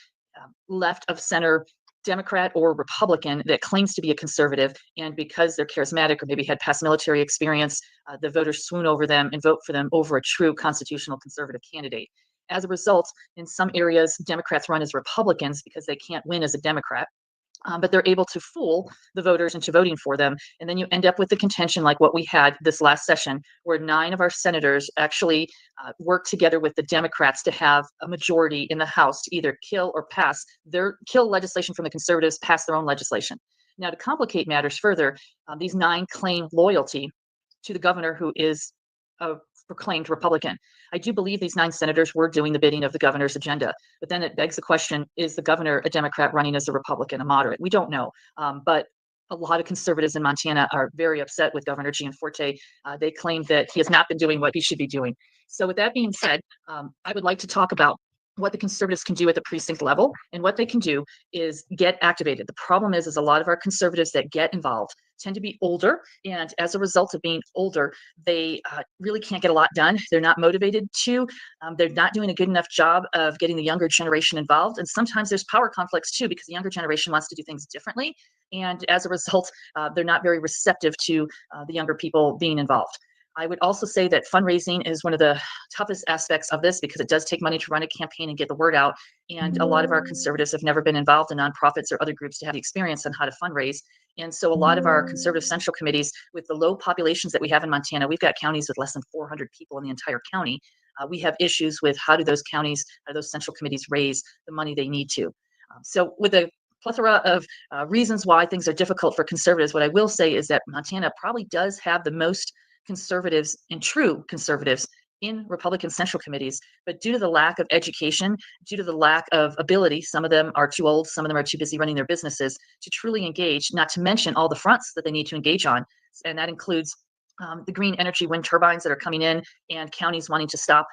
left of center Democrat or Republican that claims to be a conservative, and because they're charismatic or maybe had past military experience, the voters swoon over them and vote for them over a true constitutional conservative candidate. As a result, in some areas, Democrats run as Republicans because they can't win as a Democrat. But they're able to fool the voters into voting for them. And then you end up with the contention like what we had this last session, where 9 of our senators actually worked together with the Democrats to have a majority in the House to either kill or pass kill legislation from the conservatives, pass their own legislation. Now, to complicate matters further, these 9 claim loyalty to the governor, who is a proclaimed Republican. I do believe these 9 senators were doing the bidding of the governor's agenda, but then it begs the question, is the governor a Democrat running as a Republican, a moderate? We don't know, but a lot of conservatives in Montana are very upset with Governor Gianforte. They claim that he has not been doing what he should be doing. So with that being said, I would like to talk about what the conservatives can do at the precinct level, and what they can do is get activated. The problem is a lot of our conservatives that get involved tend to be older, and as a result of being older, they really can't get a lot done. They're not motivated to. They're not doing a good enough job of getting the younger generation involved, and sometimes there's power conflicts too, because the younger generation wants to do things differently, and as a result, they're not very receptive to the younger people being involved. I would also say that fundraising is one of the toughest aspects of this, because it does take money to run a campaign and get the word out. And a lot of our conservatives have never been involved in nonprofits or other groups to have the experience on how to fundraise. And so a lot of our conservative central committees, with the low populations that we have in Montana, we've got counties with less than 400 people in the entire county. We have issues with how do those counties or those central committees raise the money they need to. So with a plethora of reasons why things are difficult for conservatives, what I will say is that Montana probably does have the most conservatives and true conservatives in Republican central committees, but due to the lack of education, due to the lack of ability, some of them are too old, some of them are too busy running their businesses to truly engage, not to mention all the fronts that they need to engage on. And that includes the green energy wind turbines that are coming in, and counties wanting to stop,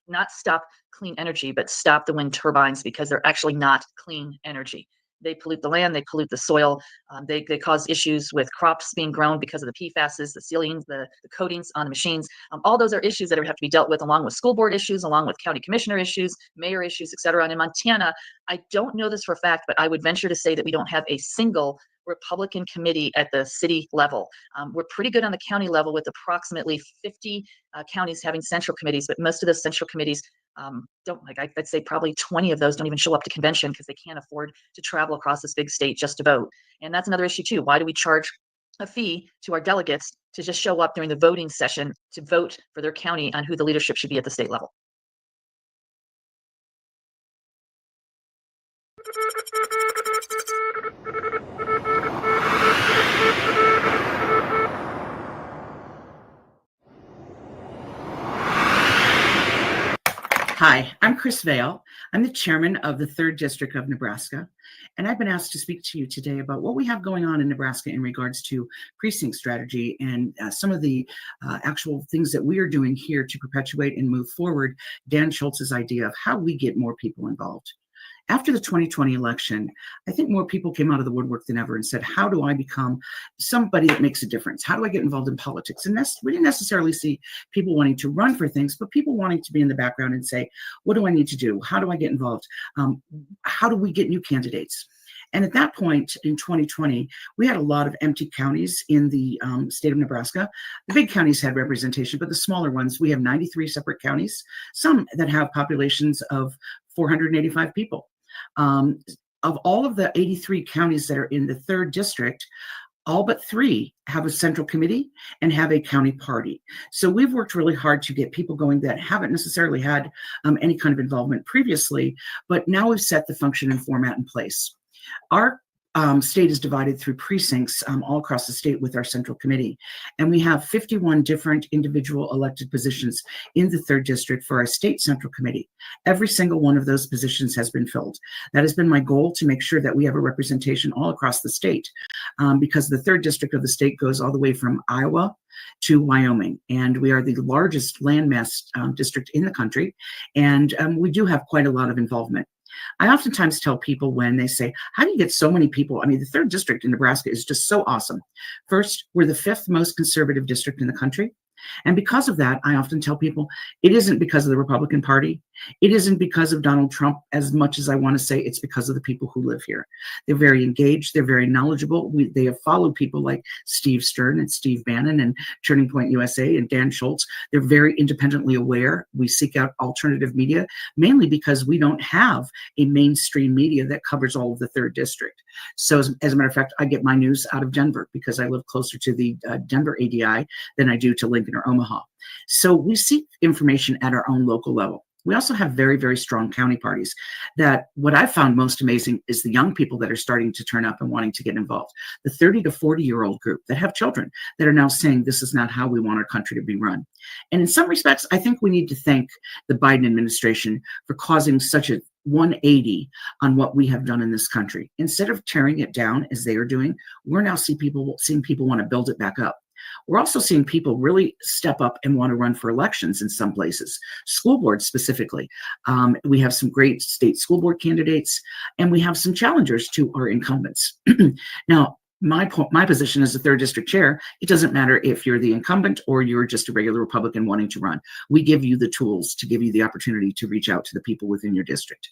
not stop clean energy, but stop the wind turbines because they're actually not clean energy. They pollute the land, they pollute the soil, they cause issues with crops being grown because of the PFASs, the sealings, the coatings on the machines. All those are issues that have to be dealt with, along with school board issues, along with county commissioner issues, mayor issues, et cetera. And in Montana, I don't know this for a fact, but I would venture to say that we don't have a single Republican committee at the city level. We're pretty good on the county level, with approximately 50 counties having central committees, but most of those central committees don't, like I'd say probably 20 of those don't even show up to convention because they can't afford to travel across this big state just to vote. And that's another issue too. Why do we charge a fee to our delegates to just show up during the voting session to vote for their county on who the leadership should be at the state level? Hi, I'm Chris Vail. I'm the chairman of the 3rd District of Nebraska, and I've been asked to speak to you today about what we have going on in Nebraska in regards to precinct strategy and some of the actual things that we are doing here to perpetuate and move forward Dan Schultz's idea of how we get more people involved. After the 2020 election, I think more people came out of the woodwork than ever and said, how do I become somebody that makes a difference? How do I get involved in politics? And we didn't necessarily see people wanting to run for things, but people wanting to be in the background and say, what do I need to do? How do I get involved? How do we get new candidates? And at that point in 2020, we had a lot of empty counties in the state of Nebraska. The big counties had representation, but the smaller ones, we have 93 separate counties, some that have populations of 485 people. Of all of the 83 counties that are in the 3rd district, all but 3 have a central committee and have a county party. So we've worked really hard to get people going that haven't necessarily had any kind of involvement previously, but now we've set the function and format in place. Our state is divided through precincts all across the state with our central committee. And we have 51 different individual elected positions in the 3rd district for our state central committee. Every single one of those positions has been filled. That has been my goal, to make sure that we have a representation all across the state, because the 3rd district of the state goes all the way from Iowa to Wyoming, and we are the largest landmass district in the country, and we do have quite a lot of involvement. I oftentimes tell people when they say, how do you get so many people? I mean, the 3rd district in Nebraska is just so awesome. First, we're the 5th most conservative district in the country. And because of that, I often tell people it isn't because of the Republican Party. It isn't because of Donald Trump as much as I want to say it's because of the people who live here. They're very engaged. They're very knowledgeable. They have followed people like Steve Stern and Steve Bannon and Turning Point USA and Dan Schultz. They're very independently aware. We seek out alternative media, mainly because we don't have a mainstream media that covers all of the 3rd district. So as a matter of fact, I get my news out of Denver because I live closer to the Denver ADI than I do to Lincoln or Omaha. So we seek information at our own local level. We also have very, very strong county parties that what I found most amazing is the young people that are starting to turn up and wanting to get involved. The 30 to 40-year-old group that have children that are now saying this is not how we want our country to be run. And in some respects, I think we need to thank the Biden administration for causing such a 180 on what we have done in this country. Instead of tearing it down as they are doing, we're now seeing people want to build it back up. We're also seeing people really step up and want to run for elections in some places, school boards specifically. We have some great state school board candidates, and we have some challengers to our incumbents. Now, my position as the 3rd district chair, it doesn't matter if you're the incumbent or you're just a regular Republican wanting to run. We give you the tools to give you the opportunity to reach out to the people within your district.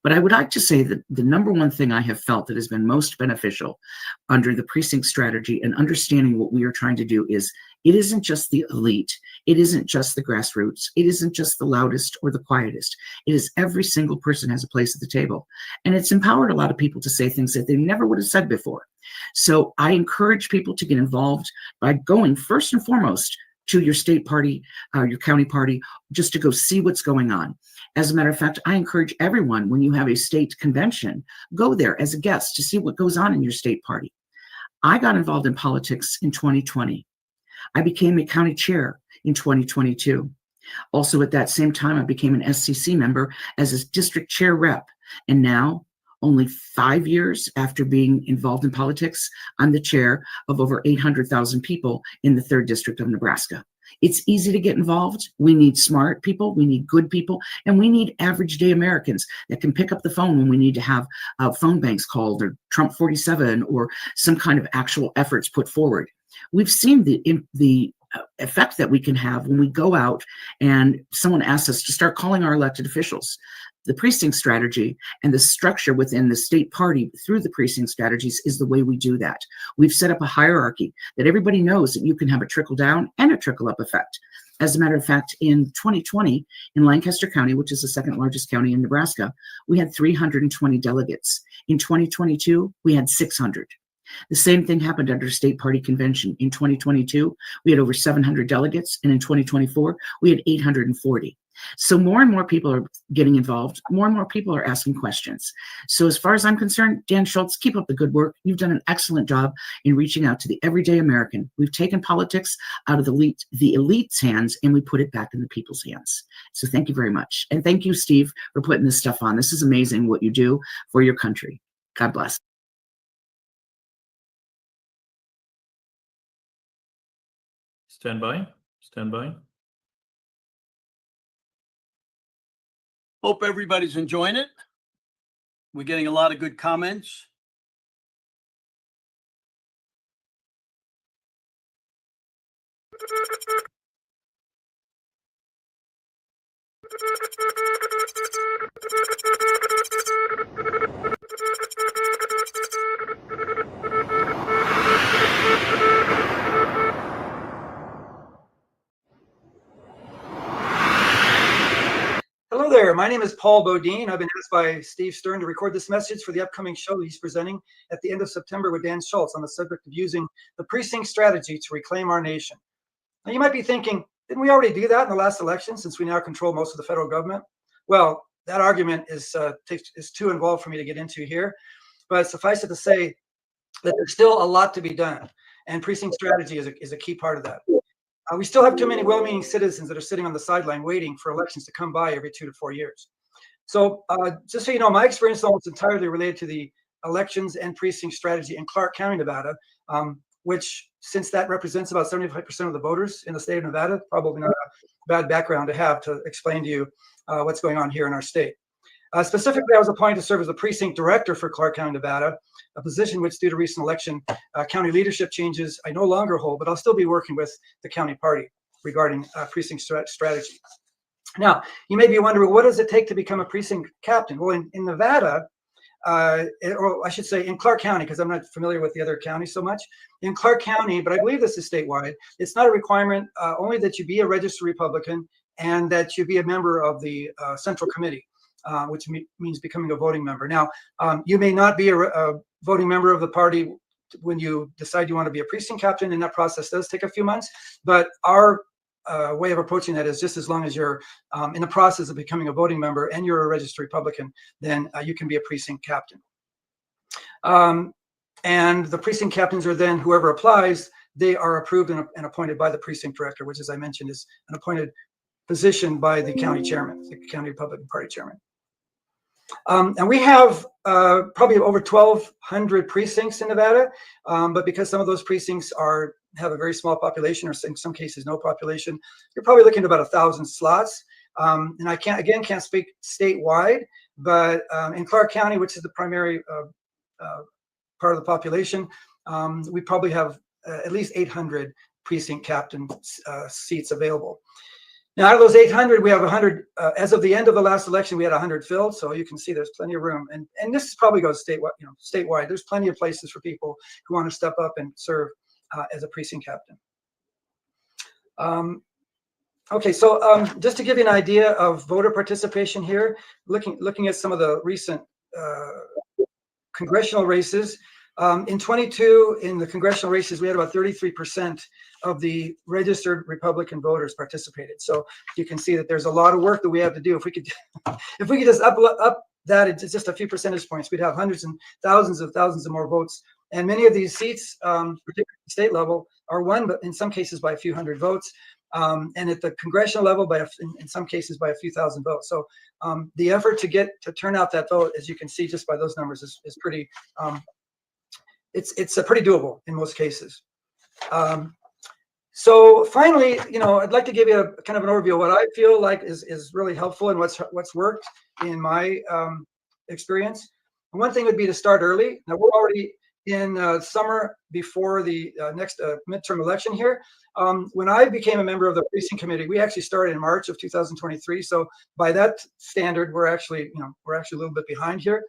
But I would like to say that the number one thing I have felt that has been most beneficial under the precinct strategy and understanding what we are trying to do is it isn't just the elite. It isn't just the grassroots. It isn't just the loudest or the quietest. It is every single person has a place at the table. And it's empowered a lot of people to say things that they never would have said before. So I encourage people to get involved by going first and foremost to your state party, your county party, just to go see what's going on. As a matter of fact, I encourage everyone, when you have a state convention, go there as a guest to see what goes on in your state party. I got involved in politics in 2020. I became a county chair in 2022. Also at that same time, I became an SCC member as a district chair rep. And now, only 5 years after being involved in politics, I'm the chair of over 800,000 people in the 3rd district of Nebraska. It's easy to get involved. We need smart people, we need good people, and we need average day Americans that can pick up the phone when we need to have phone banks called or Trump 47 or some kind of actual efforts put forward. We've seen the effect that we can have when we go out and someone asks us to start calling our elected officials. The precinct strategy and the structure within the state party through the precinct strategies is the way we do that. We've set up a hierarchy that everybody knows that you can have a trickle down and a trickle up effect. As a matter of fact, in 2020, in Lancaster County, which is the 2nd largest county in Nebraska, we had 320 delegates. In 2022, we had 600. The same thing happened under state party convention. In 2022, we had over 700 delegates, and in 2024, we had 840. So more and more people are getting involved. More and more people are asking questions. So as far as I'm concerned, Dan Schultz, keep up the good work. You've done an excellent job in reaching out to the everyday American. We've taken politics out of the elite's hands, and we put it back in the people's hands. So thank you very much. And thank you, Steve, for putting this stuff on. This is amazing what you do for your country. God bless. Stand by. Stand by. Hope everybody's enjoying it. We're getting a lot of good comments. Hello there, my name is Paul Bodine. I've been asked by Steve Stern to record this message for the upcoming show he's presenting at the end of September with Dan Schultz on the subject of using the precinct strategy to reclaim our nation. Now you might be thinking, didn't we already do that in the last election since we now control most of the federal government? Well, that argument is too involved for me to get into here. but suffice it to say that there's still a lot to be done, and precinct strategy is a key part of that. We still have too many well-meaning citizens that are sitting on the sideline waiting for elections to come by every 2 to 4 years. So just so you know, my experience is almost entirely related to the elections and precinct strategy in Clark County, Nevada, which, since that represents about 75% of the voters in the state of Nevada, probably not a bad background to have to explain to you what's going on here in our state. Specifically, I was appointed to serve as the precinct director for Clark County, Nevada, a position which, due to recent election county leadership changes, I no longer hold, but I'll still be working with the county party regarding precinct strategy. Now, you may be wondering, what does it take to become a precinct captain? Well, in Nevada, or I should say in Clark County, because I'm not familiar with the other counties so much. In Clark County, but I believe this is statewide, it's not a requirement, only that you be a registered Republican and that you be a member of the Central Committee, which means becoming a voting member. Now, you may not be a voting member of the party when you decide you want to be a precinct captain, and that process does take a few months, but our way of approaching that is just as long as you're in the process of becoming a voting member and you're a registered Republican, then you can be a precinct captain. And the precinct captains are then, whoever applies, they are approved and appointed by the precinct director, which, as I mentioned, is an appointed position by the county chairman, the county Republican Party chairman. And we have probably over 1,200 precincts in Nevada, but because some of those precincts have a very small population, or in some cases no population, you're probably looking at about 1,000 slots. And I can't speak statewide, but in Clark County, which is the primary part of the population, we probably have at least 800 precinct captain seats available. Now, out of those 800, we have 100, as of the end of the last election, we had 100 filled. So you can see there's plenty of room. And this probably goes statewide. There's plenty of places for people who want to step up and serve as a precinct captain. Okay, so just to give you an idea of voter participation here, looking at some of the recent congressional races. In 22, in the congressional races, we had about 33% of the registered Republican voters participated. So you can see that there's a lot of work that we have to do. If we could just up that, it's just a few percentage points, we'd have hundreds and thousands of more votes. And many of these seats, particularly at the state level, are won, but in some cases by a few hundred votes. And at the congressional level, in some cases by a few thousand votes. So the effort to turn out that vote, as you can see just by those numbers, is pretty. It's pretty doable in most cases. So finally, I'd like to give you a kind of an overview of what I feel like is really helpful and what's worked in my experience. And one thing would be to start early. Now we're already in summer before the next midterm election here. When I became a member of the precinct committee, we actually started in March of 2023. So by that standard, we're actually a little bit behind here.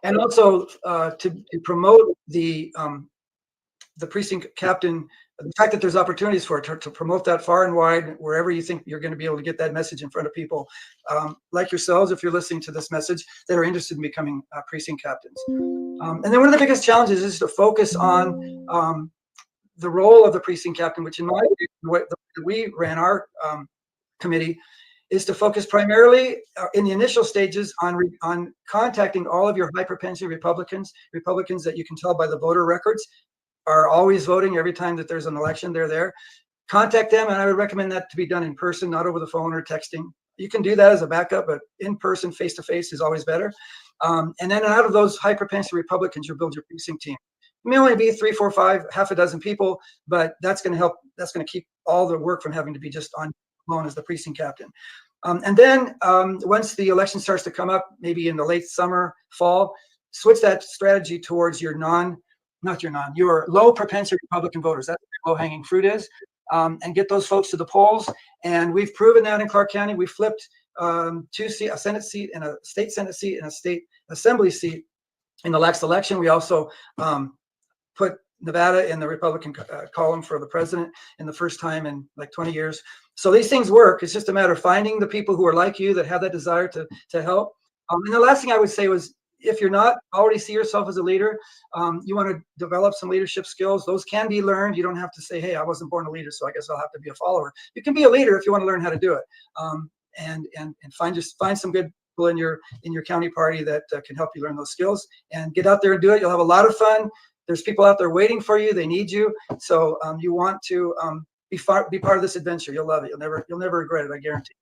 And also to promote the precinct captain, the fact that there's opportunities for it to promote that far and wide, wherever you think you're going to be able to get that message in front of people like yourselves, if you're listening to this message, that are interested in becoming precinct captains. And then one of the biggest challenges is to focus on the role of the precinct captain, which in my view, the way that we ran our committee, is to focus primarily in the initial stages on contacting all of your high propensity Republicans that you can tell by the voter records are always voting every time that there's an election. They're there. Contact them, and I would recommend that to be done in person, not over the phone or texting. You can do that as a backup, but in person, face to face is always better. And then out of those high propensity Republicans, you build your precinct team. It may only be 3, 4, 5, half a dozen people, but that's going to help. That's going to keep all the work from having to be just on alone as the precinct captain. And then once the election starts to come up, maybe in the late summer, fall, switch that strategy towards your your low propensity Republican voters. That's where low hanging fruit is, and get those folks to the polls. And we've proven that in Clark County. We flipped a Senate seat and a state Senate seat and a state assembly seat in the last election. We also put Nevada in the Republican column for the president in the first time in like 20 years. So these things work. It's just a matter of finding the people who are like you, that have that desire to help. And the last thing I would say was, if you're not already see yourself as a leader, you want to develop some leadership skills. Those can be learned. You don't have to say, hey, I wasn't born a leader, so I guess I'll have to be a follower. You can be a leader if you want to learn how to do it. And find some good people in your county party that can help you learn those skills, and get out there and do it. You'll have a lot of fun. There's people out there waiting for you. They need you. So you want to be part of this adventure. You'll love it. You'll never regret it. I guarantee.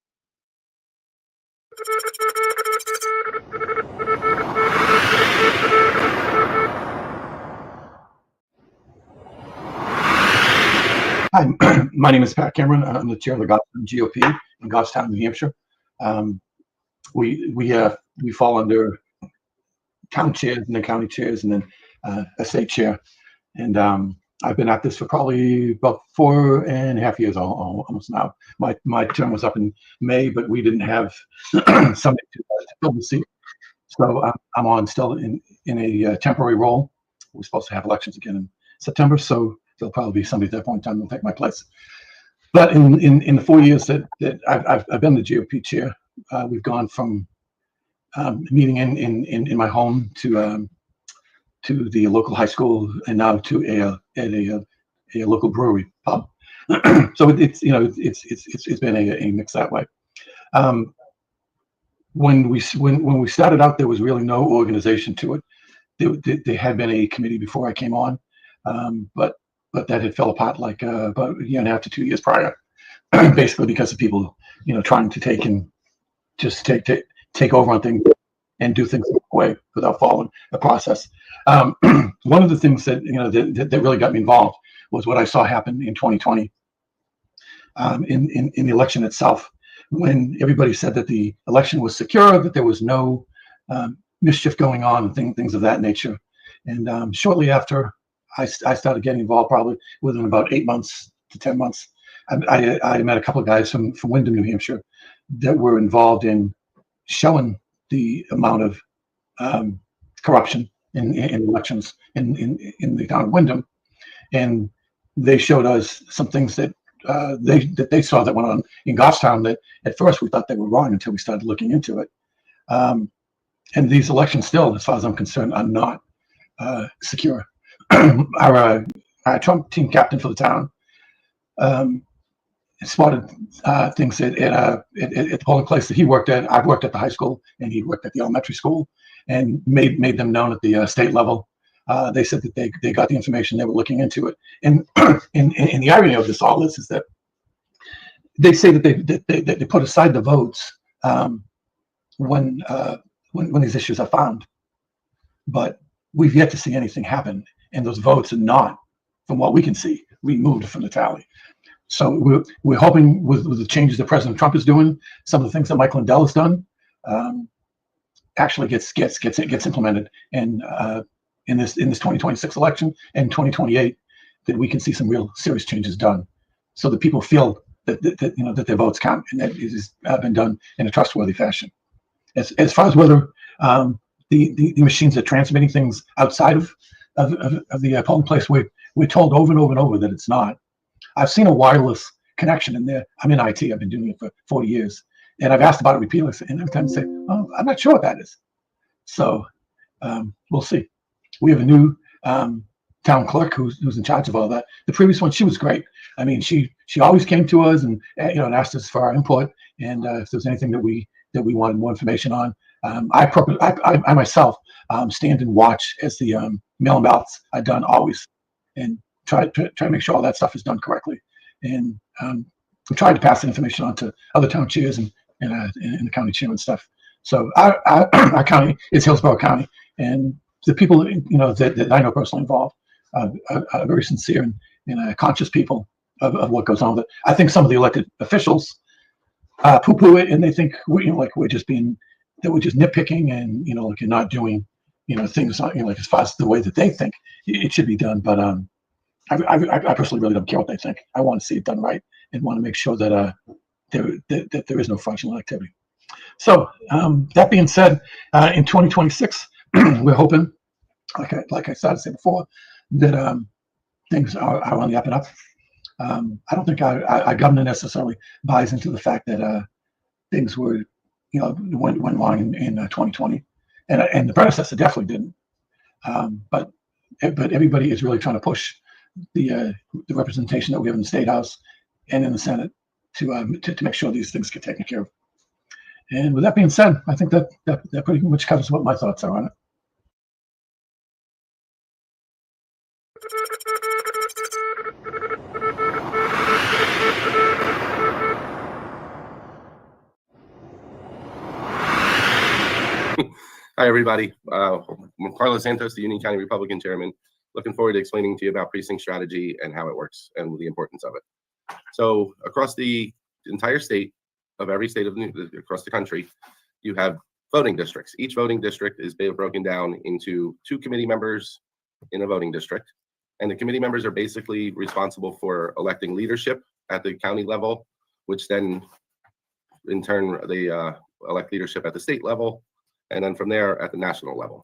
Hi, my name is Pat Cameron. I'm the chair of the Goffstown GOP in Goffstown, New Hampshire. We fall under town chairs and then county chairs and then a state chair. And I've been at this for probably about 4.5 years almost now. My term was up in May, but we didn't have somebody to fill the seat. So I'm on still in a temporary role. We're supposed to have elections again in September, so there'll probably be somebody at that point in time who'll take my place. But in the 4 years that I've been the GOP chair, we've gone from meeting in my home to the local high school, and now to a local brewery pub. So it's been a mix that way. When we started out, there was really no organization to it. There had been a committee before I came on, but that had fell apart like about a year and a half to 2 years prior, basically because of people, trying to take over on things and do things the way without following the process. One of the things that that really got me involved was what I saw happen in 2020 in the election itself, when everybody said that the election was secure, that there was no mischief going on, and things of that nature. And shortly after I started getting involved, probably within about 8 months to 10 months, I met a couple of guys from Windham, New Hampshire, that were involved in showing the amount of corruption in elections in the town of Windham, and they showed us some things that they saw that went on in Goffstown that at first we thought they were wrong until we started looking into it. And these elections still, as far as I'm concerned, are not secure. Our Trump team captain for the town spotted things at the polling place that he worked at. I've worked at the high school, and he worked at the elementary school, and made them known at the state level. They said that they got the information, they were looking into it. And the irony of all this is that they say that they put aside the votes when these issues are found, but we've yet to see anything happen, and those votes are not, from what we can see, removed from the tally. So we're hoping with the changes that President Trump is doing, some of the things that Mike Lindell has done, actually gets implemented, and in this 2026 election and 2028, that we can see some real serious changes done, so that people feel that their votes count, and that it has been done in a trustworthy fashion. As far as whether the machines are transmitting things outside of the polling place, we're told over and over and over that it's not. I've seen a wireless connection in there. I'm in IT. I've been doing it for 40 years, and I've asked about it repeatedly, and every time they say, "Oh, I'm not sure what that is." So we'll see. We have a new town clerk who's in charge of all that. The previous one, she was great. I mean, she always came to us and and asked us for our input, and if there was anything that we wanted more information on. I myself stand and watch as the mail-in ballots are done always, and try to make sure all that stuff is done correctly. And we tried to pass the information on to other town chairs and the county chair and stuff. So our county is Hillsborough County, and the people that I know personally involved are very sincere and conscious people of what goes on with it. I think some of the elected officials poo-poo it, and they think we're just nitpicking, and like you're not doing things like as far as the way that they think it should be done. But I personally really don't care what they think. I want to see it done right, and want to make sure that there is no fraudulent activity. So that being said, in 2026, we're hoping, like I started to say before, that things are on the up and up. I don't think our government necessarily buys into the fact that things were, went wrong in 2020, and the predecessor definitely didn't. But everybody is really trying to push the representation that we have in the State House and in the Senate to make sure these things get taken care of. And with that being said, I think that pretty much covers what my thoughts are on it. Hi, everybody. I'm Carlos Santos, the Union County Republican Chairman. Looking forward to explaining to you about precinct strategy and how it works and the importance of it. So across the entire state, of every state across the country, you have voting districts. Each voting district is broken down into 2 committee members in a voting district. And the committee members are basically responsible for electing leadership at the county level, which then in turn, they elect leadership at the state level, and then from there at the national level.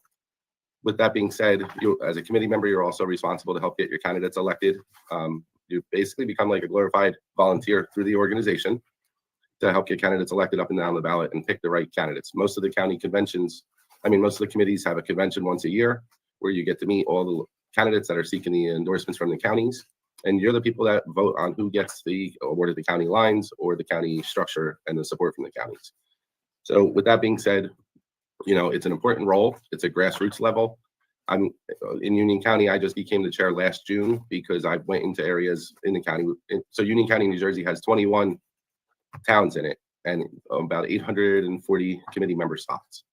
With that being said, you as a committee member, you're also responsible to help get your candidates elected. You basically become like a glorified volunteer through the organization to help get candidates elected up and down the ballot and pick the right candidates. Most of the county conventions, most of the committees have a convention once a year where you get to meet all the candidates that are seeking the endorsements from the counties. And you're the people that vote on who gets the award of the county lines or the county structure and the support from the counties. So with that being said, it's an important role. It's a grassroots level. I'm in Union County. I just became the chair last June because I went into areas in the county. So Union County, New Jersey has 21 towns in it and about 840 committee member spots.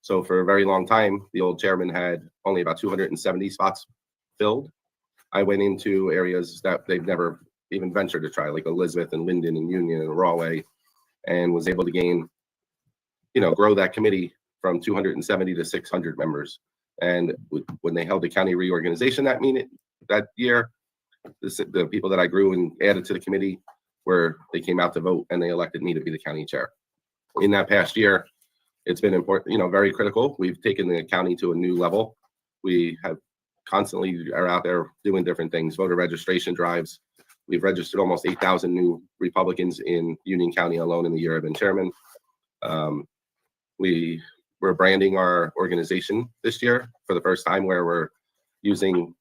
So for a very long time, the old chairman had only about 270 spots filled. I went into areas that they've never even ventured to try, like Elizabeth and Linden and Union and Rahway, and was able to gain, grow that committee from 270 to 600 members. And when they held the county reorganization that year, the people that I grew and added to the committee they came out to vote and they elected me to be the county chair. In that past year, it's been important, very critical. We've taken the county to a new level. We have constantly are out there doing different things, voter registration drives. We've registered almost 8,000 new Republicans in Union County alone in the year I've been chairman. We're branding our organization this year for the first time, where we're using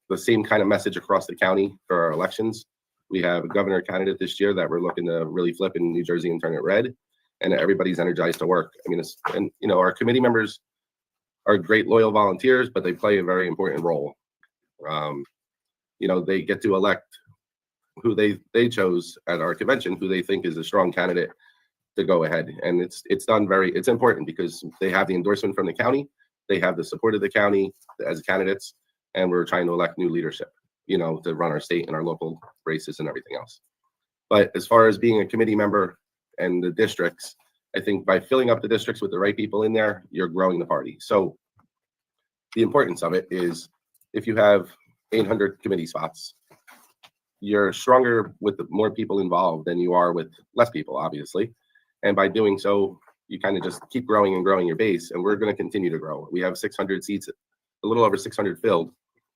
the same kind of message across the county for our elections. We have a governor candidate this year that we're looking to really flip in New Jersey and turn it red, and everybody's energized to work. Our committee members are great, loyal volunteers, but they play a very important role. They get to elect who they chose at our convention, who they think is a strong candidate to go ahead. And it's important because they have the endorsement from the county, they have the support of the county as candidates, and we're trying to elect new leadership, to run our state and our local races and everything else. But as far as being a committee member and the districts, I think by filling up the districts with the right people in there, you're growing the party. So the importance of it is if you have 800 committee spots, you're stronger with the more people involved than you are with less people, obviously. And by doing so, you kind of just keep growing and growing your base. And we're going to continue to grow. We have 600 seats, a little over 600 filled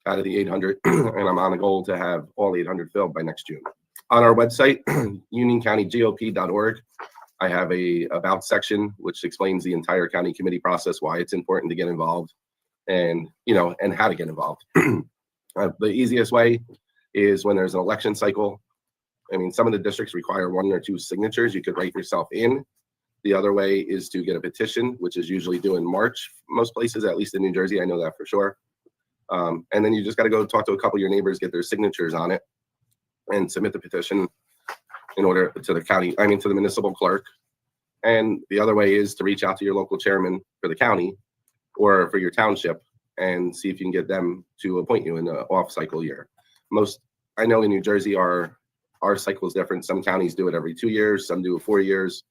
out of the 800. And I'm on a goal to have all 800 filled by next June. On our website, unioncountygop.org, I have a about section which explains the entire county committee process, why it's important to get involved, and and how to get involved. The easiest way is when there's an election cycle. Some of the districts require 1 or 2 signatures. You could write yourself in. The other way is to get a petition, which is usually due in March. Most places, at least in New Jersey, I know that for sure. And then you just got to go talk to a couple of your neighbors, get their signatures on it, and submit the petition in order to the county, to the municipal clerk. And the other way is to reach out to your local chairman for the county or for your township and see if you can get them to appoint you in the off-cycle year. I know in New Jersey, our cycle is different. Some counties do it every 2 years, some do it 4 years,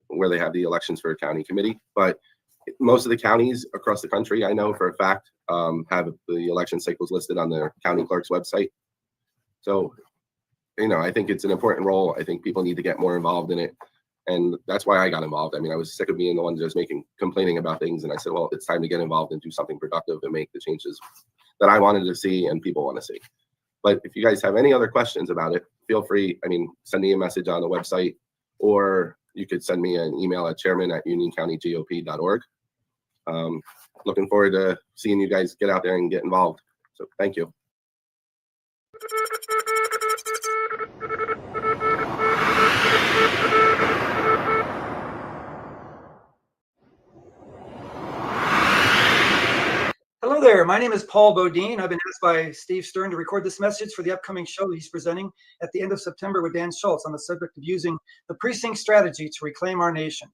where they have the elections for a county committee. But most of the counties across the country, I know for a fact, have the election cycles listed on their county clerk's website. So, I think it's an important role. I think people need to get more involved in it. And that's why I got involved. I was sick of being the one just complaining about things. And I said, well, it's time to get involved and do something productive and make the changes that I wanted to see and people want to see. But if you guys have any other questions about it, feel free. Send me a message on the website, or you could send me an email at chairman@unioncountygop.org. Looking forward to seeing you guys get out there and get involved. So thank you. Hello there. My name is Paul Bodine. I've been asked by Steve Stern to record this message for the upcoming show that he's presenting at the end of September with Dan Schultz on the subject of using the precinct strategy to reclaim our nation.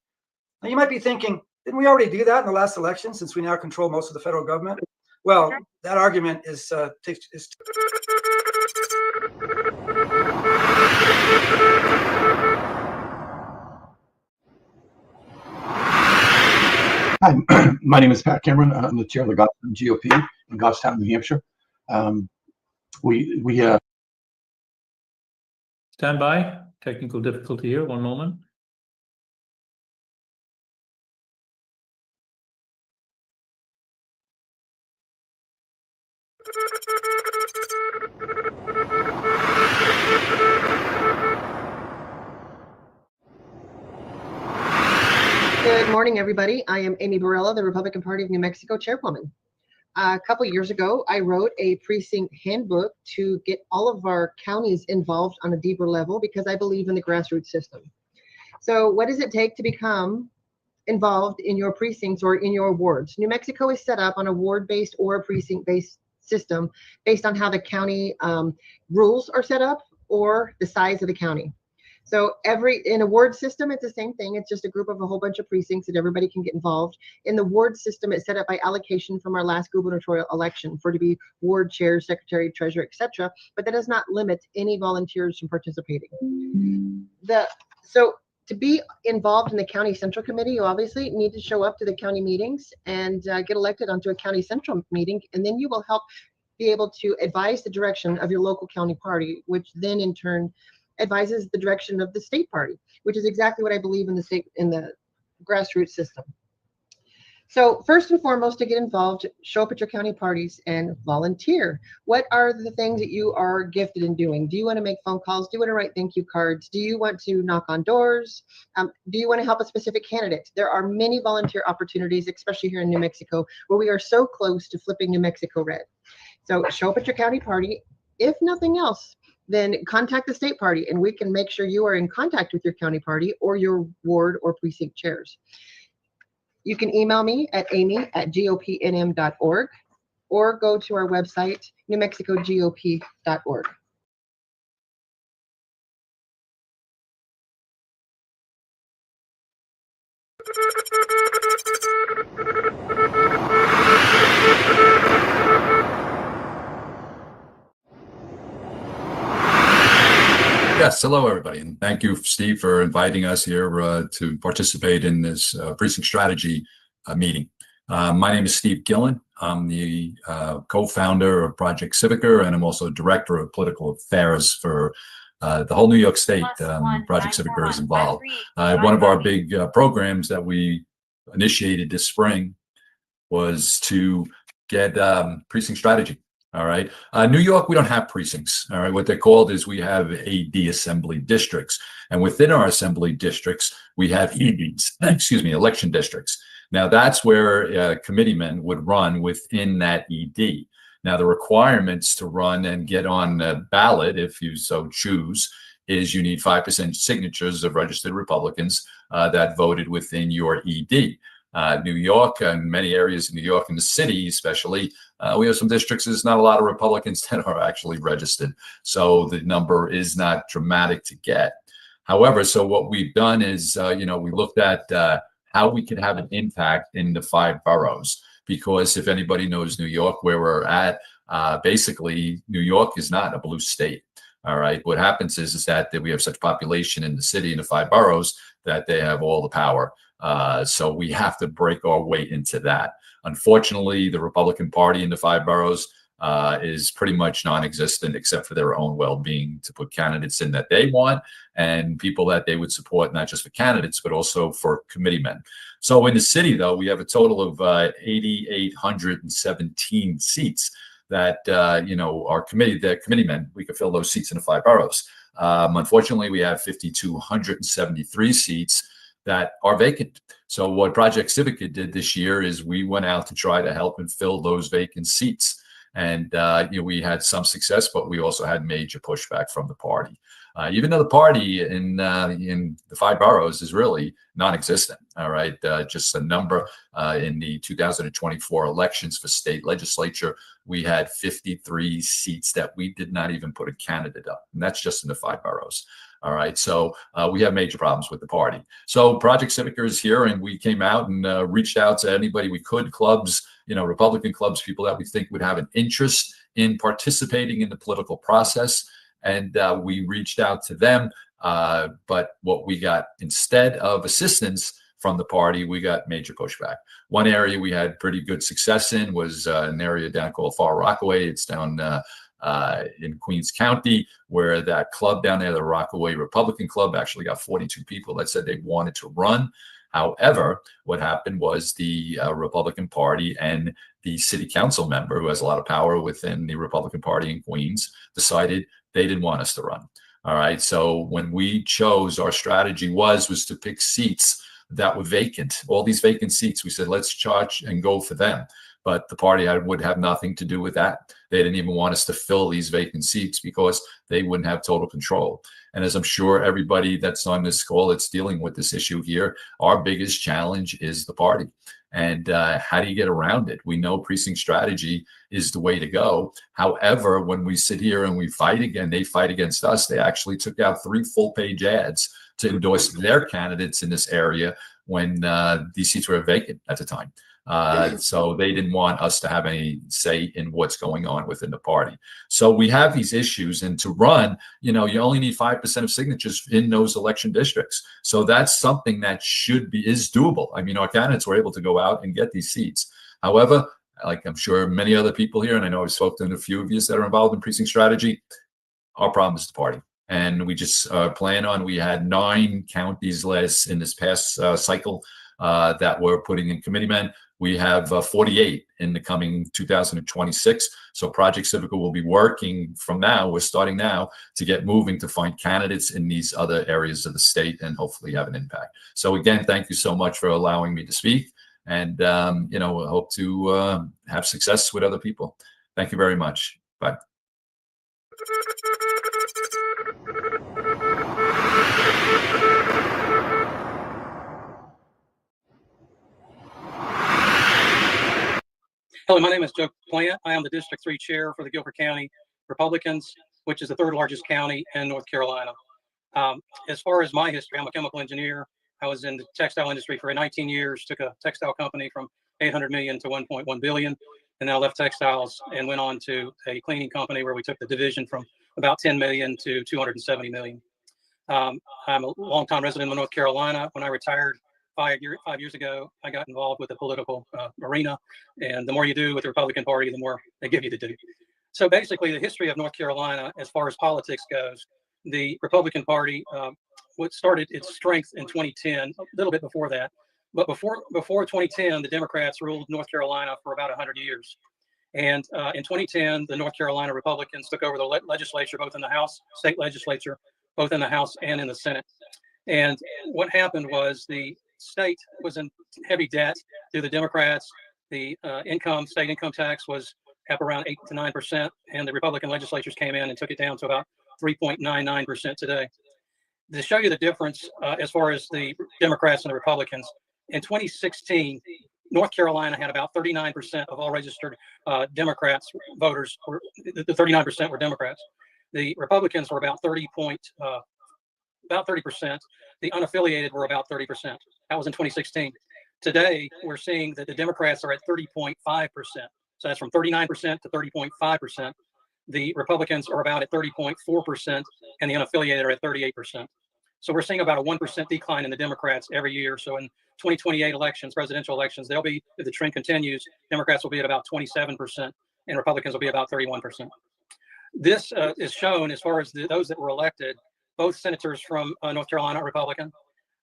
Now, you might be thinking, didn't we already do that in the last election since we now control most of the federal government? Well, that argument is Hi, my name is Pat Cameron. I'm the chair of the Goffstown GOP in Goffstown, New Hampshire. Stand by. Technical difficulty here. One moment. Good morning, everybody. I am Amy Barella, the Republican Party of New Mexico chairwoman. A couple years ago, I wrote a precinct handbook to get all of our counties involved on a deeper level because I believe in the grassroots system. So what does it take to become involved in your precincts or in your wards? New Mexico is set up on a ward-based or a precinct-based system based on how the county rules are set up or the size of the county. So in a ward system, it's the same thing. It's just a group of a whole bunch of precincts that everybody can get involved. In the ward system, it's set up by allocation from our last gubernatorial election for to be ward chair, secretary, treasurer, etc. But that does not limit any volunteers from participating. So to be involved in the county central committee, you obviously need to show up to the county meetings and get elected onto a county central meeting, and then you will help be able to advise the direction of your local county party, which then in turn advises the direction of the state party, which is exactly what I believe in the grassroots system. So first and foremost, to get involved, show up at your county parties and volunteer. What are the things that you are gifted in doing? Do you want to make phone calls? Do you want to write thank you cards? Do you want to knock on doors? Do you want to help a specific candidate? There are many volunteer opportunities, especially here in New Mexico, where we are so close to flipping New Mexico red. So show up at your county party. If nothing else, then contact the state party and we can make sure you are in contact with your county party or your ward or precinct chairs. You can email me at amy@gopnm.org or go to our website, newmexicogop.org. Yes, hello everybody, and thank you, Steve, for inviting us here to participate in this precinct strategy meeting. My name is Steve Gillen. I'm the co-founder of Project Civica, and I'm also director of political affairs for the whole New York State. Project Civica is involved. One of our big programs that we initiated this spring was to get precinct strategy. All right. New York, we don't have precincts. All right. What they're called is we have AD assembly districts. And within our assembly districts, we have EDs, election districts. Now, that's where committeemen would run within that ED. Now, the requirements to run and get on the ballot, if you so choose, is you need 5% signatures of registered Republicans that voted within your ED. New York and many areas in New York and the city especially, we have some districts there's not a lot of Republicans that are actually registered. So the number is not dramatic to get. However, so what we've done is, we looked at how we could have an impact in the 5 boroughs. Because if anybody knows New York, where we're at, basically New York is not a blue state. All right. What happens is that we have such population in the city in the 5 boroughs that they have all the power. So we have to break our way into that. Unfortunately, the Republican Party in the 5 boroughs is pretty much non-existent except for their own well-being to put candidates in that they want and people that they would support, not just for candidates, but also for committeemen. So in the city, though, we have a total of 8,817 seats that, our committeemen, we could fill those seats in the 5 boroughs. Unfortunately, we have 5,273 seats that are vacant. So what Project Civica did this year is we went out to try to help and fill those vacant seats. And we had some success, but we also had major pushback from the party. even though the party in the 5 boroughs is really non-existent. All right, just a number in the 2024 elections for state legislature, we had 53 seats that we did not even put a candidate up, and that's just in the 5 boroughs. All right, so we have major problems with the party. So Project Civica is here, and we came out and reached out to anybody we could, clubs, Republican clubs, people that we think would have an interest in participating in the political process. And we reached out to them. But what we got instead of assistance from the party, we got major pushback. One area we had pretty good success in was an area down called Far Rockaway. It's down in Queens County, where that club down there, the Rockaway Republican Club, actually got 42 people that said they wanted to run. However, what happened was the Republican Party and the city council member, who has a lot of power within the Republican Party in Queens, decided they didn't want us to run. All right. So when we chose, our strategy was to pick seats that were vacant. All these vacant seats, we said, let's charge and go for them. But the party would have nothing to do with that. They didn't even want us to fill these vacant seats because they wouldn't have total control. And as I'm sure everybody that's on this call that's dealing with this issue here, our biggest challenge is the party. And how do you get around it? We know precinct strategy is the way to go. However, when we sit here and we fight again, they fight against us. They actually took out 3 full-page ads to endorse their candidates in this area when these seats were vacant at the time. So they didn't want us to have any say in what's going on within the party. So we have these issues, and to run, you only need 5% of signatures in those election districts. So that's something that is doable. I mean, our candidates were able to go out and get these seats. However, like I'm sure many other people here, and I know I've spoken to a few of you that are involved in precinct strategy, our problem is the party. And we just we had 9 counties in this past cycle that we're putting in committeemen. We have 48 in the coming 2026. So Project Civica will be working from now. We're starting now to get moving to find candidates in these other areas of the state and hopefully have an impact. So again, thank you so much for allowing me to speak. And, we hope to have success with other people. Thank you very much. Bye. Hello, my name is Joe Plant. I am the District 3 Chair for the Guilford County Republicans, which is the 3rd largest county in North Carolina. As far as my history, I'm a chemical engineer. I was in the textile industry for 19 years, took a textile company from 800 million to 1.1 billion, and then I left textiles and went on to a cleaning company where we took the division from about 10 million to 270 million. I'm a longtime resident of North Carolina. When I retired 5 years ago, I got involved with the political arena, and the more you do with the Republican Party, the more they give you to do. So basically, the history of North Carolina, as far as politics goes, the Republican Party started its strength in 2010, a little bit before that. But before 2010, the Democrats ruled North Carolina for about 100 years. And in 2010, the North Carolina Republicans took over the legislature, both in the House, state legislature, both in the House and in the Senate. And what happened was the state was in heavy debt to the Democrats. The state income tax was up around 8 to 9%, and the Republican legislatures came in and took it down to about 3.99% today. To show you the difference as far as the Democrats and the Republicans, in 2016, North Carolina had about 39% of all registered Democrats voters. The 39% were Democrats. The Republicans were about 30%. The unaffiliated were about 30%. That was in 2016. Today, we're seeing that the Democrats are at 30.5%. So that's from 39% to 30.5%. The Republicans are about at 30.4%, and the unaffiliated are at 38%. So we're seeing about a 1% decline in the Democrats every year. So in 2028 elections, presidential elections, if the trend continues, Democrats will be at about 27%, and Republicans will be about 31%. This is shown as far as those that were elected. Both senators from North Carolina are Republican.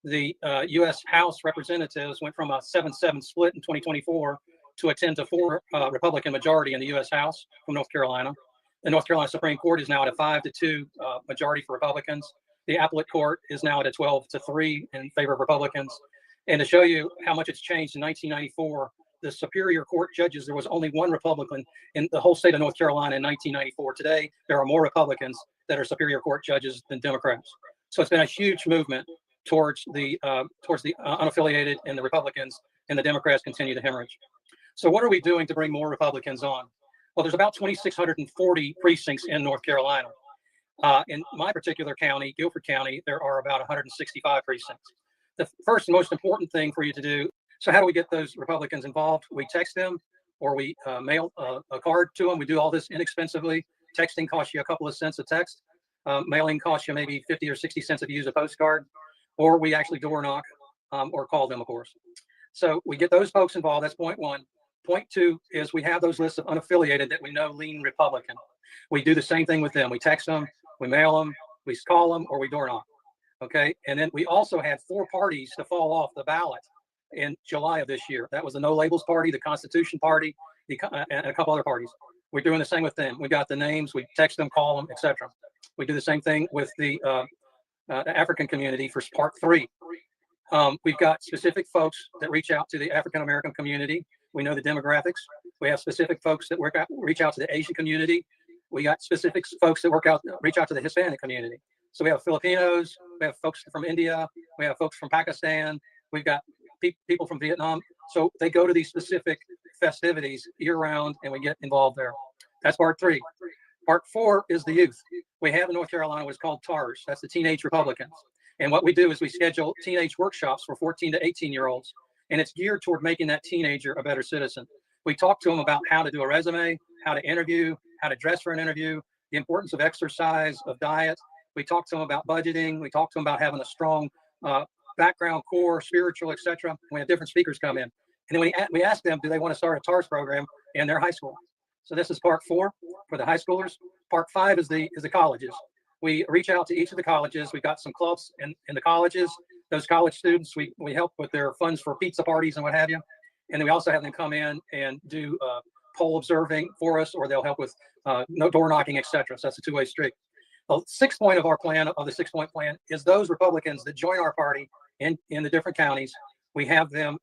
The U.S. House representatives went from a 7-7 split in 2024 to a 10-4 Republican majority in the U.S. House from North Carolina. The North Carolina Supreme Court is now at a 5-2 majority for Republicans. The appellate court is now at a 12-3 in favor of Republicans. And to show you how much it's changed in 1994, the Superior Court judges, there was only one Republican in the whole state of North Carolina in 1994. Today, there are more Republicans that are Superior Court judges than Democrats. So it's been a huge movement towards the unaffiliated and the Republicans, and the Democrats continue to hemorrhage. So what are we doing to bring more Republicans on? Well, there's about 2,640 precincts in North Carolina. In my particular county, Guilford County, there are about 165 precincts. The first and most important thing for you to do, so how do we get those Republicans involved? We text them, or we mail a card to them. We do all this inexpensively. Texting costs you a couple of cents a text. Mailing costs you maybe 50 or 60 cents if you use a postcard, or we actually door knock or call them, of course. So we get those folks involved. That's point one. Point two is we have those lists of unaffiliated that we know lean Republican. We do the same thing with them. We text them, we mail them, we call them, or we door knock. Okay. And then we also had 4 parties to fall off the ballot in July of this year. That was the No Labels Party, the Constitution Party, and a couple other parties. We're doing the same with them. We got the names, we text them, call them, etc. We do the same thing with the African community for Part 3. We've got specific folks that reach out to the African American community. We know the demographics. We have specific folks that reach out to the Asian community. We got specific folks that reach out to the Hispanic community. So we have Filipinos, we have folks from India, we have folks from Pakistan, we've got people from Vietnam. So they go to these specific festivities year round, and we get involved there. That's Part 3. Part 4 is the youth. We have in North Carolina what's called TARS. That's the Teenage Republicans. And what we do is we schedule teenage workshops for 14 to 18-year-olds, and it's geared toward making that teenager a better citizen. We talk to them about how to do a resume, how to interview, how to dress for an interview, the importance of exercise, of diet. We talk to them about budgeting. We talk to them about having a strong background, core, spiritual, etc. We have different speakers come in. And then we ask them, do they want to start a TARS program in their high school? So this is Part 4 for the high schoolers. Part 5 is the colleges. We reach out to each of the colleges. We've got some clubs in the colleges. Those college students, we help with their funds for pizza parties and what have you. And then we also have them come in and do poll observing for us, or they'll help with no door knocking, etc. So that's a two-way street. The 6th point of our plan, of the 6-point plan, is those Republicans that join our party in the different counties. We have them,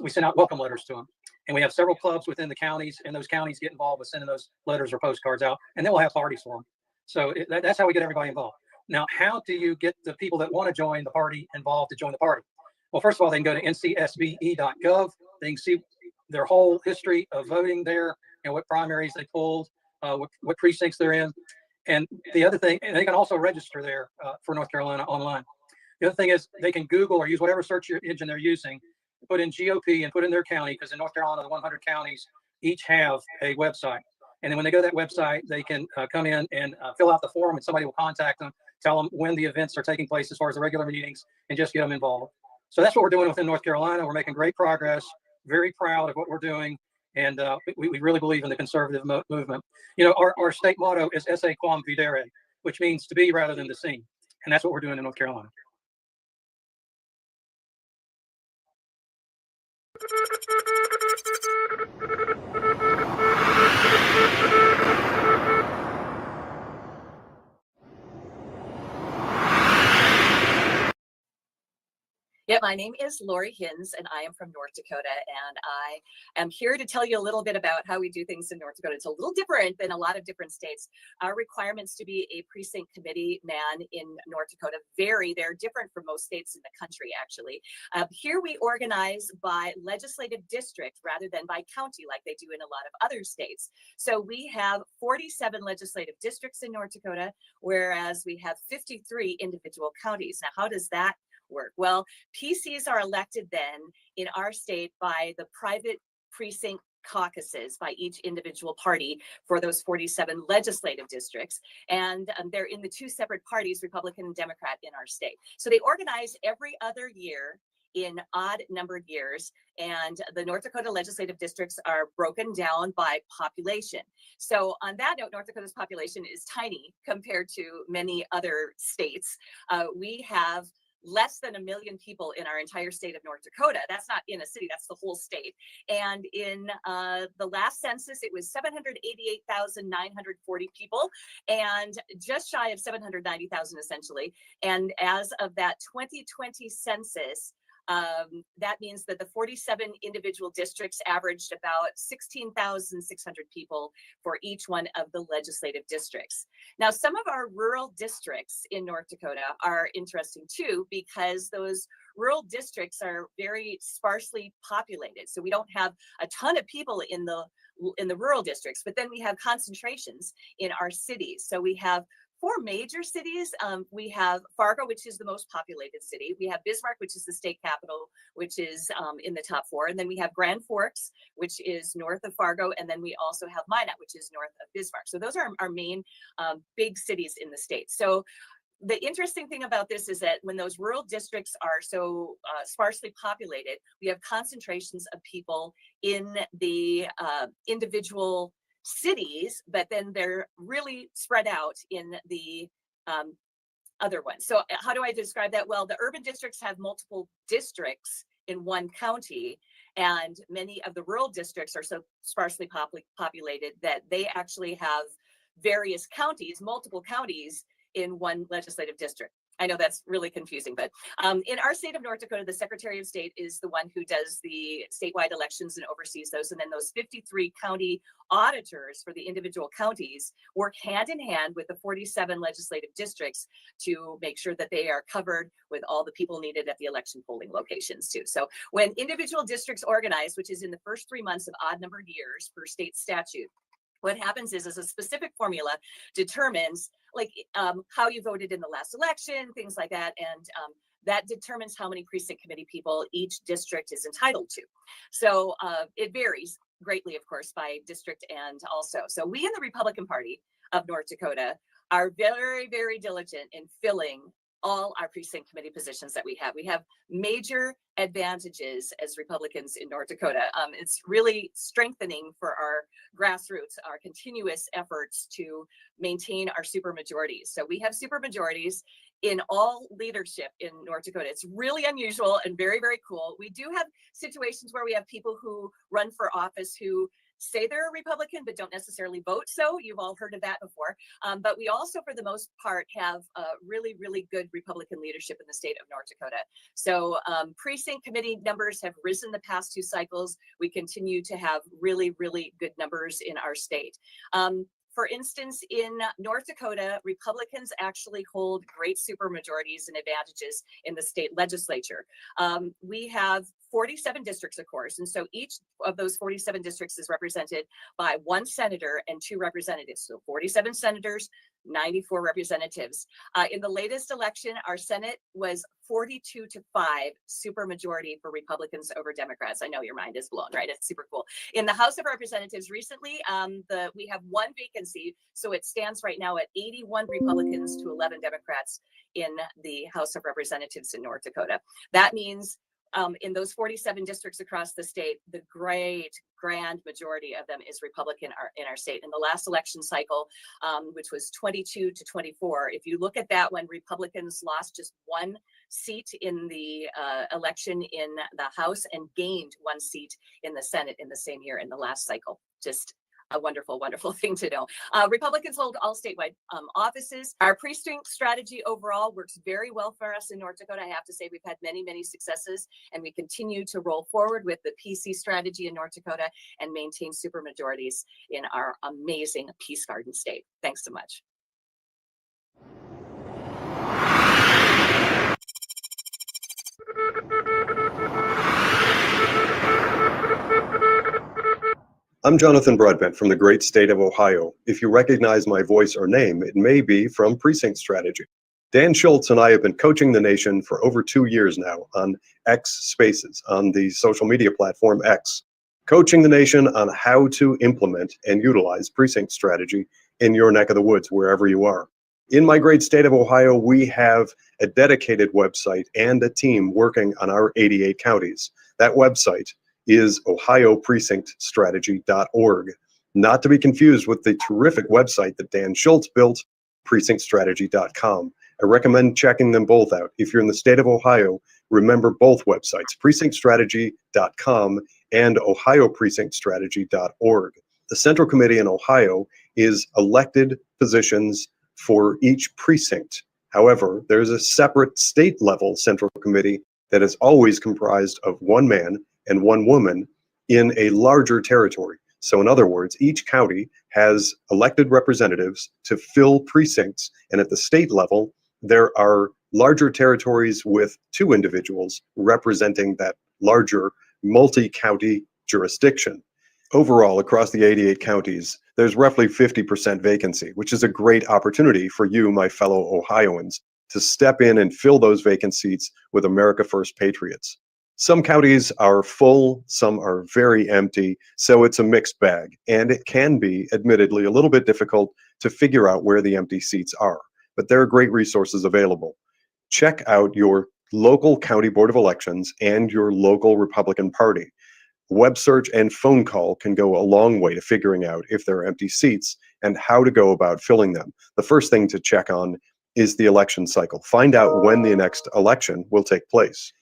we send out welcome letters to them. And we have several clubs within the counties, and those counties get involved with sending those letters or postcards out, and then we'll have parties for them. So that's how we get everybody involved. Now, how do you get the people that want to join the party involved to join the party? Well, first of all, they can go to ncsbe.gov. They can see their whole history of voting there and what primaries they pulled, what precincts they're in. And the other thing, and they can also register there for North Carolina online. The other thing is they can Google or use whatever search engine they're using, put in GOP and put in their county, because in North Carolina, the 100 counties each have a website. And then when they go to that website, they can come in and fill out the form, and somebody will contact them, tell them when the events are taking place as far as the regular meetings, and just get them involved. So that's what we're doing within North Carolina. We're making great progress, very proud of what we're doing. And we really believe in the conservative movement. You know, our state motto is Esse quam videre, which means to be rather than to see. And that's what we're doing in North Carolina. Yeah, my name is Lori Hins, and I am from North Dakota, and I am here to tell you a little bit about how we do things in North Dakota. It's a little different than a lot of different states. Our requirements to be a precinct committee man in North Dakota vary. They're different from most states in the country, actually. Here we organize by legislative district rather than by county like they do in a lot of other states. So we have 47 legislative districts in North Dakota, whereas we have 53 individual counties. Now, how does that work? Well, PCs are elected then in our state by the private precinct caucuses by each individual party for those 47 legislative districts. And they're in the 2 separate parties, Republican and Democrat, in our state. So they organize every other year in odd numbered years, and the North Dakota legislative districts are broken down by population. So on that note, North Dakota's population is tiny compared to many other states. We have less than 1 million people in our entire state of North Dakota. That's not in a city, that's the whole state. And in the last census, it was 788,940 people, and just shy of 790,000 essentially. And as of that 2020 census, That means that the 47 individual districts averaged about 16,600 people for each one of the legislative districts. Now, some of our rural districts in North Dakota are interesting too, because those rural districts are very sparsely populated. So we don't have a ton of people in the rural districts, but then we have concentrations in our cities. So we have 4 major cities. We have Fargo, which is the most populated city. We have Bismarck, which is the state capital, which is in the top 4. And then we have Grand Forks, which is north of Fargo. And then we also have Minot, which is north of Bismarck. So those are our main big cities in the state. So the interesting thing about this is that when those rural districts are so sparsely populated, we have concentrations of people in the individual cities, but then they're really spread out in the other ones. So how do I describe that? Well, the urban districts have multiple districts in one county, and many of the rural districts are so sparsely populated that they actually have various counties, multiple counties in one legislative district. I know that's really confusing, but in our state of North Dakota, the Secretary of State is the one who does the statewide elections and oversees those. And then those 53 county auditors for the individual counties work hand in hand with the 47 legislative districts to make sure that they are covered with all the people needed at the election polling locations too. So when individual districts organize, which is in the first 3 months of odd numbered years per state statute, what happens is a specific formula determines like how you voted in the last election, things like that. And that determines how many precinct committee people each district is entitled to. So it varies greatly, of course, by district and also. So we in the Republican Party of North Dakota are very, very diligent in filling all our precinct committee positions that we have. We have major advantages as Republicans in North Dakota. It's really strengthening for our grassroots, our continuous efforts to maintain our supermajorities. So we have supermajorities in all leadership in North Dakota. It's really unusual and very, very cool. We do have situations where we have people who run for office who say they're a Republican, but don't necessarily vote. So you've all heard of that before. But we also, for the most part, have really, really good Republican leadership in the state of North Dakota. So precinct committee numbers have risen the past 2 cycles. We continue to have really, really good numbers in our state. For instance, in North Dakota, Republicans actually hold great supermajorities and advantages in the state legislature. We have 47 districts, of course, and so each of those 47 districts is represented by 1 senator and 2 representatives. So 47 senators, 94 representatives. In the latest election, our Senate was 42-5 supermajority for Republicans over Democrats. I know your mind is blown, right? It's super cool. In the House of Representatives recently, we have 1 vacancy. So it stands right now at 81 Republicans to 11 Democrats in the House of Representatives in North Dakota. That means in those 47 districts across the state, the grand majority of them is Republican in our state. In the last election cycle, which was 22-24, if you look at that, when Republicans lost just 1 seat in the election in the House and gained 1 seat in the Senate in the same year in the last cycle. Just a wonderful, wonderful thing to know. Republicans hold all statewide offices. Our precinct strategy overall works very well for us in North Dakota. I have to say we've had many, many successes, and we continue to roll forward with the PC strategy in North Dakota and maintain supermajorities in our amazing Peace Garden state. Thanks so much. I'm Jonathan Broadbent from the great state of Ohio. If you recognize my voice or name, it may be from Precinct Strategy. Dan Schultz and I have been coaching the nation for over 2 years now on X Spaces, on the social media platform X, coaching the nation on how to implement and utilize Precinct Strategy in your neck of the woods, wherever you are. In my great state of Ohio, we have a dedicated website and a team working on our 88 counties. That website is ohioprecinctstrategy.org. Not to be confused with the terrific website that Dan Schultz built, precinctstrategy.com. I recommend checking them both out. If you're in the state of Ohio, remember both websites, precinctstrategy.com and ohioprecinctstrategy.org. The Central Committee in Ohio is elected positions for each precinct. However, there's a separate state-level Central Committee that is always comprised of one man and one woman in a larger territory. So in other words, each county has elected representatives to fill precincts, and at the state level, there are larger territories with 2 individuals representing that larger multi-county jurisdiction. Overall, across the 88 counties, there's roughly 50% vacancy, which is a great opportunity for you, my fellow Ohioans, to step in and fill those vacant seats with America First patriots. Some counties are full, some are very empty, so it's a mixed bag, and it can be, admittedly, a little bit difficult to figure out where the empty seats are, but there are great resources available. Check out your local county board of elections and your local Republican Party. Web search and phone call can go a long way to figuring out if there are empty seats and how to go about filling them. The first thing to check on is the election cycle. Find out when the next election will take place.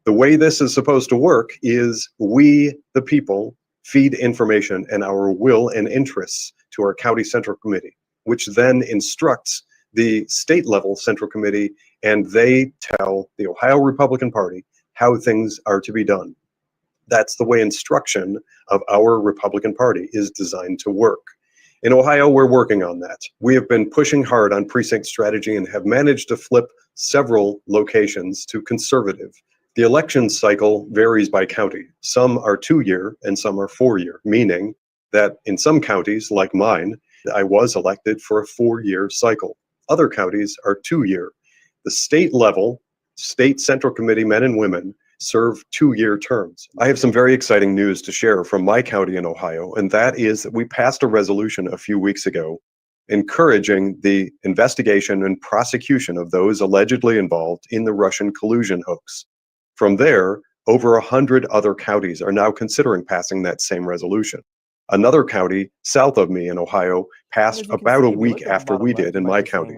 The way this is supposed to work is we, the people, feed information and our will and interests to our county central committee, which then instructs the state level central committee, and they tell the Ohio Republican Party how things are to be done. That's the way instruction of our Republican Party is designed to work. In Ohio, we're working on that. We have been pushing hard on precinct strategy and have managed to flip several locations to conservative. The election cycle varies by county. Some are 2-year and some are 4-year, meaning that in some counties, like mine, I was elected for a 4-year cycle. Other counties are 2-year. The state level, state central committee men and women serve 2-year terms. I have some very exciting news to share from my county in Ohio, and that is that we passed a resolution a few weeks ago encouraging the investigation and prosecution of those allegedly involved in the Russian collusion hoax. From there, over 100 other counties are now considering passing that same resolution. Another county south of me in Ohio passed about a week after we did in my county.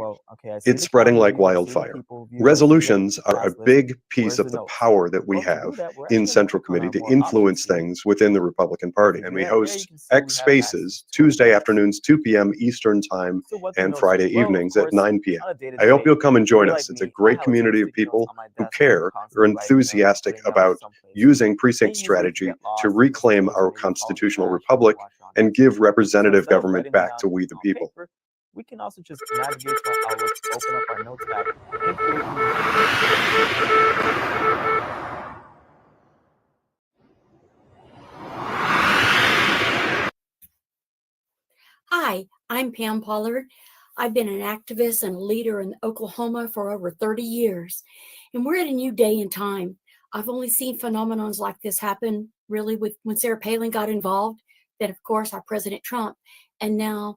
It's spreading like wildfire. Resolutions are a big piece of the power that we have in Central Committee to influence things within the Republican Party. And we host X Spaces Tuesday afternoons, 2 p.m. Eastern Time, and Friday evenings at 9 p.m. I hope you'll come and join us. It's a great community of people who care, are enthusiastic about using precinct strategy to reclaim our constitutional republic and give representative government back to we the people. We can also just navigate to our Outlook, open up our notes app, and create. Hi, I'm Pam Pollard. I've been an activist and a leader in Oklahoma for over 30 years, and we're at a new day and time. I've only seen phenomenons like this happen really with when Sarah Palin got involved, then of course our President Trump, and now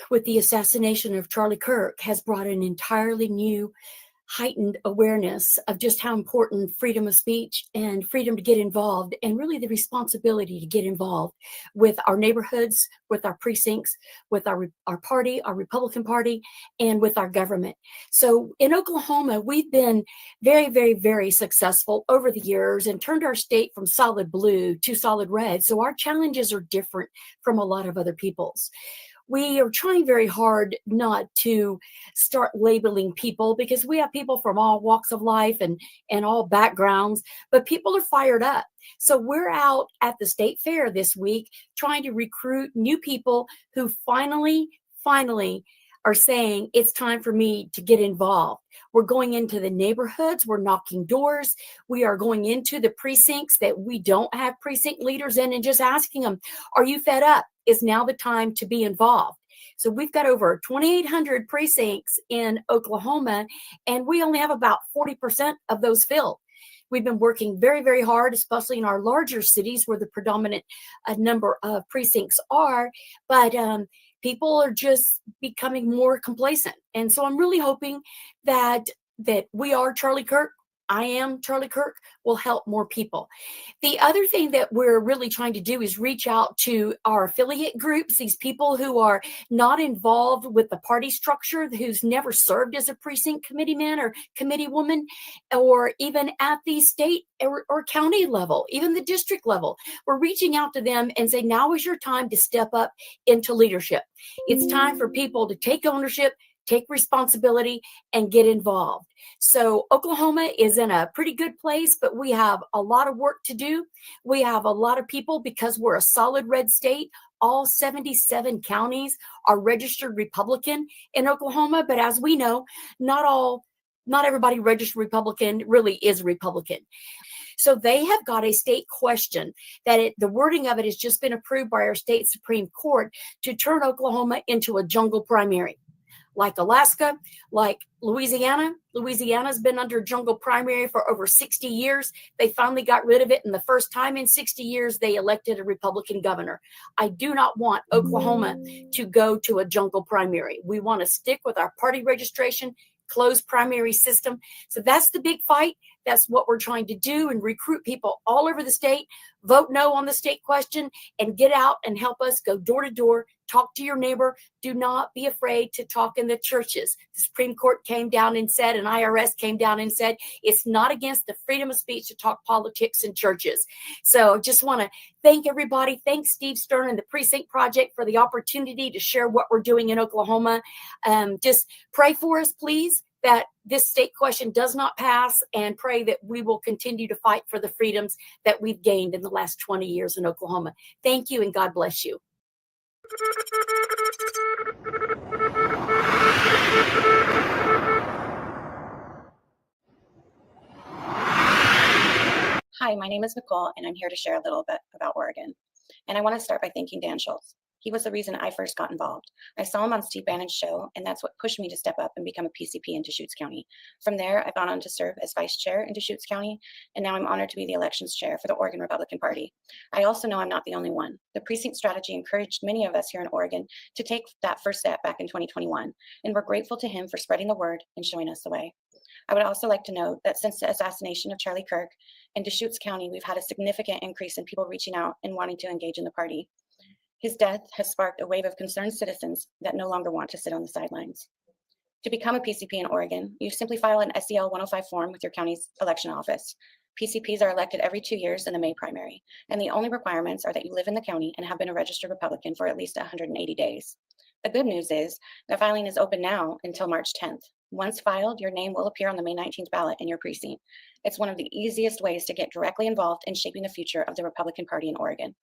with the assassination of Charlie Kirk has brought an entirely new heightened awareness of just how important freedom of speech and freedom to get involved, and really the responsibility to get involved with our neighborhoods, with our precincts, with our party, our Republican Party, and with our government. So in Oklahoma, we've been very, very, very successful over the years and turned our state from solid blue to solid red. So our challenges are different from a lot of other people's. We are trying very hard not to start labeling people, because we have people from all walks of life and all backgrounds, but people are fired up. So we're out at the state fair this week trying to recruit new people who finally are saying it's time for me to get involved. We're going into the neighborhoods, we're knocking doors, we are going into the precincts that we don't have precinct leaders in and just asking them, are you fed up? Is now the time to be involved? So we've got over 2,800 precincts in Oklahoma, and we only have about 40% of those filled. We've been working very, very hard, especially in our larger cities where the predominant number of precincts are, but people are just becoming more complacent. And so I'm really hoping that we are Charlie Kirk. I am Charlie Kirk will help more people. The other thing that we're really trying to do is reach out to our affiliate groups, these people who are not involved with the party structure, who's never served as a precinct committeeman or committee woman, or even at the state or county level, even the district level. We're reaching out to them and say, now is your time to step up into leadership. It's time for people to take ownership, take responsibility, and get involved. So Oklahoma is in a pretty good place, but we have a lot of work to do. We have a lot of people, because we're a solid red state. All 77 counties are registered Republican in Oklahoma, but as we know, not everybody registered Republican really is Republican. So they have got a state question that the wording of it has just been approved by our state Supreme Court to turn Oklahoma into a jungle primary. Like Alaska, like Louisiana. Louisiana's been under jungle primary for over 60 years. They finally got rid of it, and the first time in 60 years, they elected a Republican governor. I do not want Oklahoma to go to a jungle primary. We want to stick with our party registration, closed primary system. So that's the big fight. That's what we're trying to do, and recruit people all over the state, vote no on the state question, and get out and help us go door to door, talk to your neighbor. Do not be afraid to talk in the churches. The Supreme Court came down and said, and IRS came down and said, it's not against the freedom of speech to talk politics in churches. So just want to thank everybody. Thanks Steve Stern and the Precinct Project for the opportunity to share what we're doing in Oklahoma. Just pray for us, please, that this state question does not pass, and pray that we will continue to fight for the freedoms that we've gained in the last 20 years in Oklahoma. Thank you, and God bless you. Hi, my name is Nicole, and I'm here to share a little bit about Oregon. And I want to start by thanking Dan Schultz. He was the reason I first got involved. I saw him on Steve Bannon's show, and that's what pushed me to step up and become a PCP in Deschutes County. From there, I've gone on to serve as vice chair in Deschutes County, and now I'm honored to be the elections chair for the Oregon Republican Party. I also know I'm not the only one. The precinct strategy encouraged many of us here in Oregon to take that first step back in 2021, and we're grateful to him for spreading the word and showing us the way. I would also like to note that since the assassination of Charlie Kirk, in Deschutes County, we've had a significant increase in people reaching out and wanting to engage in the party. His death has sparked a wave of concerned citizens that no longer want to sit on the sidelines. To become a PCP in Oregon, you simply file an SEL 105 form with your county's election office. PCPs are elected every 2 years in the May primary, and the only requirements are that you live in the county and have been a registered Republican for at least 180 days. The good news is that filing is open now until March 10th. Once filed, your name will appear on the May 19th ballot in your precinct. It's one of the easiest ways to get directly involved in shaping the future of the Republican Party in Oregon.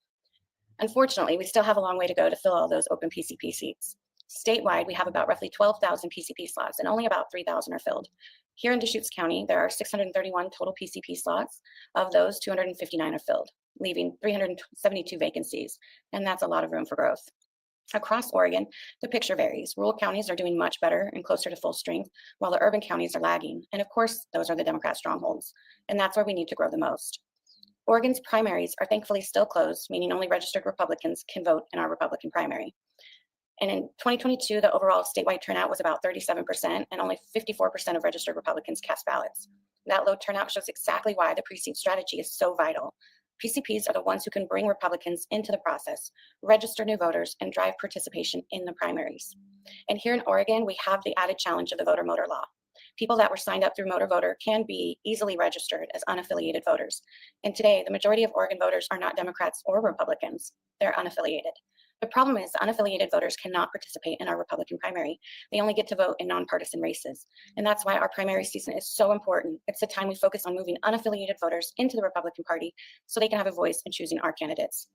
Unfortunately, we still have a long way to go to fill all those open PCP seats. Statewide, we have about roughly 12,000 PCP slots, and only about 3,000 are filled. Here in Deschutes County, there are 631 total PCP slots. Of those, 259 are filled, leaving 372 vacancies, and that's a lot of room for growth. Across Oregon, the picture varies. Rural counties are doing much better and closer to full strength, while the urban counties are lagging. And of course, those are the Democrat strongholds, and that's where we need to grow the most. Oregon's primaries are thankfully still closed, meaning only registered Republicans can vote in our Republican primary. And in 2022, the overall statewide turnout was about 37%, and only 54% of registered Republicans cast ballots. That low turnout shows exactly why the precinct strategy is so vital. PCPs are the ones who can bring Republicans into the process, register new voters, and drive participation in the primaries. And here in Oregon, we have the added challenge of the voter motor law. People that were signed up through Motor Voter can be easily registered as unaffiliated voters. And today, the majority of Oregon voters are not Democrats or Republicans. They're unaffiliated. The problem is unaffiliated voters cannot participate in our Republican primary. They only get to vote in nonpartisan races. And that's why our primary season is so important. It's the time we focus on moving unaffiliated voters into the Republican Party so they can have a voice in choosing our candidates.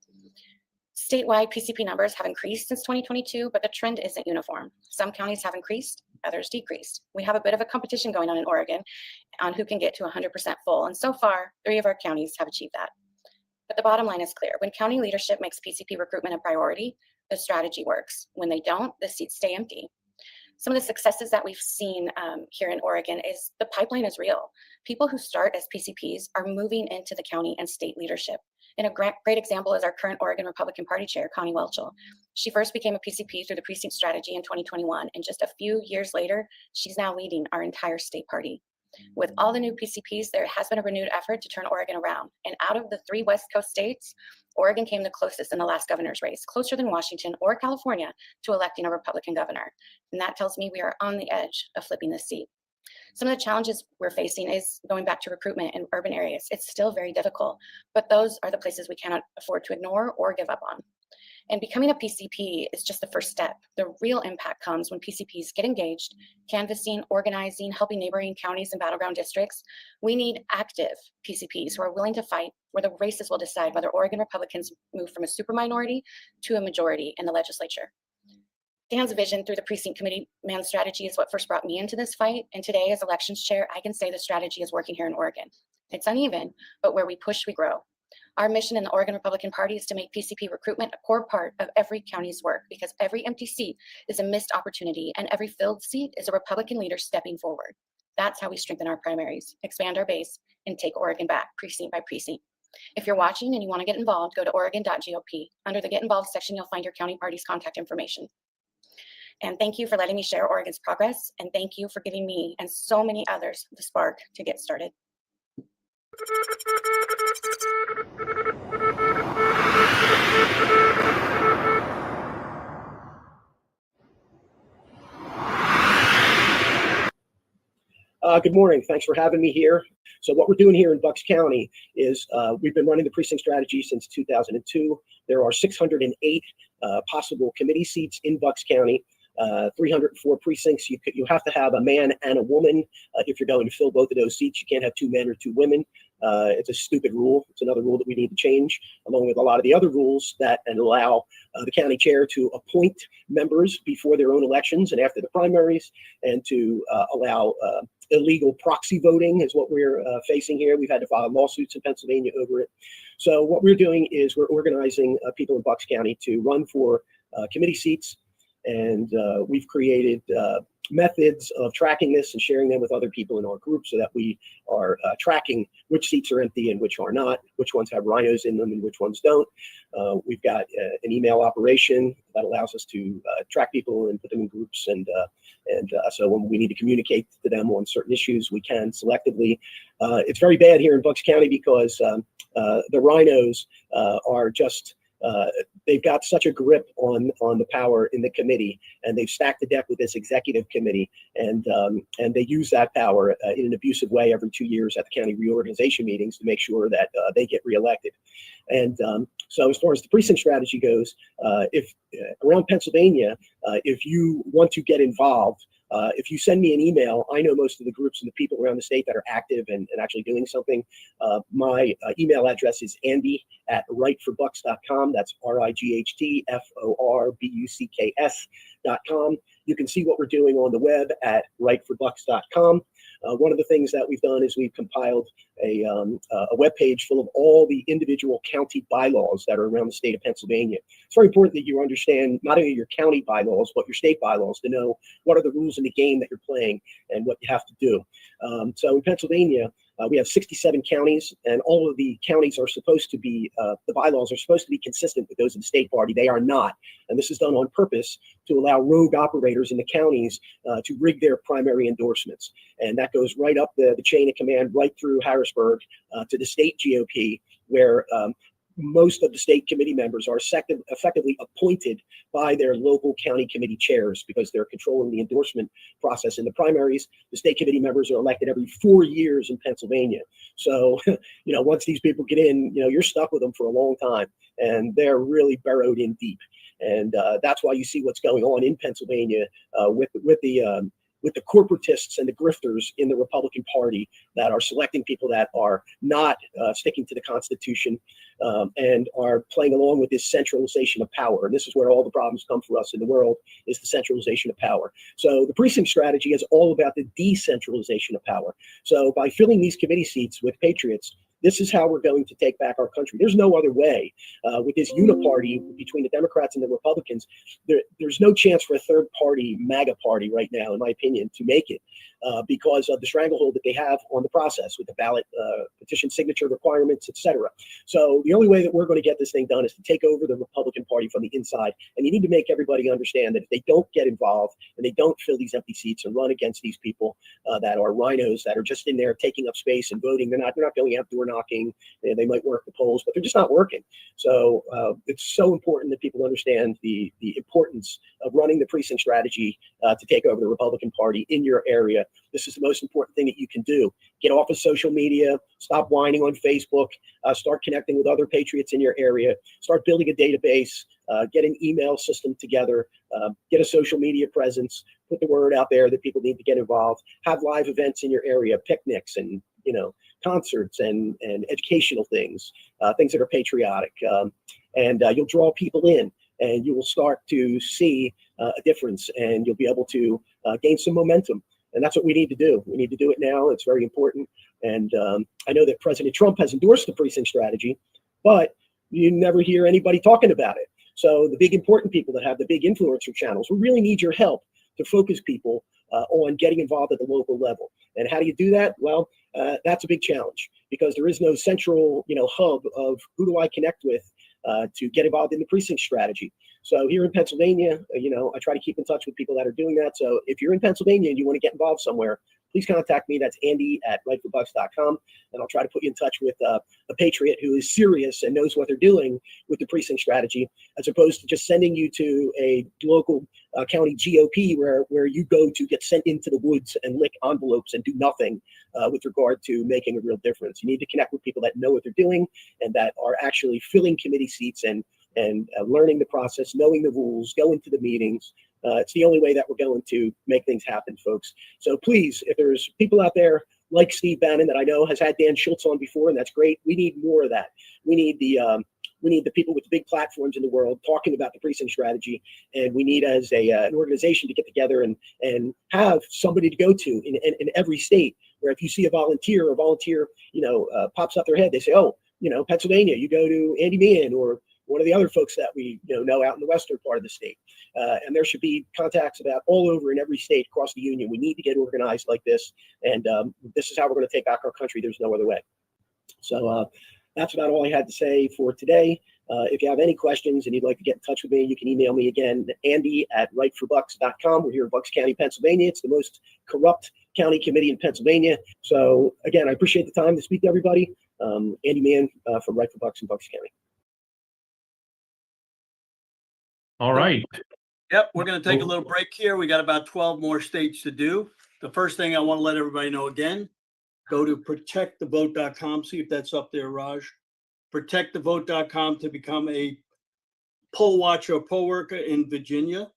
Statewide PCP numbers have increased since 2022, but the trend isn't uniform. Some counties have increased, others decreased. We have a bit of a competition going on in Oregon on who can get to 100% full, and so far, 3 of our counties have achieved that. But the bottom line is clear. When county leadership makes PCP recruitment a priority, the strategy works. When they don't, the seats stay empty. Some of the successes that we've seen here in Oregon is the pipeline is real. People who start as PCPs are moving into the county and state leadership. And a great example is our current Oregon Republican Party chair, Connie Welchel. She first became a PCP through the precinct strategy in 2021, and just a few years later, she's now leading our entire state party. With all the new PCPs, there has been a renewed effort to turn Oregon around. And out of the 3 West Coast states, Oregon came the closest in the last governor's race, closer than Washington or California to electing a Republican governor. And that tells me we are on the edge of flipping this seat. Some of the challenges we're facing is going back to recruitment in urban areas. It's still very difficult, but those are the places we cannot afford to ignore or give up on. And becoming a PCP is just the first step. The real impact comes when PCPs get engaged, canvassing, organizing, helping neighboring counties and battleground districts. We need active PCPs who are willing to fight, where the races will decide whether Oregon Republicans move from a super minority to a majority in the legislature. Dan's vision through the precinct committee man strategy is what first brought me into this fight. And today, as elections chair, I can say the strategy is working here in Oregon. It's uneven, but where we push, we grow. Our mission in the Oregon Republican Party is to make PCP recruitment a core part of every county's work, because every empty seat is a missed opportunity and every filled seat is a Republican leader stepping forward. That's how we strengthen our primaries, expand our base, and take Oregon back precinct by precinct. If you're watching and you want to get involved, go to Oregon.gop. Under the Get Involved section, you'll find your county party's contact information. And thank you for letting me share Oregon's progress, and thank you for giving me and so many others the spark to get started. Good morning. Thanks for having me here. So what we're doing here in Bucks County is we've been running the precinct strategy since 2002. There are 608 possible committee seats in Bucks County. 304 precincts. You have to have a man and a woman if you're going to fill both of those seats. You can't have 2 men or 2 women. It's a stupid rule. It's another rule that we need to change, along with a lot of the other rules that allow the county chair to appoint members before their own elections and after the primaries, and to allow illegal proxy voting is what we're facing here. We've had to file lawsuits in Pennsylvania over it. So what we're doing is we're organizing people in Bucks County to run for committee seats. And we've created methods of tracking this and sharing them with other people in our group, so that we are tracking which seats are empty and which are not, which ones have rhinos in them and which ones don't. We've got an email operation that allows us to track people and put them in groups. And so when we need to communicate to them on certain issues, we can selectively. It's very bad here in Bucks County because the rhinos are just they've got such a grip on the power in the committee, and they've stacked the deck with this executive committee, and they use that power in an abusive way every 2 years at the county reorganization meetings to make sure that they get reelected. And so as far as the precinct strategy goes, if around Pennsylvania, if you want to get involved, if you send me an email, I know most of the groups and the people around the state that are active and actually doing something. My email address is andy@rightforbucks.com. That's RIGHTFORBUCKS.com. You can see what we're doing on the web at rightforbucks.com. One of the things that we've done is we've compiled a web page full of all the individual county bylaws that are around the state of Pennsylvania. It's very important that you understand not only your county bylaws, but your state bylaws, to know what are the rules in the game that you're playing and what you have to do. So in Pennsylvania, we have 67 counties, and all of the counties are supposed to be, the bylaws are supposed to be consistent with those of the state party. They are not. And this is done on purpose to allow rogue operators in the counties to rig their primary endorsements. And that goes right up the chain of command, right through Harrisburg to the state GOP, where most of the state committee members are effectively appointed by their local county committee chairs, because they're controlling the endorsement process in the primaries. The state committee members are elected every 4 years in Pennsylvania. So, once these people get in, you're stuck with them for a long time, and they're really burrowed in deep. And that's why you see what's going on in Pennsylvania with the corporatists and the grifters in the Republican Party that are selecting people that are not sticking to the Constitution and are playing along with this centralization of power. And this is where all the problems come for us in the world, is the centralization of power. So the precinct strategy is all about the decentralization of power. So by filling these committee seats with patriots, this is how we're going to take back our country. There's no other way. With this uniparty between the Democrats and the Republicans, there's no chance for a third party, MAGA party right now, in my opinion, to make it because of the stranglehold that they have on the process with the ballot petition signature requirements, et cetera. So the only way that we're going to get this thing done is to take over the Republican Party from the inside. And you need to make everybody understand that if they don't get involved and they don't fill these empty seats and run against these people that are rhinos, that are just in there taking up space and voting, they're not going out door knocking. They might work the polls, but they're just not working. So it's so important that people understand the importance of running the precinct strategy to take over the Republican Party in your area. This is the most important thing that you can do. Get off of social media, stop whining on Facebook, start connecting with other patriots in your area, start building a database, get an email system together, get a social media presence, put the word out there that people need to get involved, have live events in your area, picnics and, concerts and educational things, things that are patriotic. And you'll draw people in, and you will start to see a difference, and you'll be able to gain some momentum. And that's what we need to do. We need to do it now. It's very important. And I know that President Trump has endorsed the precinct strategy, but you never hear anybody talking about it. So the big important people that have the big influencer channels, we really need your help to focus people on getting involved at the local level. And how do you do that? Well, that's a big challenge, because there is no central, hub of who do I connect with to get involved in the precinct strategy. So here in Pennsylvania, I try to keep in touch with people that are doing that. So if you're in Pennsylvania and you want to get involved somewhere, please contact me. That's Andy@rightforbucks.com. And I'll try to put you in touch with a patriot who is serious and knows what they're doing with the precinct strategy, as opposed to just sending you to a local county GOP where you go to get sent into the woods and lick envelopes and do nothing with regard to making a real difference. You need to connect with people that know what they're doing and that are actually filling committee seats and learning the process, knowing the rules, going to the meetings. It's the only way that we're going to make things happen, folks. So please, if there's people out there like Steve Bannon that I know has had Dan Schultz on before, and that's great, we need more of that. We need the people with the big platforms in the world talking about the precinct strategy, and we need as an organization to get together and have somebody to go to in every state, where if you see a volunteer pops up their head, they say, oh, Pennsylvania, you go to Andy Meehan or one of the other folks that we know out in the western part of the state. And there should be contacts about all over in every state across the union. We need to get organized like this. And this is how we're going to take back our country. There's no other way. So that's about all I had to say for today. If you have any questions and you'd like to get in touch with me, you can email me again, Andy@rightforbucks.com. We're here in Bucks County, Pennsylvania. It's the most corrupt county committee in Pennsylvania. So again, I appreciate the time to speak to everybody. Andy Meehan from Right for Bucks in Bucks County. All right. Yep, we're going to take a little break here. We got about 12 more states to do. The first thing I want to let everybody know again, go to protectthevote.com. See if that's up there, Raj. Protectthevote.com to become a poll watcher or poll worker in Virginia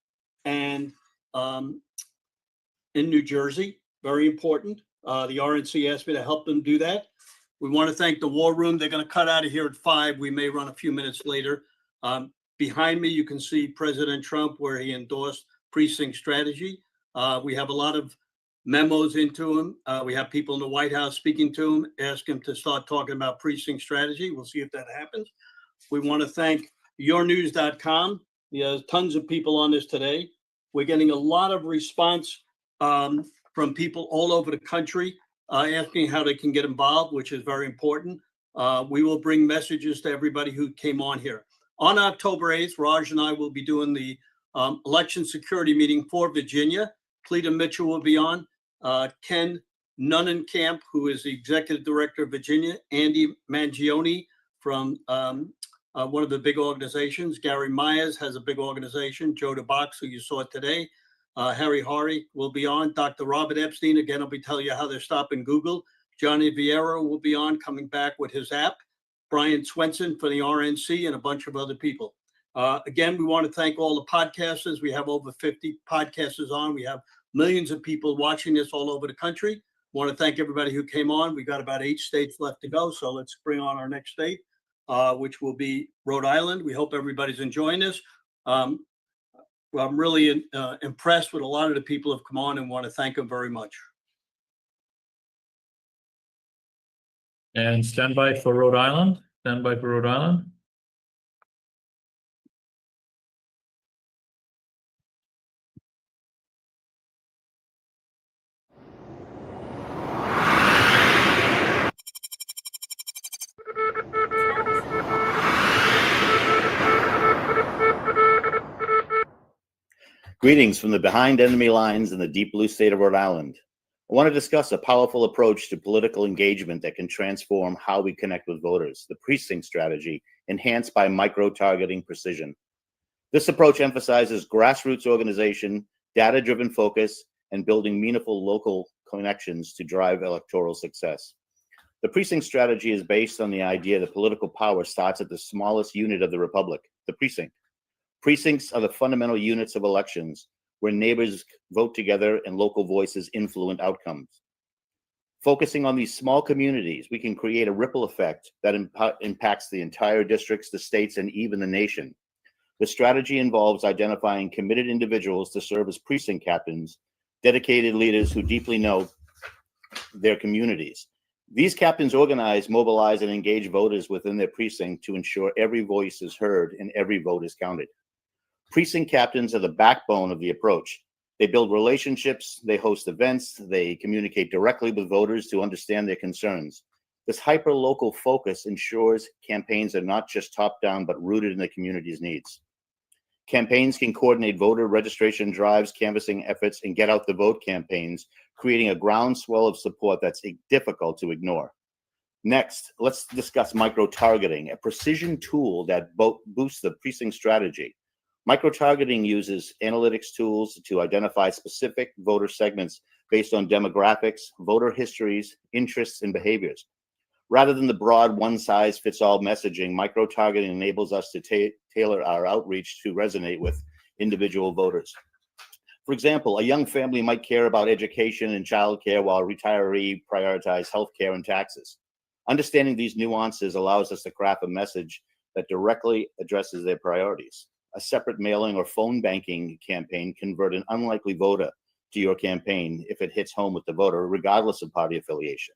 and in New Jersey. Very important. The RNC asked me to help them do that. We want to thank the War Room. They're going to cut out of here at 5. We may run a few minutes later. Behind me, you can see President Trump, where he endorsed precinct strategy. We have a lot of memos into him. We have people in the White House speaking to him, ask him to start talking about precinct strategy. We'll see if that happens. We want to thank yournews.com. There's tons of people on this today. We're getting a lot of response from people all over the country asking how they can get involved, which is very important. We will bring messages to everybody who came on here. On October 8th, Raj and I will be doing the election security meeting for Virginia. Cleta Mitchell will be on. Ken Nunnenkamp, who is the executive director of Virginia. Andy Mangione from one of the big organizations. Gary Myers has a big organization. Joe DeBox, who you saw today. Harry Hari will be on. Dr. Robert Epstein, again, will be telling you how they're stopping Google. Johnny Vieira will be on, coming back with his app. Brian Swenson for the RNC and a bunch of other people. Again, we want to thank all the podcasters. We have over 50 podcasters on. We have millions of people watching this all over the country. Want to thank everybody who came on. We got about 8 states left to go. So let's bring on our next state, which will be Rhode Island. We hope everybody's enjoying this. Well, I'm really impressed with a lot of the people who have come on and want to thank them very much. And stand by for Rhode Island. Stand by for Rhode Island. Greetings from the behind enemy lines in the deep blue state of Rhode Island. I want to discuss a powerful approach to political engagement that can transform how we connect with voters, the precinct strategy, enhanced by micro-targeting precision. This approach emphasizes grassroots organization, data-driven focus, and building meaningful local connections to drive electoral success. The precinct strategy is based on the idea that political power starts at the smallest unit of the republic, the precinct. Precincts are the fundamental units of elections where neighbors vote together and local voices influence outcomes. Focusing on these small communities, we can create a ripple effect that impacts the entire districts, the states, and even the nation. The strategy involves identifying committed individuals to serve as precinct captains, dedicated leaders who deeply know their communities. These captains organize, mobilize, and engage voters within their precinct to ensure every voice is heard and every vote is counted. Precinct captains are the backbone of the approach. They build relationships, they host events, they communicate directly with voters to understand their concerns. This hyper-local focus ensures campaigns are not just top-down, but rooted in the community's needs. Campaigns can coordinate voter registration drives, canvassing efforts, and get out the vote campaigns, creating a groundswell of support that's difficult to ignore. Next, let's discuss micro-targeting, a precision tool that boosts the precinct strategy. Micro-targeting uses analytics tools to identify specific voter segments based on demographics, voter histories, interests, and behaviors. Rather than the broad one-size-fits-all messaging, micro-targeting enables us to tailor our outreach to resonate with individual voters. For example, a young family might care about education and childcare while a retiree prioritizes healthcare and taxes. Understanding these nuances allows us to craft a message that directly addresses their priorities. A separate mailing or phone banking campaign convert an unlikely voter to your campaign if it hits home with the voter, regardless of party affiliation.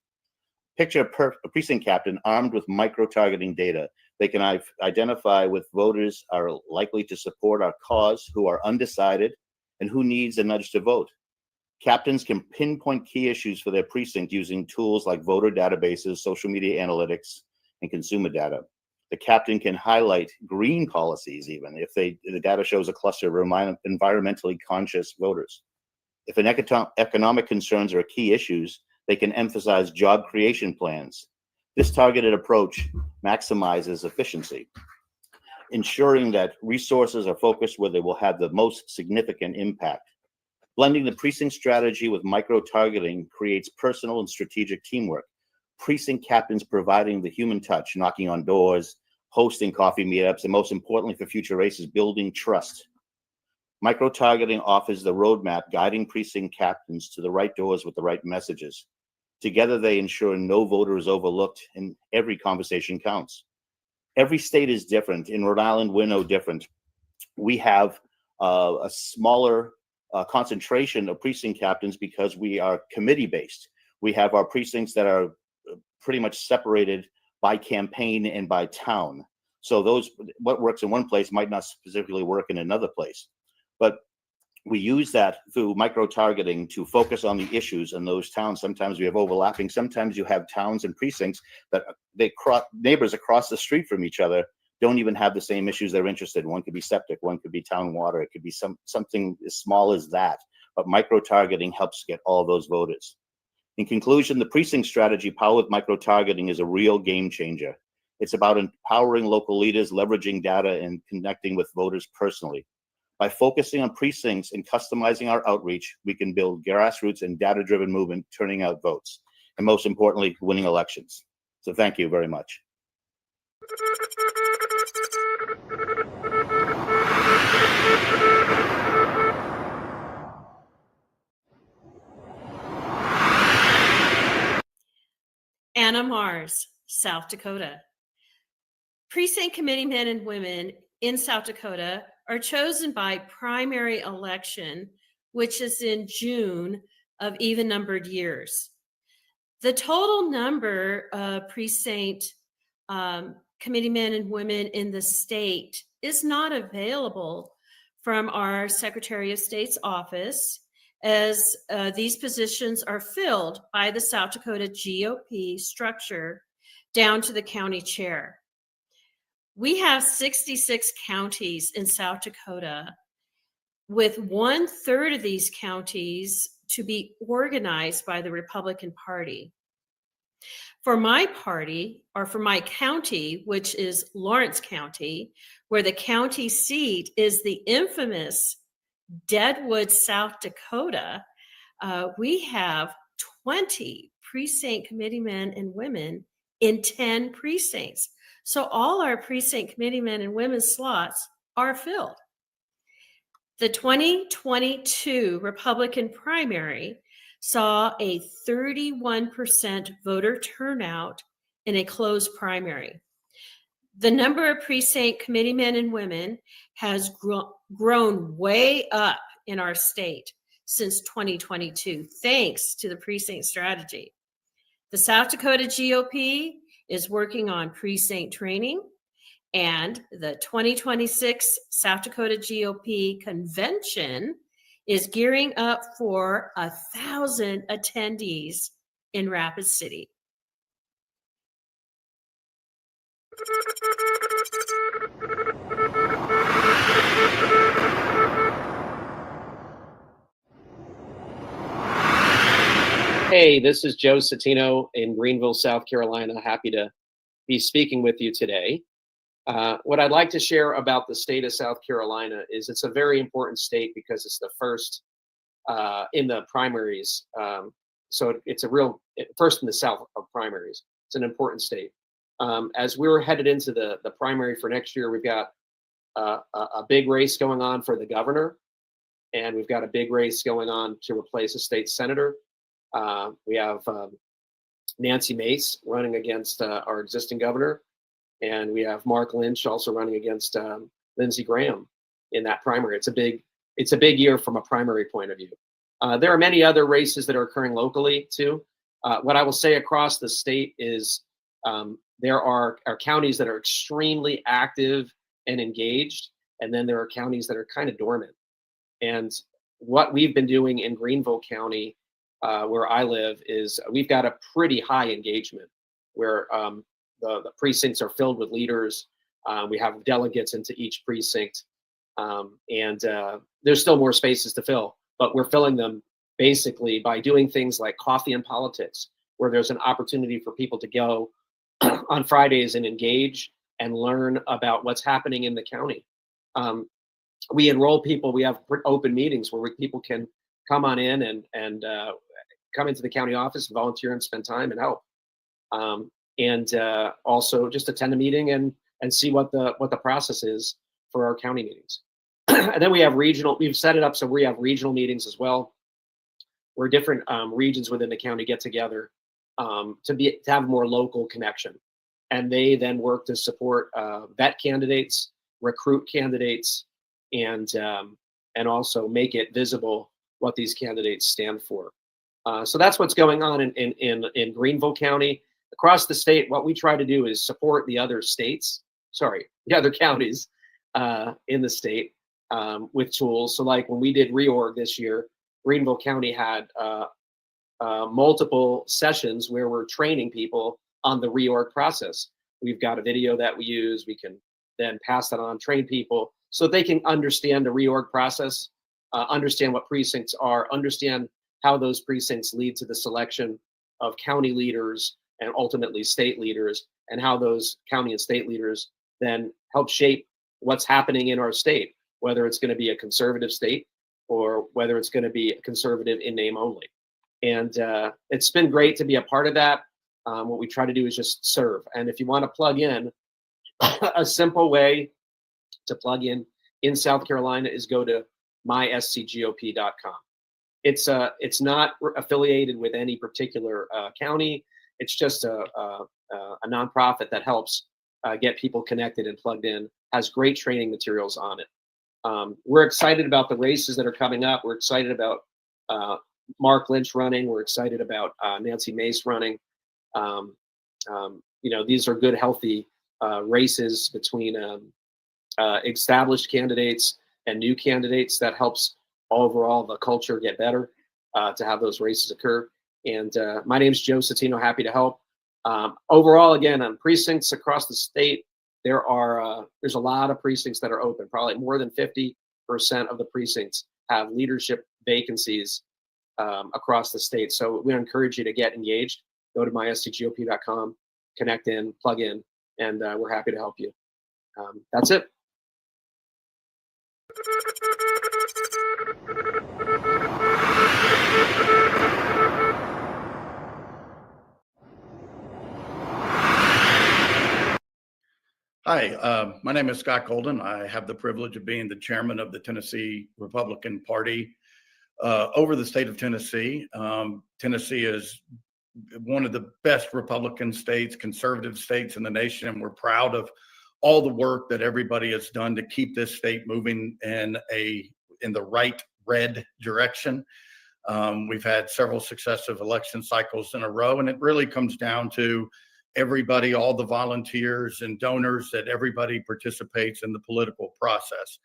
Picture a precinct captain armed with micro-targeting data. They can identify which voters are likely to support our cause, who are undecided, and who needs a nudge to vote. Captains can pinpoint key issues for their precinct using tools like voter databases, social media analytics, and consumer data. The captain can highlight green policies even if the data shows a cluster of environmentally conscious voters. If an economic concerns are key issues, they can emphasize job creation plans. This targeted approach maximizes efficiency, ensuring that resources are focused where they will have the most significant impact. Blending the precinct strategy with micro-targeting creates personal and strategic teamwork. Precinct captains providing the human touch, knocking on doors, hosting coffee meetups, and most importantly for future races, building trust. Micro-targeting offers the roadmap, guiding precinct captains to the right doors with the right messages. Together, they ensure no voter is overlooked and every conversation counts. Every state is different. In Rhode Island, we're no different. We have a smaller concentration of precinct captains because we are committee-based. We have our precincts that are pretty much separated by campaign and by town. So what works in one place might not specifically work in another place. But we use that through micro-targeting to focus on the issues in those towns. Sometimes we have overlapping. Sometimes you have towns and precincts that neighbors across the street from each other don't even have the same issues they're interested in. One could be septic, one could be town water, it could be something as small as that. But micro-targeting helps get all those voters. In conclusion, the precinct strategy powered with micro-targeting is a real game changer. It's about empowering local leaders, leveraging data, and connecting with voters personally. By focusing on precincts and customizing our outreach, we can build grassroots and data-driven movement, turning out votes, and most importantly, winning elections. So thank you very much. Anna Mars, South Dakota. Precinct committee men and women in South Dakota are chosen by primary election, which is in June of even-numbered years. The total number of precinct committee men and women in the state is not available from our Secretary of State's office, as these positions are filled by the South Dakota GOP structure down to the county chair. We have 66 counties in South Dakota, with 1/3 of these counties to be organized by the Republican Party. For my party, or for my county, which is Lawrence County, where the county seat is the infamous Deadwood, South Dakota, we have 20 precinct committee men and women in 10 precincts. So all our precinct committee men and women slots are filled. The 2022 Republican primary saw a 31% voter turnout in a closed primary. The number of precinct committeemen and women has grown way up in our state since 2022, thanks to the precinct strategy. The South Dakota GOP is working on precinct training, and the 2026 South Dakota GOP convention is gearing up for 1,000 attendees in Rapid City. Hey, this is Joe Satino in Greenville, South Carolina. Happy to be speaking with you today. What I'd like to share about the state of South Carolina is it's a very important state because it's the first in the primaries. So it's a real first in the South of primaries. It's an important state. As we're headed into the primary for next year, we've got a big race going on for the governor, and we've got a big race going on to replace a state senator. We have Nancy Mace running against our existing governor, and we have Mark Lynch also running against Lindsey Graham in that primary. It's a big year from a primary point of view. There are many other races that are occurring locally too. What I will say across the state is there are counties that are extremely active and engaged, and then there are counties that are kind of dormant. And what we've been doing in Greenville County, where I live, is we've got a pretty high engagement where the precincts are filled with leaders. We have delegates into each precinct, and there's still more spaces to fill, but we're filling them basically by doing things like coffee and politics, where there's an opportunity for people to go on Fridays and engage and learn about what's happening in the county. We enroll people. We have open meetings where people can come on in and come into the county office, volunteer and spend time and help. And also just attend a meeting and see what the process is for our county meetings. And then we have we've set it up so we have regional meetings as well, where different regions within the county get together to have more local connection. And they then work to support vet candidates, recruit candidates, and also make it visible what these candidates stand for. So that's what's going on in Greenville County. Across the state, what we try to do is support the other counties in the state with tools. So like when we did reorg this year, Greenville County had multiple sessions where we're training people on the reorg process. We've got a video that we use. We can then pass that on, train people so they can understand the reorg process, understand what precincts are, understand how those precincts lead to the selection of county leaders and ultimately state leaders, and how those county and state leaders then help shape what's happening in our state, whether it's going to be a conservative state or whether it's going to be conservative in name only. And it's been great to be a part of that. What we try to do is just serve. And if you want to plug in, a simple way to plug in South Carolina is go to myscgop.com. It's not affiliated with any particular county. It's just a nonprofit that helps get people connected and plugged in, has great training materials on it. We're excited about the races that are coming up. We're excited about Mark Lynch running. We're excited about Nancy Mace running. These are good, healthy races between established candidates and new candidates that helps overall the culture get better to have those races occur. And my name is Joe Satino, happy to help. Overall, again, on precincts across the state, there's a lot of precincts that are open. Probably more than 50% of the precincts have leadership vacancies across the state. So we encourage you to get engaged. Go to myscgop.com, connect in, plug in, and we're happy to help you. That's it. Hi, my name is Scott Golden. I have the privilege of being the chairman of the Tennessee Republican Party over the state of Tennessee. Tennessee is one of the best Republican states, conservative states in the nation, and we're proud of all the work that everybody has done to keep this state moving in the right red direction. We've had several successive election cycles in a row, and it really comes down to everybody, all the volunteers and donors, that everybody participates in the political process.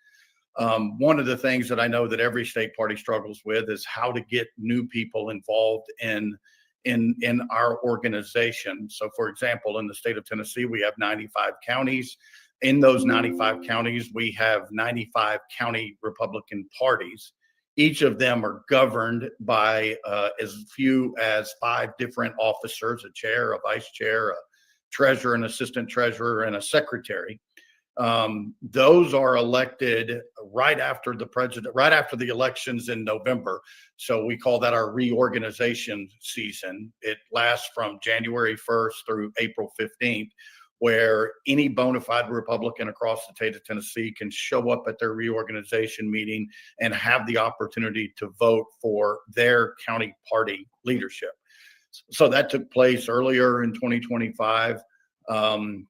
One of the things that I know that every state party struggles with is how to get new people involved in our organization. So, for example, in the state of Tennessee, we have 95 counties. In those 95 counties, we have 95 county Republican parties. Each of them are governed by as few as 5 different officers: a chair, a vice chair, a treasurer, an assistant treasurer, and a secretary. Those are elected right after the elections in November. So we call that our reorganization season. It lasts from January 1st through April 15th, where any bona fide Republican across the state of Tennessee can show up at their reorganization meeting and have the opportunity to vote for their county party leadership. So that took place earlier in 2025.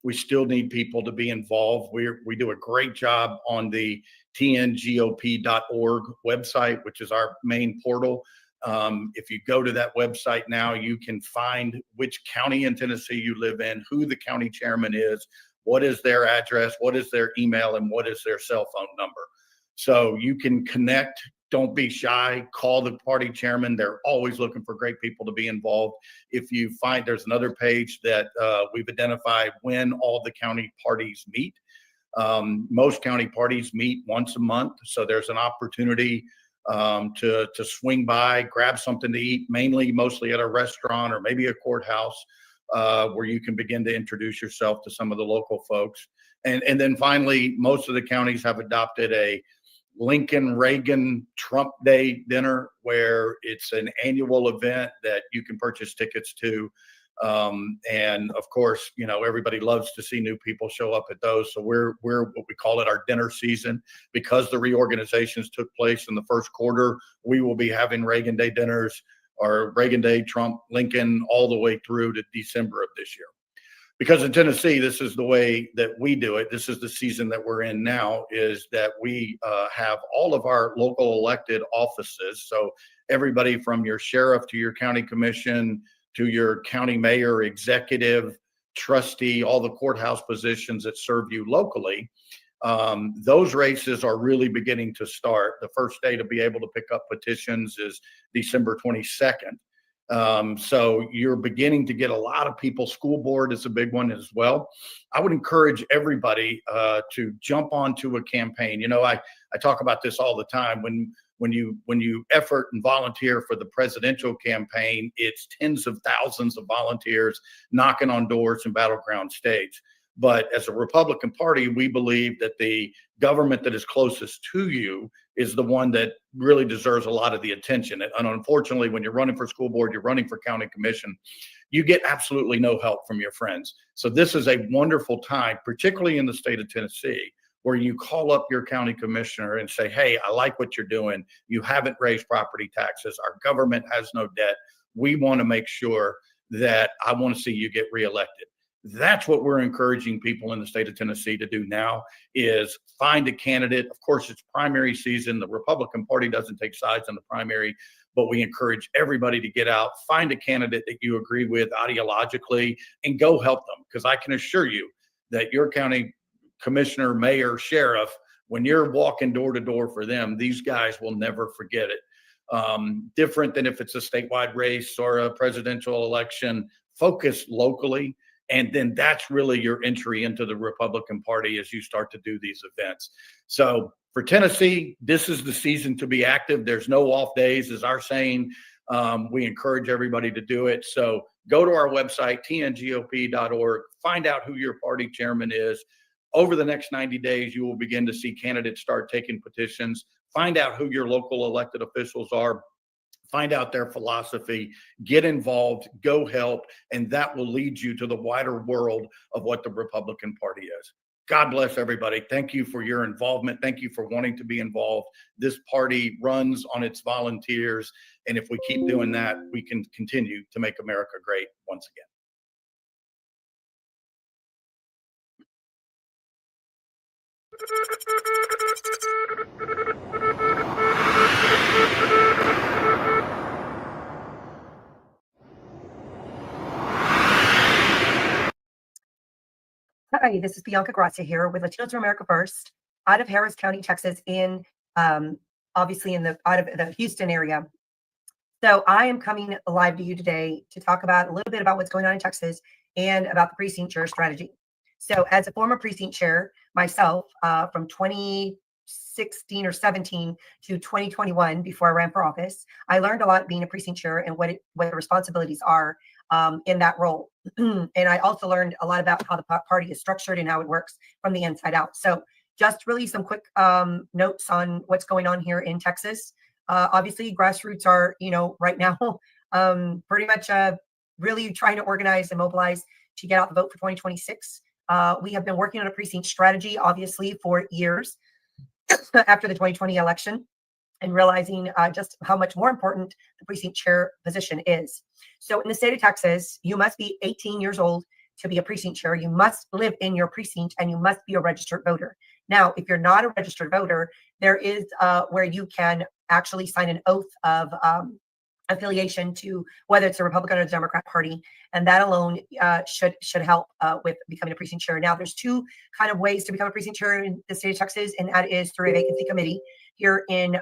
We still need people to be involved. We do a great job on the tngop.org website, which is our main portal. If you go to that website now, you can find which county in Tennessee you live in, who the county chairman is, what is their address, what is their email, and what is their cell phone number. So you can connect. Don't be shy. Call the party chairman. They're always looking for great people to be involved. If you find, there's another page that we've identified when all the county parties meet. Most county parties meet once a month, so there's an opportunity to swing by, grab something to eat, mostly at a restaurant or maybe a courthouse, where you can begin to introduce yourself to some of the local folks. And then finally, most of the counties have adopted a Lincoln Reagan Trump Day dinner, where it's an annual event that you can purchase tickets to. And of course, everybody loves to see new people show up at those. So we're what we call it our dinner season. Because the reorganizations took place in the first quarter, we will be having Reagan Day dinners, or Reagan Day, Trump, Lincoln, all the way through to December of this year. Because in Tennessee, this is the way that we do it. This is the season that we're in now, is that we have all of our local elected offices. So everybody from your sheriff to your county commission to your county mayor, executive, trustee, all the courthouse positions that serve you locally. Those races are really beginning to start. The first day to be able to pick up petitions is December 22nd. So you're beginning to get a lot of people. School board is a big one as well. I would encourage everybody to jump onto a campaign. I talk about this all the time. When you effort and volunteer for the presidential campaign, it's tens of thousands of volunteers knocking on doors in battleground states. But as a Republican Party, we believe that the government that is closest to you is the one that really deserves a lot of the attention. And unfortunately, when you're running for school board, you're running for county commission, you get absolutely no help from your friends. So this is a wonderful time, particularly in the state of Tennessee, where you call up your county commissioner and say, hey, I like what you're doing. You haven't raised property taxes. Our government has no debt. We want to make sure that I want to see you get reelected. That's what we're encouraging people in the state of Tennessee to do now, is find a candidate. Of course, it's primary season. The Republican Party doesn't take sides in the primary, but we encourage everybody to get out, find a candidate that you agree with ideologically, and go help them. Because I can assure you that your county commissioner, mayor, sheriff, when you're walking door to door for them, these guys will never forget it. Different than if it's a statewide race or a presidential election. Focus locally. And then that's really your entry into the Republican Party as you start to do these events. So for Tennessee, this is the season to be active. There's no off days, is our saying. We encourage everybody to do it. So go to our website, tngop.org, find out who your party chairman is. Over the next 90 days, you will begin to see candidates start taking petitions. Find out who your local elected officials are. Find out their philosophy, get involved, go help, and that will lead you to the wider world of what the Republican Party is. God bless everybody. Thank you for your involvement. Thank you for wanting to be involved. This party runs on its volunteers. And if we keep doing that, we can continue to make America great once again. Hi, this is Bianca Grazia here with Latinos for America First, out of Harris County, Texas, obviously out of the Houston area. So I am coming live to you today to talk about a little bit about what's going on in Texas and about the precinct chair strategy. So as a former precinct chair myself, from 2016 or 17 to 2021, before I ran for office, I learned a lot being a precinct chair and what the responsibilities are in that role. And I also learned a lot about how the party is structured and how it works from the inside out. So just really some quick notes on what's going on here in Texas. Obviously, grassroots are, right now, pretty much really trying to organize and mobilize to get out the vote for 2026. We have been working on a precinct strategy, obviously, for years after the 2020 election, and realizing just how much more important the precinct chair position is. So in the state of Texas, you must be 18 years old to be a precinct chair. You must live in your precinct and you must be a registered voter. Now, if you're not a registered voter, there is where you can actually sign an oath of affiliation to whether it's a Republican or the Democrat Party, and that alone should help with becoming a precinct chair. Now, there's two kind of ways to become a precinct chair in the state of Texas, and that is through a vacancy committee. Here in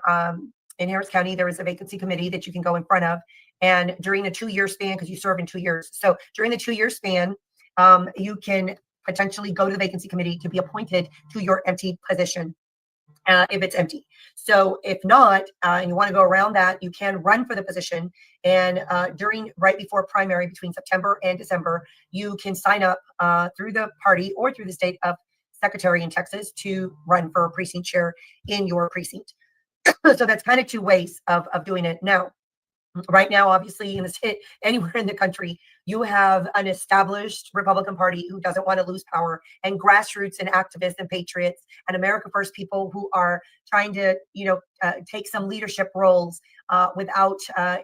Harris County, there is a vacancy committee that you can go in front of, and during the 2-year span, because you serve in 2 years, so during the 2-year span, you can potentially go to the vacancy committee to be appointed to your empty position. If it's empty. So if not, and you want to go around that, you can run for the position. And right before primary between September and December, you can sign up through the party or through the state of secretary in Texas to run for a precinct chair in your precinct. So that's kind of two ways of doing it. Now, right now, obviously, in the state, anywhere in the country, you have an established Republican Party who doesn't want to lose power, and grassroots and activists and patriots and America First people who are trying to, take some leadership roles without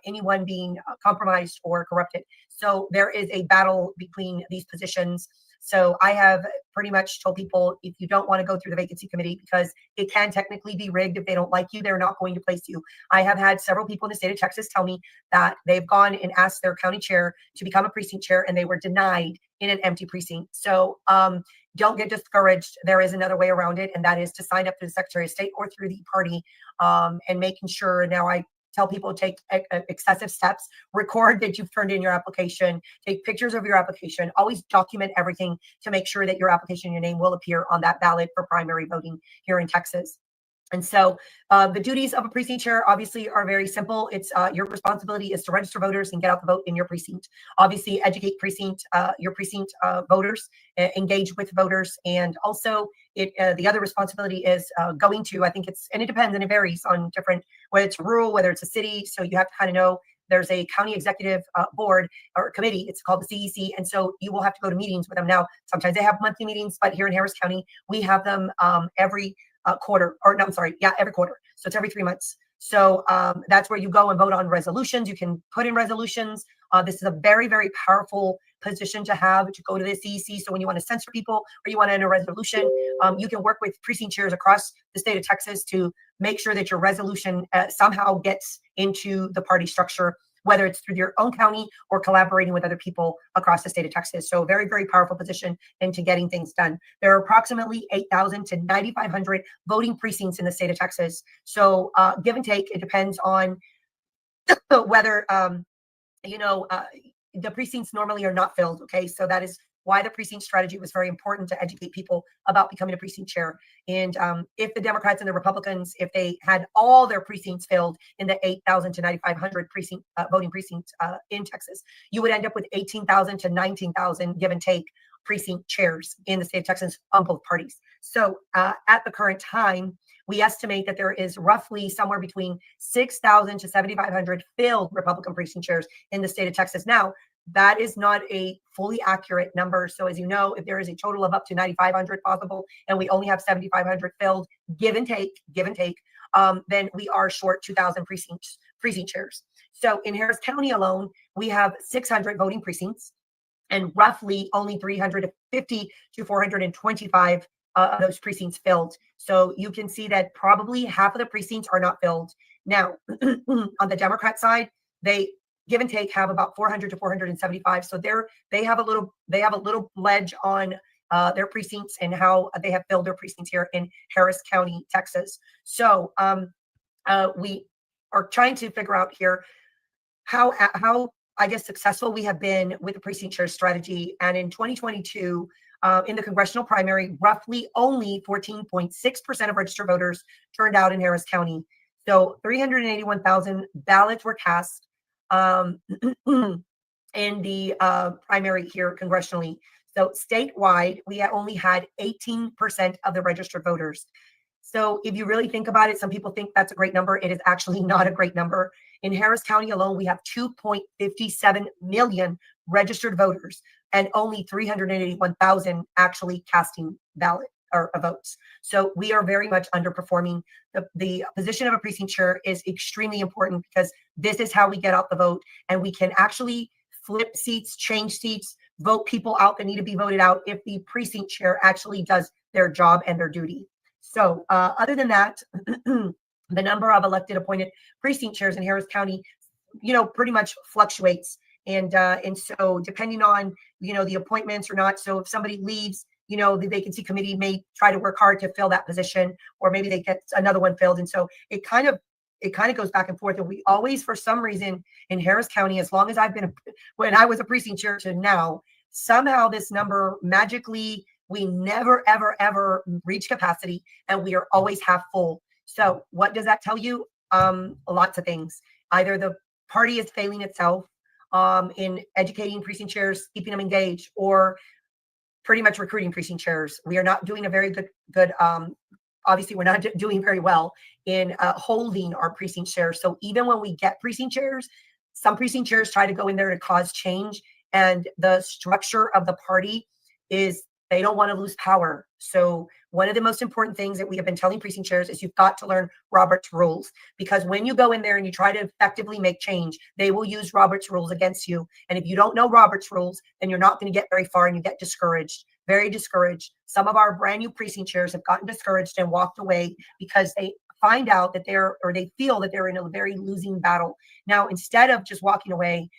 anyone being compromised or corrupted. So there is a battle between these positions. So I have pretty much told people, if you don't want to go through the vacancy committee, because it can technically be rigged, if they don't like you, they're not going to place you. I have had several people in the state of Texas tell me that they've gone and asked their county chair to become a precinct chair, and they were denied in an empty precinct. So don't get discouraged. There is another way around it, and that is to sign up through the Secretary of State or through the party, and making sure. Now, I tell people to take excessive steps, record that you've turned in your application, take pictures of your application, always document everything to make sure that your application, your name will appear on that ballot for primary voting here in Texas. And so the duties of a precinct chair obviously are very simple. It's your responsibility is to register voters and get out the vote in your precinct. Obviously, educate your precinct voters, engage with voters, and also the other responsibility is going to. I think and it depends and it varies on different, whether it's rural, whether it's a city. So you have to kind of know. There's a county executive board or committee. It's called the CEC. And so you will have to go to meetings with them. Now, sometimes they have monthly meetings, but here in Harris County, we have them every quarter, or no, I'm sorry. Yeah, every quarter. So it's every 3 months. So that's where you go and vote on resolutions. You can put in resolutions. This is a very, very powerful position to have, to go to the CEC. So when you want to censor people or you want to enter a resolution, you can work with precinct chairs across the state of Texas to make sure that your resolution somehow gets into the party structure, whether it's through your own county or collaborating with other people across the state of Texas. So very, very powerful position into getting things done. There are approximately 8,000 to 9,500 voting precincts in the state of Texas. So give and take, it depends on whether, the precincts normally are not filled. Okay. So that is why the precinct strategy was very important, to educate people about becoming a precinct chair. And if the Democrats and the Republicans, if they had all their precincts filled in the 8,000 to 9,500 voting precincts in Texas, you would end up with 18,000 to 19,000, give and take, precinct chairs in the state of Texas on both parties. So at the current time, we estimate that there is roughly somewhere between 6,000 to 7,500 filled Republican precinct chairs in the state of Texas. Now, that is not a fully accurate number. So as you know, if there is a total of up to 9,500 possible and we only have 7,500 filled, give and take, then we are short 2,000 precinct chairs. So in Harris County alone, we have 600 voting precincts and roughly only 350 to 425 of those precincts filled. So you can see that probably half of the precincts are not filled. Now, on the Democrat side, they give and take have about 400 to 475. So they have a little ledge on their precincts and how they have filled their precincts here in Harris County, Texas. So we are trying to figure out here how I guess successful we have been with the precinct chair strategy. And in 2022, in the congressional primary, roughly only 14.6% of registered voters turned out in Harris County. So 381,000 ballots were cast in the primary here congressionally. So statewide, we only had 18% of the registered voters. So if you really think about it, some people think that's a great number. It is actually not a great number. In Harris County alone, we have 2.57 million registered voters and only 381,000 actually casting ballot or votes. So we are very much underperforming. The position of a precinct chair is extremely important because this is how we get out the vote, and we can actually flip seats, change seats, vote people out that need to be voted out if the precinct chair actually does their job and their duty. So other than that, the number of elected appointed precinct chairs in Harris County, pretty much fluctuates. And so depending on, the appointments or not. So if somebody leaves, the vacancy committee may try to work hard to fill that position, or maybe they get another one filled. And so it kind of goes back and forth. And we always, for some reason in Harris County, as long as when I was a precinct chair to now, somehow this number magically, we never, ever, ever reach capacity, and we are always half full. So what does that tell you? Lots of things. Either the party is failing itself in educating precinct chairs, keeping them engaged, or pretty much recruiting precinct chairs. We are not doing a very good obviously we're not doing very well in holding our precinct chairs. So even when we get precinct chairs, some precinct chairs try to go in there to cause change, and the structure of the party is they don't want to lose power. So one of the most important things that we have been telling precinct chairs is you've got to learn Robert's rules, because when you go in there and you try to effectively make change, they will use Robert's rules against you. And if you don't know Robert's rules, then you're not going to get very far, and you get discouraged, very discouraged. Some of our brand new precinct chairs have gotten discouraged and walked away because they find out that they feel that they're in a very losing battle. Now, instead of just walking away,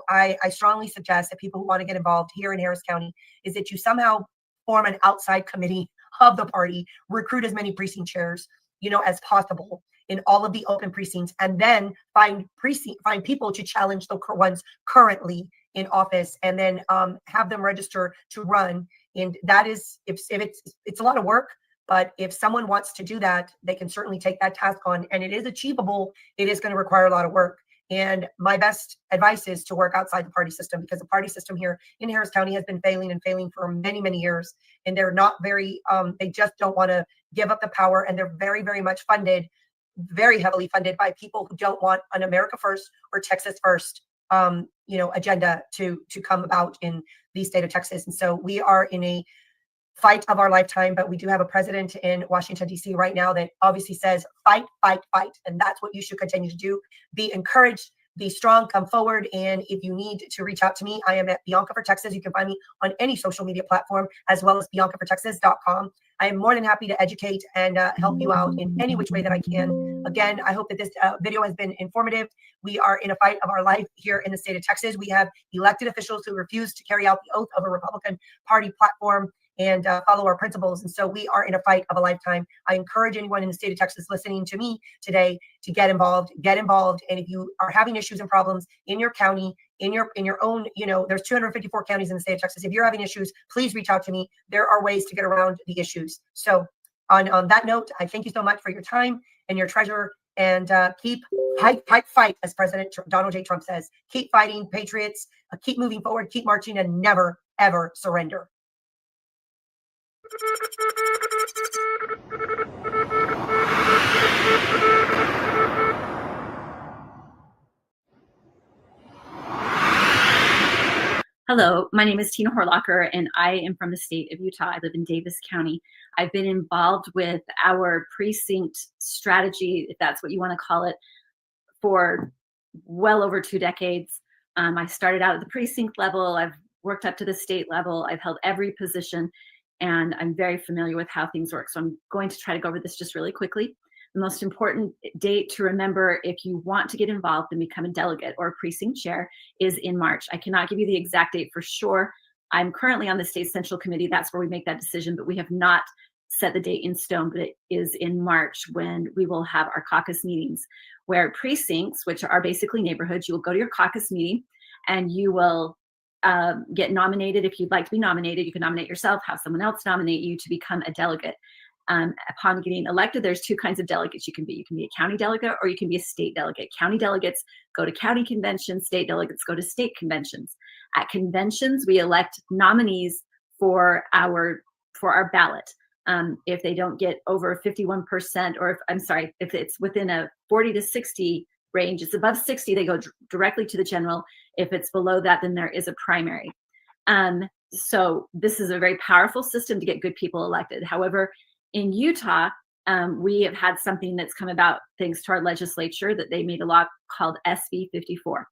I strongly suggest that people who want to get involved here in Harris County is that you somehow form an outside committee of the party, recruit as many precinct chairs, as possible in all of the open precincts, and then find people to challenge the ones currently in office, and then have them register to run. And that is, if it's a lot of work, but if someone wants to do that, they can certainly take that task on, and it is achievable. It is going to require a lot of work. And my best advice is to work outside the party system, because the party system here in Harris County has been failing for many, many years. And they're not very, they just don't want to give up the power. And they're very, very much funded, very heavily funded by people who don't want an America First or Texas First, agenda to come about in the state of Texas. And so we are in a fight of our lifetime, but we do have a president in Washington, D.C. right now that obviously says, fight, fight, fight. And that's what you should continue to do. Be encouraged, be strong, come forward. And if you need to reach out to me, I am at Bianca for Texas. You can find me on any social media platform, as well as biancafortexas.com. I am more than happy to educate and help you out in any which way that I can. Again, I hope that this video has been informative. We are in a fight of our life here in the state of Texas. We have elected officials who refuse to carry out the oath of a Republican Party platform and follow our principles. And so we are in a fight of a lifetime. I encourage anyone in the state of Texas listening to me today to get involved. And if you are having issues and problems in your county, in your own, there's 254 counties in the state of Texas. If you're having issues, please reach out to me. There are ways to get around the issues. So on that note, I thank you so much for your time and your treasure, and keep fight, as President Donald J. Trump says. Keep fighting, patriots. Keep moving forward, keep marching, and never, ever surrender. Hello, my name is Tina Horlocker, and I am from the state of Utah. I live in Davis County. I've been involved with our precinct strategy, if that's what you want to call it, for well over 2 decades. I started out at the precinct level. I've worked up to the state level. I've held every position, and I'm very familiar with how things work. So I'm going to try to go over this just really quickly. The most important date to remember if you want to get involved and become a delegate or a precinct chair is in March. I cannot give you the exact date for sure. I'm currently on the state central committee. That's where we make that decision, but we have not set the date in stone, but it is in March when we will have our caucus meetings, where precincts, which are basically neighborhoods, you will go to your caucus meeting and you will get nominated. If you'd like to be nominated, you can nominate yourself, have someone else nominate you to become a delegate. Upon getting elected, there's 2 kinds of delegates you can be. You can be a county delegate or you can be a state delegate. County delegates go to county conventions, state delegates go to state conventions. At conventions, we elect nominees for our ballot. If they don't get over 51%, or if it's within a 40 to 60 range, it's above 60, they go directly to the general. If it's below that, then there is a primary. So this is a very powerful system to get good people elected. However, in Utah, we have had something that's come about thanks to our legislature, that they made a law called SB 54.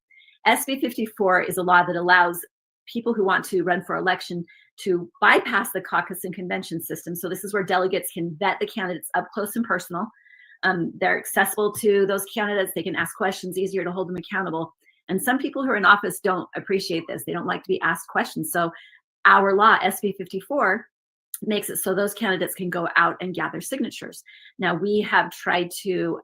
SB 54 is a law that allows people who want to run for election to bypass the caucus and convention system. So this is where delegates can vet the candidates up close and personal. They're accessible to those candidates. They can ask questions, easier to hold them accountable. And some people who are in office don't appreciate this. They don't like to be asked questions. So our law, SB 54, makes it so those candidates can go out and gather signatures. Now, we have tried to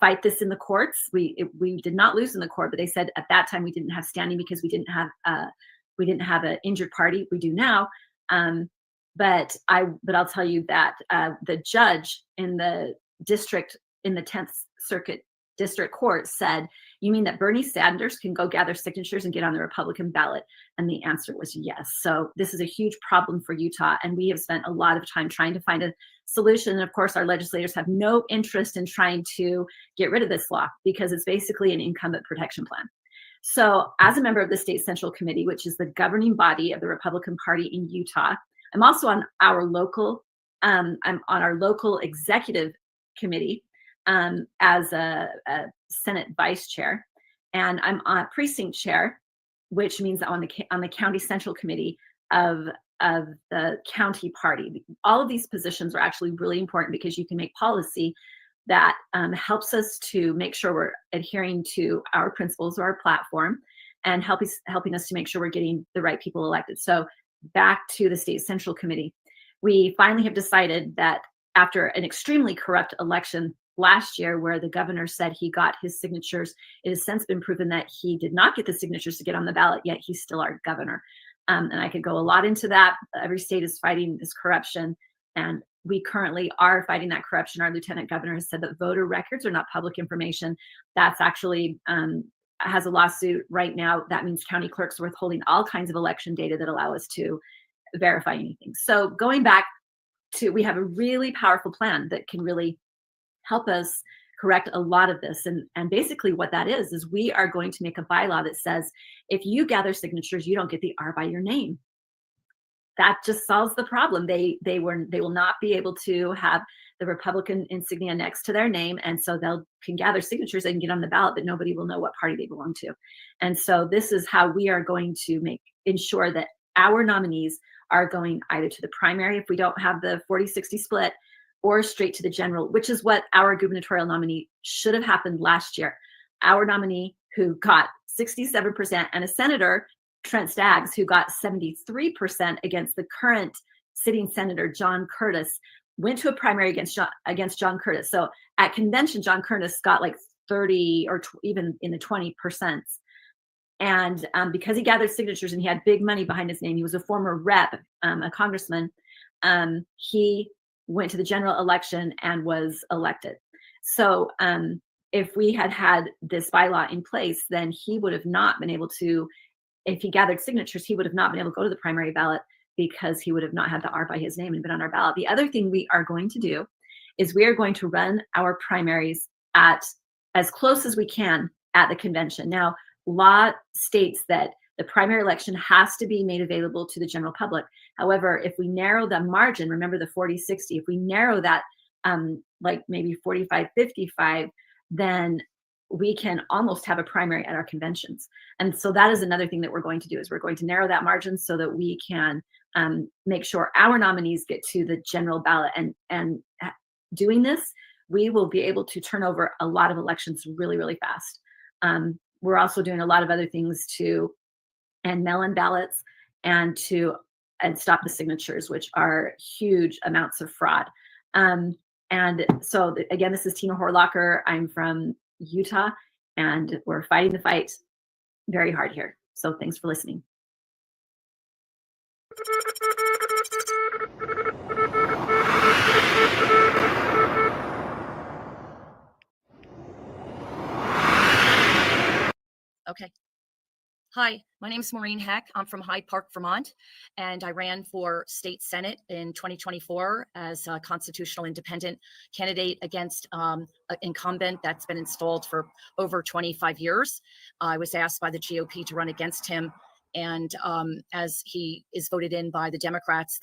fight this in the courts. We did not lose in the court, but they said at that time we didn't have standing because we didn't have an injured party. We do now. But I'll tell you that the judge in the 10th Circuit District Court said, "You mean that Bernie Sanders can go gather signatures and get on the Republican ballot?" And the answer was yes. So this is a huge problem for Utah, and we have spent a lot of time trying to find a solution. And of course, our legislators have no interest in trying to get rid of this law because it's basically an incumbent protection plan. So as a member of the State Central Committee, which is the governing body of the Republican Party in Utah, I'm also on our local executive committee as a Senate vice chair, and I'm on precinct chair, which means I'm on the county central committee of the county party. All of these positions are actually really important because you can make policy that helps us to make sure we're adhering to our principles or our platform, and helping us to make sure we're getting the right people elected. So back to the State Central Committee, we finally have decided that after an extremely corrupt election last year where the governor said he got his signatures, it has since been proven that he did not get the signatures to get on the ballot, yet he's still our governor. And I could go a lot into that. Every state is fighting this corruption, and we currently are fighting that corruption. Our lieutenant governor has said that voter records are not public information. That's actually has a lawsuit right now. That means county clerks are withholding all kinds of election data that allow us to verify anything. So going back to, we have a really powerful plan that can really help us correct a lot of this. And basically what that is we are going to make a bylaw that says, if you gather signatures, you don't get the R by your name. That just solves the problem. They will not be able to have the Republican insignia next to their name. And so can gather signatures, they can get on the ballot, but nobody will know what party they belong to. And so this is how we are going to ensure that our nominees are going either to the primary if we don't have the 40-60 split, or straight to the general, which is what our gubernatorial nominee should have happened last year. Our nominee, who got 67%, and a senator, Trent Staggs, who got 73% against the current sitting senator, John Curtis, went to a primary against John Curtis. So at convention, John Curtis got like 30 or even in the 20%. And because he gathered signatures and he had big money behind his name, he was a former rep, a congressman, he went to the general election and was elected. So if we had this bylaw in place, then he would have not been able to, if he gathered signatures, he would have not been able to go to the primary ballot because he would have not had the R by his name and been on our ballot. The other thing we are going to do is we are going to run our primaries at as close as we can at the convention. Now, law states that The primary election has to be made available to the general public. However, if we narrow the margin, remember the 40-60, if we narrow that like maybe 45-55, then we can almost have a primary at our conventions. And so that is another thing that we're going to do, is we're going to narrow that margin so that we can make sure our nominees get to the general ballot. And doing this, we will be able to turn over a lot of elections really, really fast. We're also doing a lot of other things to end mail-in ballots and stop the signatures, which are huge amounts of fraud. And so again, this is Tina Horlacher. I'm from Utah, and we're fighting the fight very hard here. So thanks for listening. Okay. Hi, my name is Maureen Heck. I'm from Hyde Park, Vermont, and I ran for state senate in 2024 as a constitutional independent candidate against an incumbent that's been installed for over 25 years. I was asked by the GOP to run against him, and as he is voted in by the Democrats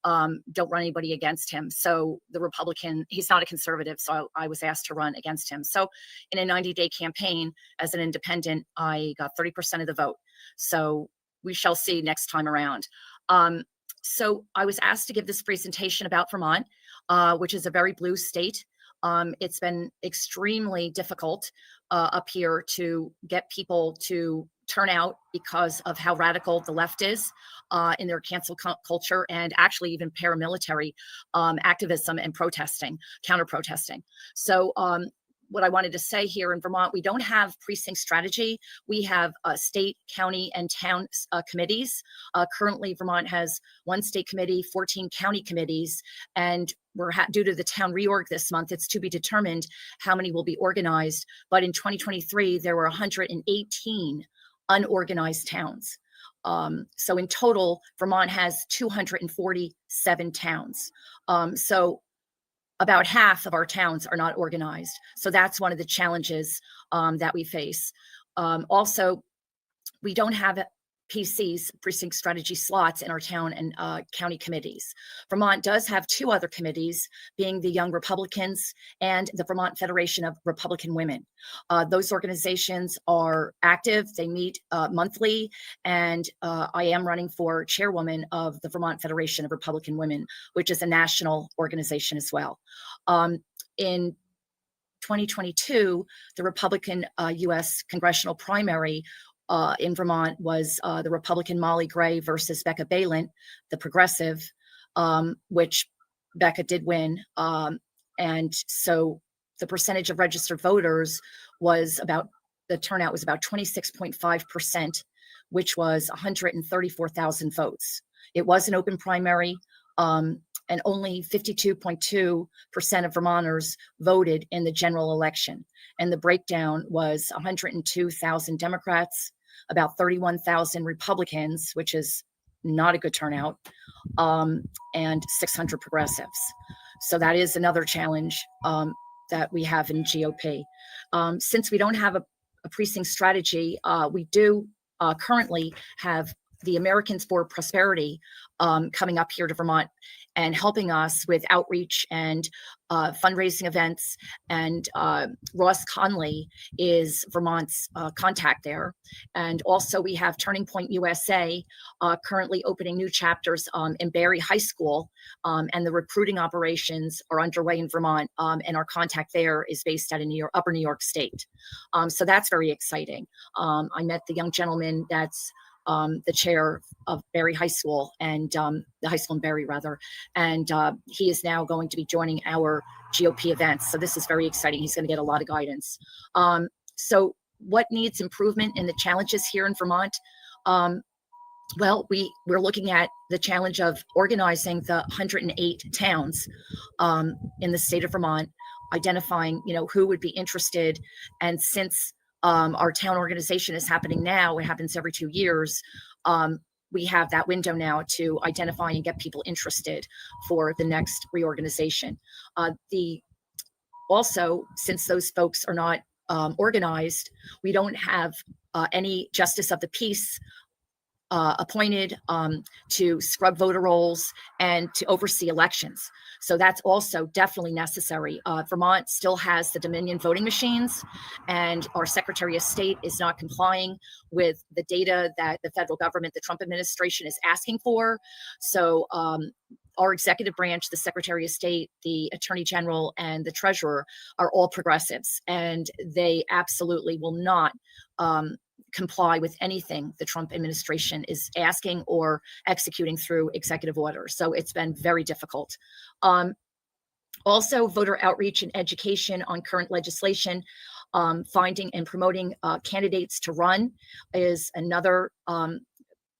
don't run anybody against him. So the Republican, he's not a conservative, so I was asked to run against him. So in a 90-day campaign as an independent, I got 30% of the vote. So we shall see next time around. So I was asked to give this presentation about Vermont, which is a very blue state. It's been extremely difficult up here to get people to turn out because of how radical the left is in their cancel culture, and actually even paramilitary activism and protesting, counter-protesting. So what I wanted to say here in Vermont, we don't have precinct strategy. We have state, county, and town committees. Currently, Vermont has 1 state committee, 14 county committees, and we're due to the town reorg this month, it's to be determined how many will be organized. But in 2023, there were 118 unorganized towns. So in total, Vermont has 247 towns. So about half of our towns are not organized. So that's one of the challenges that we face. Also, we don't have PCs, precinct strategy slots, in our town and county committees. Vermont does have 2 other committees, being the Young Republicans and the Vermont Federation of Republican Women. Those organizations are active. They meet monthly, and I am running for chairwoman of the Vermont Federation of Republican Women, which is a national organization as well. In 2022, the Republican U.S. congressional primary in Vermont was the Republican Molly Gray versus Becca Balint, the progressive, which Becca did win. And so the percentage of registered voters was the turnout was about 26.5%, which was 134,000 votes. It was an open primary, and only 52.2% of Vermonters voted in the general election. And the breakdown was 102,000 Democrats, about 31,000 Republicans, which is not a good turnout, and 600 progressives. So that is another challenge that we have in GOP. Since we don't have a precinct strategy, we do currently have the Americans for Prosperity coming up here to Vermont and helping us with outreach and fundraising events. And Ross Conley is Vermont's contact there. And also we have Turning Point USA currently opening new chapters in Barry High School, and the recruiting operations are underway in Vermont, and our contact there is based out of Upper New York State. So that's very exciting. I met the young gentleman that's the chair of Barry High School, and the high school in Barry rather, and he is now going to be joining our GOP events. So this is very exciting. He's going to get a lot of guidance. So what needs improvement in the challenges here in Vermont? Well, we're looking at the challenge of organizing the 108 towns in the state of Vermont, identifying, who would be interested. And since our town organization is happening now, it happens every 2 years, we have that window now to identify and get people interested for the next reorganization. Also, since those folks are not organized. We don't have any justice of the peace appointed to scrub voter rolls and to oversee elections. So that's also definitely necessary. Vermont still has the Dominion voting machines, and our Secretary of State is not complying with the data that the federal government, the Trump administration, is asking for. So our executive branch, the Secretary of State, the Attorney General, and the Treasurer are all progressives, and they absolutely will not comply with anything the Trump administration is asking or executing through executive orders. So it's been very difficult. Also, voter outreach and education on current legislation, finding and promoting candidates to run is another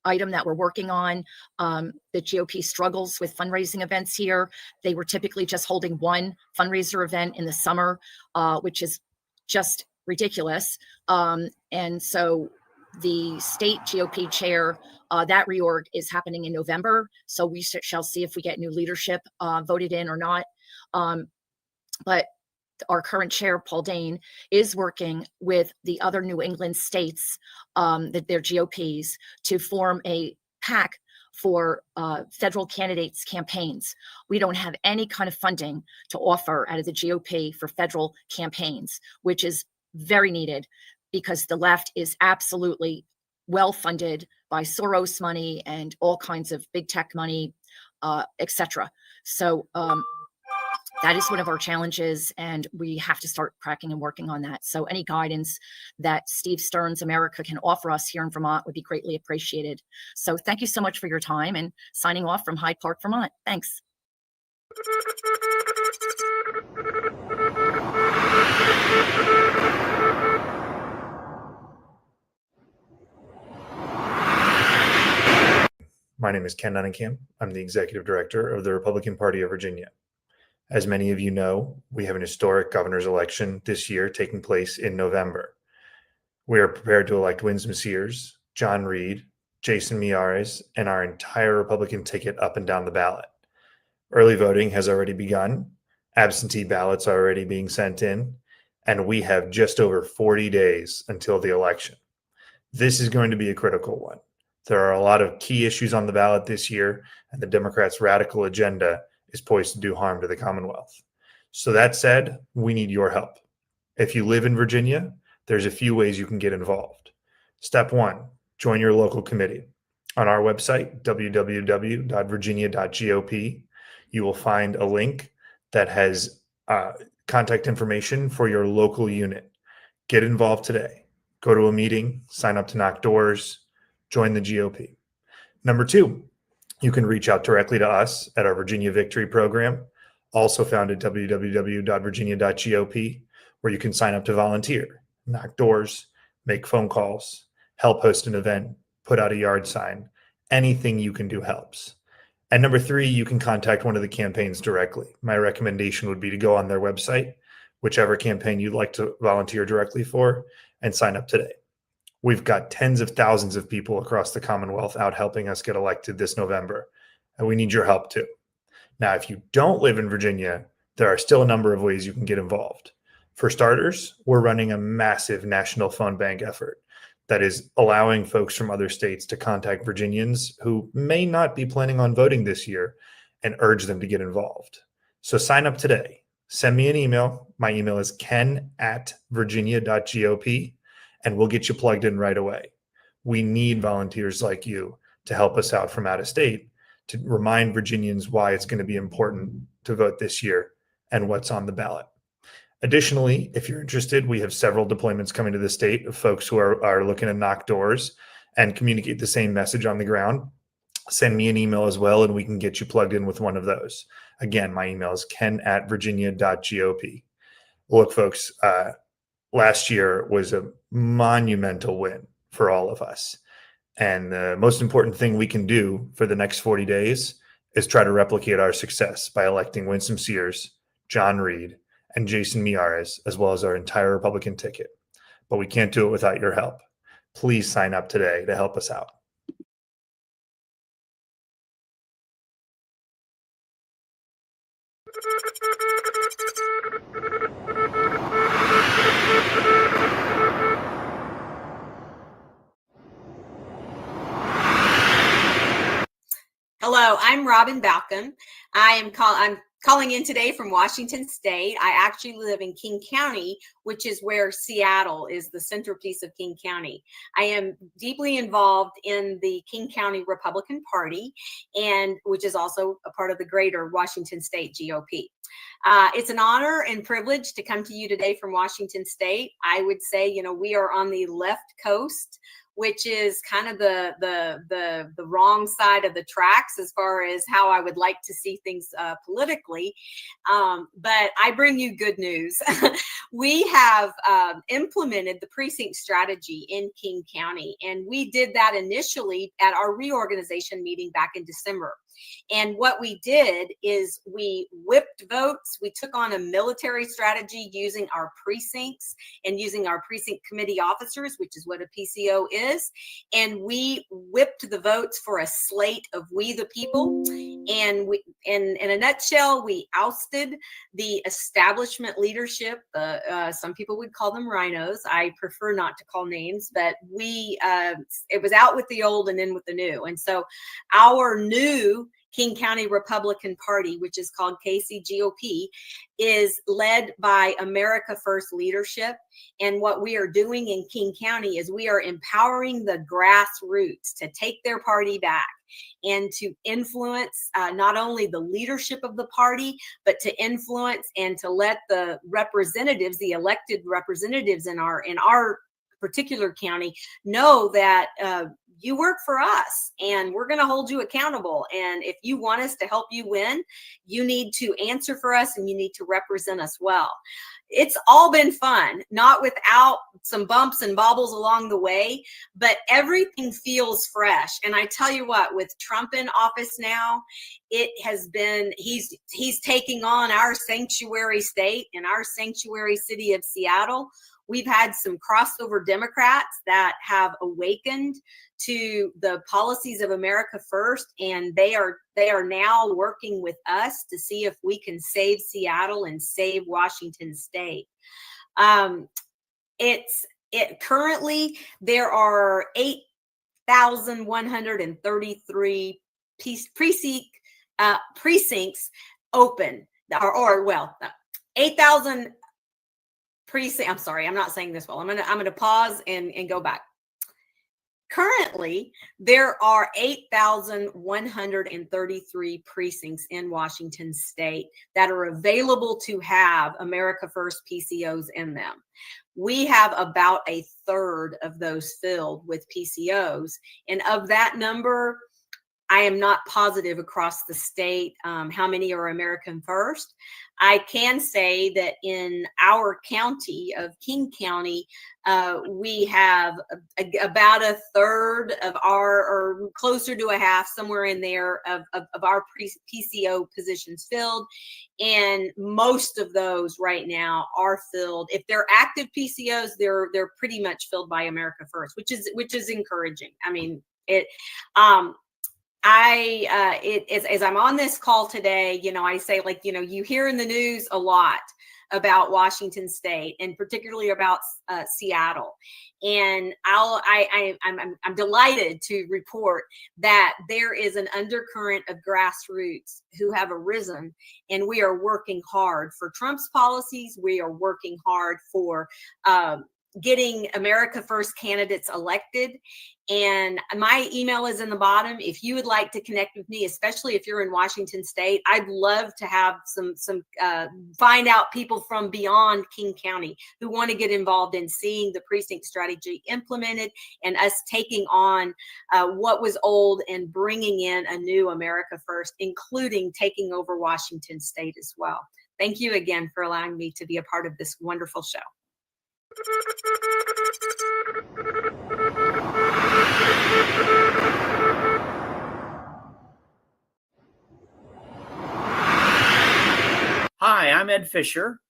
item that we're working on. The GOP struggles with fundraising events here. They were typically just holding one fundraiser event in the summer, which is just ridiculous. And so the state GOP chair, that reorg is happening in November. So we shall see if we get new leadership voted in or not. But our current chair, Paul Dane, is working with the other New England states, their GOPs, to form a PAC for federal candidates' campaigns. We don't have any kind of funding to offer out of the GOP for federal campaigns, which is very needed because the left is absolutely well funded by Soros money and all kinds of big tech money, etc. So that is one of our challenges, and we have to start cracking and working on that. So any guidance that Steve Stern's America can offer us here in Vermont would be greatly appreciated. So thank you so much for your time, and signing off from Hyde Park, Vermont. Thanks. My name is Ken Nunnenkamp. I'm the Executive Director of the Republican Party of Virginia. As many of you know, we have an historic governor's election this year taking place in November. We are prepared to elect Winsome Sears, John Reed, Jason Miyares, and our entire Republican ticket up and down the ballot. Early voting has already begun. Absentee ballots are already being sent in, and we have just over 40 days until the election. This is going to be a critical one. There are a lot of key issues on the ballot this year, and the Democrats' radical agenda is poised to do harm to the Commonwealth. So that said, we need your help. If you live in Virginia, there's a few ways you can get involved. Step 1, join your local committee. On our website, www.virginia.gop, you will find a link that has contact information for your local unit. Get involved today. Go to a meeting, sign up to knock doors, join the GOP. Number 2, you can reach out directly to us at our Virginia Victory program, also found at www.virginia.gop, where you can sign up to volunteer, knock doors, make phone calls, help host an event, put out a yard sign. Anything you can do helps. And number 3, you can contact one of the campaigns directly. My recommendation would be to go on their website, whichever campaign you'd like to volunteer directly for, and sign up today. We've got tens of thousands of people across the Commonwealth out helping us get elected this November, and we need your help too. Now, if you don't live in Virginia, there are still a number of ways you can get involved. For starters, we're running a massive national phone bank effort that is allowing folks from other states to contact Virginians who may not be planning on voting this year and urge them to get involved. So sign up today. Send me an email. My email is ken@virginia.gop. and we'll get you plugged in right away. We need volunteers like you to help us out from out of state, to remind Virginians why it's going to be important to vote this year and what's on the ballot. Additionally, if you're interested, we have several deployments coming to the state of folks who are looking to knock doors and communicate the same message on the ground. Send me an email as well, and we can get you plugged in with one of those. Again, my email is ken@virginia.gop. Look, folks, last year was a monumental win for all of us. And the most important thing we can do for the next 40 days is try to replicate our success by electing Winsome Sears, John Reed, and Jason Miyares, as well as our entire Republican ticket. But we can't do it without your help. Please sign up today to help us out. Thank you. I'm Robin Balcom. I'm calling in today from Washington State. I actually live in King County, which is where Seattle is the centerpiece of King County. I am deeply involved in the King County Republican Party, and which is also a part of the greater Washington State GOP. It's an honor and privilege to come to you today from Washington State. I would say, you know, we are on the left coast, which is kind of the wrong side of the tracks as far as how I would like to see things politically. But I bring you good news. We have implemented the precinct strategy in King County, and we did that initially at our reorganization meeting back in December. And what we did is we whipped votes. We took on a military strategy using our precincts and using our precinct committee officers, which is what a PCO is. And we whipped the votes for a slate of We the People. And we, in a nutshell, we ousted the establishment leadership. Some people would call them rhinos. I prefer not to call names, but it was out with the old and in with the new. And so our new King County Republican Party, which is called KCGOP, is led by America First leadership. And what we are doing in King County is we are empowering the grassroots to take their party back and to influence not only the leadership of the party, but to influence and to let the representatives, the elected representatives in our particular county, know that you work for us and we're going to hold you accountable. And if you want us to help you win, you need to answer for us and you need to represent us well. It's all been fun, not without some bumps and bobbles along the way, but everything feels fresh. And I tell you what, with Trump in office now, it has been, he's taking on our sanctuary state and our sanctuary city of Seattle. We've had some crossover Democrats that have awakened to the policies of America First, and they are now working with us to see if we can save Seattle and save Washington State. Currently there are 8,133 precincts open, or 8,000 precinct. I'm sorry, I'm not saying this well. I'm gonna pause and go back. Currently, there are 8,133 precincts in Washington State that are available to have America First PCOs in them. We have about a third of those filled with PCOs. And of that number, I am not positive across the state how many are American First. I can say that in our county of King County, we have about a third of our, or closer to a half, somewhere in there, of our PCO positions filled. And most of those right now are filled. If they're active PCOs, they're pretty much filled by America First, which is encouraging. I mean, as I'm on this call today, you know, I say, like, you know, you hear in the news a lot about Washington State and particularly about Seattle. And I'm delighted to report that there is an undercurrent of grassroots who have arisen, and we are working hard for Trump's policies. We are working hard for getting America First candidates elected. And my email is in the bottom. If you would like to connect with me, especially if you're in Washington State, I'd love to have find out people from beyond King County who want to get involved in seeing the precinct strategy implemented and us taking on what was old and bringing in a new America First, including taking over Washington State as well. Thank you again for allowing me to be a part of this wonderful show. Hi, I'm Ed Fisher,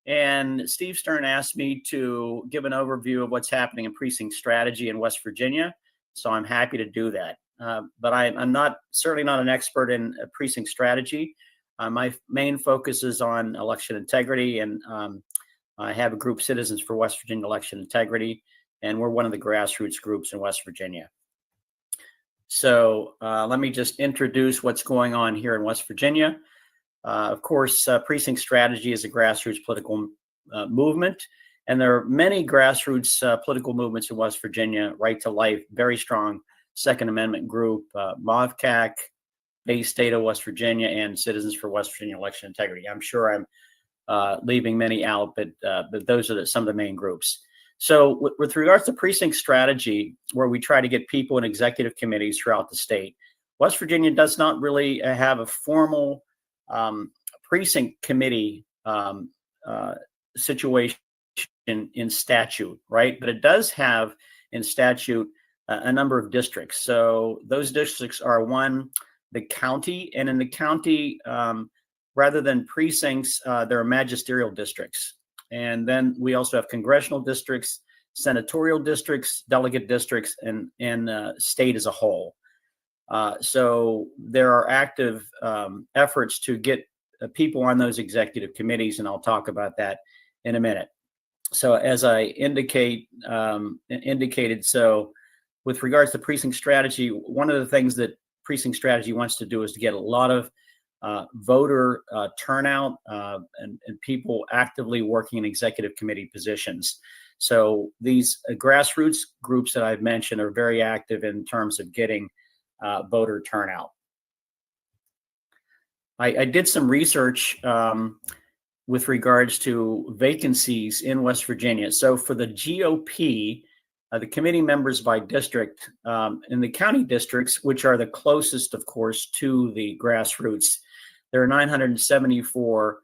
and Steve Stern asked me to give an overview of what's happening in precinct strategy in West Virginia, so I'm happy to do that. But I'm certainly not an expert in precinct strategy. My main focus is on election integrity, and I have a group, Citizens for West Virginia Election Integrity, and we're one of the grassroots groups in West Virginia. So let me just introduce what's going on here in West Virginia. Of course, precinct strategy is a grassroots political movement, and there are many grassroots political movements in West Virginia. Right to Life, very strong Second Amendment group, MOVCAC, Bay State of West Virginia, and Citizens for West Virginia Election Integrity. I'm sure I'm leaving many out, but those are some of the main groups. So with regards to precinct strategy, where we try to get people in executive committees throughout the state, West Virginia does not really have a formal precinct committee situation in statute, right? But it does have in statute a number of districts. So those districts are one, the county, and in the county, rather than precincts, there are magisterial districts. And then we also have congressional districts, senatorial districts, delegate districts, and state as a whole. So there are active efforts to get people on those executive committees, and I'll talk about that in a minute. So as I indicated, so with regards to precinct strategy, one of the things that precinct strategy wants to do is to get a lot of voter turnout and people actively working in executive committee positions. So these grassroots groups that I've mentioned are very active in terms of getting voter turnout. I did some research with regards to vacancies in West Virginia. So for the GOP, the committee members by district, in the county districts, which are the closest, of course, to the grassroots, there are 974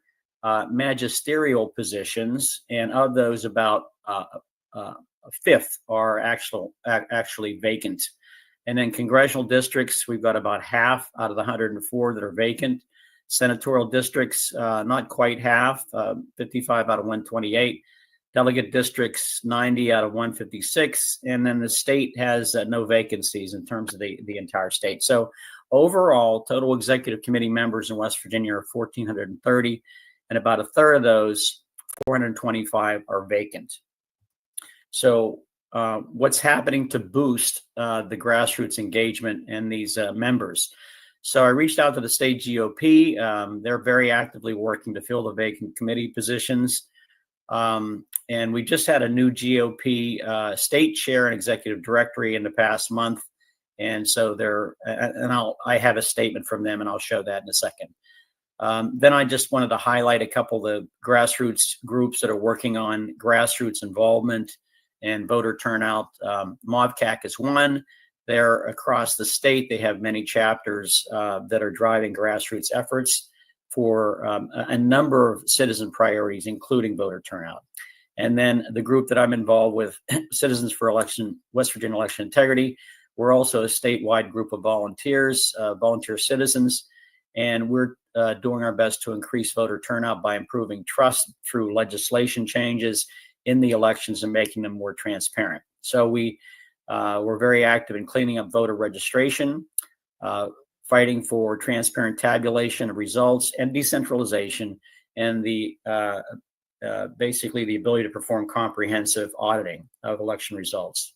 magisterial positions, and of those, about a fifth are actually vacant. And then congressional districts, we've got about half out of the 104 that are vacant. Senatorial districts, not quite half, 55 out of 128. Delegate districts, 90 out of 156. And then the state has no vacancies in terms of the entire state. So overall, total executive committee members in West Virginia are 1,430, and about a third of those, 425, are vacant. So what's happening to boost the grassroots engagement and these members? So I reached out to the state GOP. They're very actively working to fill the vacant committee positions. And we just had a new GOP state chair and executive directory in the past month. And so I have a statement from them, and I'll show that in a second. Then I just wanted to highlight a couple of the grassroots groups that are working on grassroots involvement and voter turnout. MOVCAC is one. They're across the state. They have many chapters that are driving grassroots efforts for a number of citizen priorities, including voter turnout. And then the group that I'm involved with, Citizens for West Virginia Election Integrity, we're also a statewide group of volunteers, volunteer citizens, and we're doing our best to increase voter turnout by improving trust through legislation changes in the elections and making them more transparent. So we're very active in cleaning up voter registration, fighting for transparent tabulation of results and decentralization, and basically the ability to perform comprehensive auditing of election results.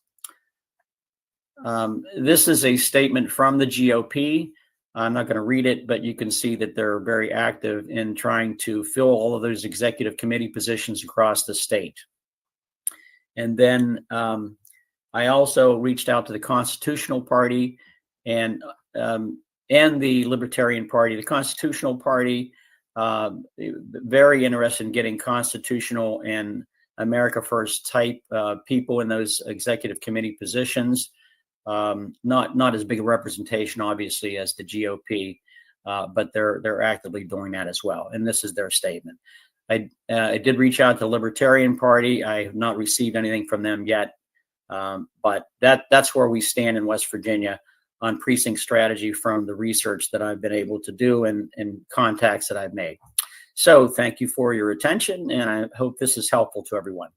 This is a statement from the GOP. I'm not going to read it, but you can see that they're very active in trying to fill all of those executive committee positions across the state. And then I also reached out to the Constitutional Party and the Libertarian Party. The Constitutional Party, very interested in getting constitutional and America First type people in those executive committee positions. Not as big a representation, obviously, as the GOP, but they're actively doing that as well. And this is their statement. I did reach out to the Libertarian Party. I have not received anything from them yet, but that's where we stand in West Virginia on precinct strategy from the research that I've been able to do and contacts that I've made. So thank you for your attention, and I hope this is helpful to everyone.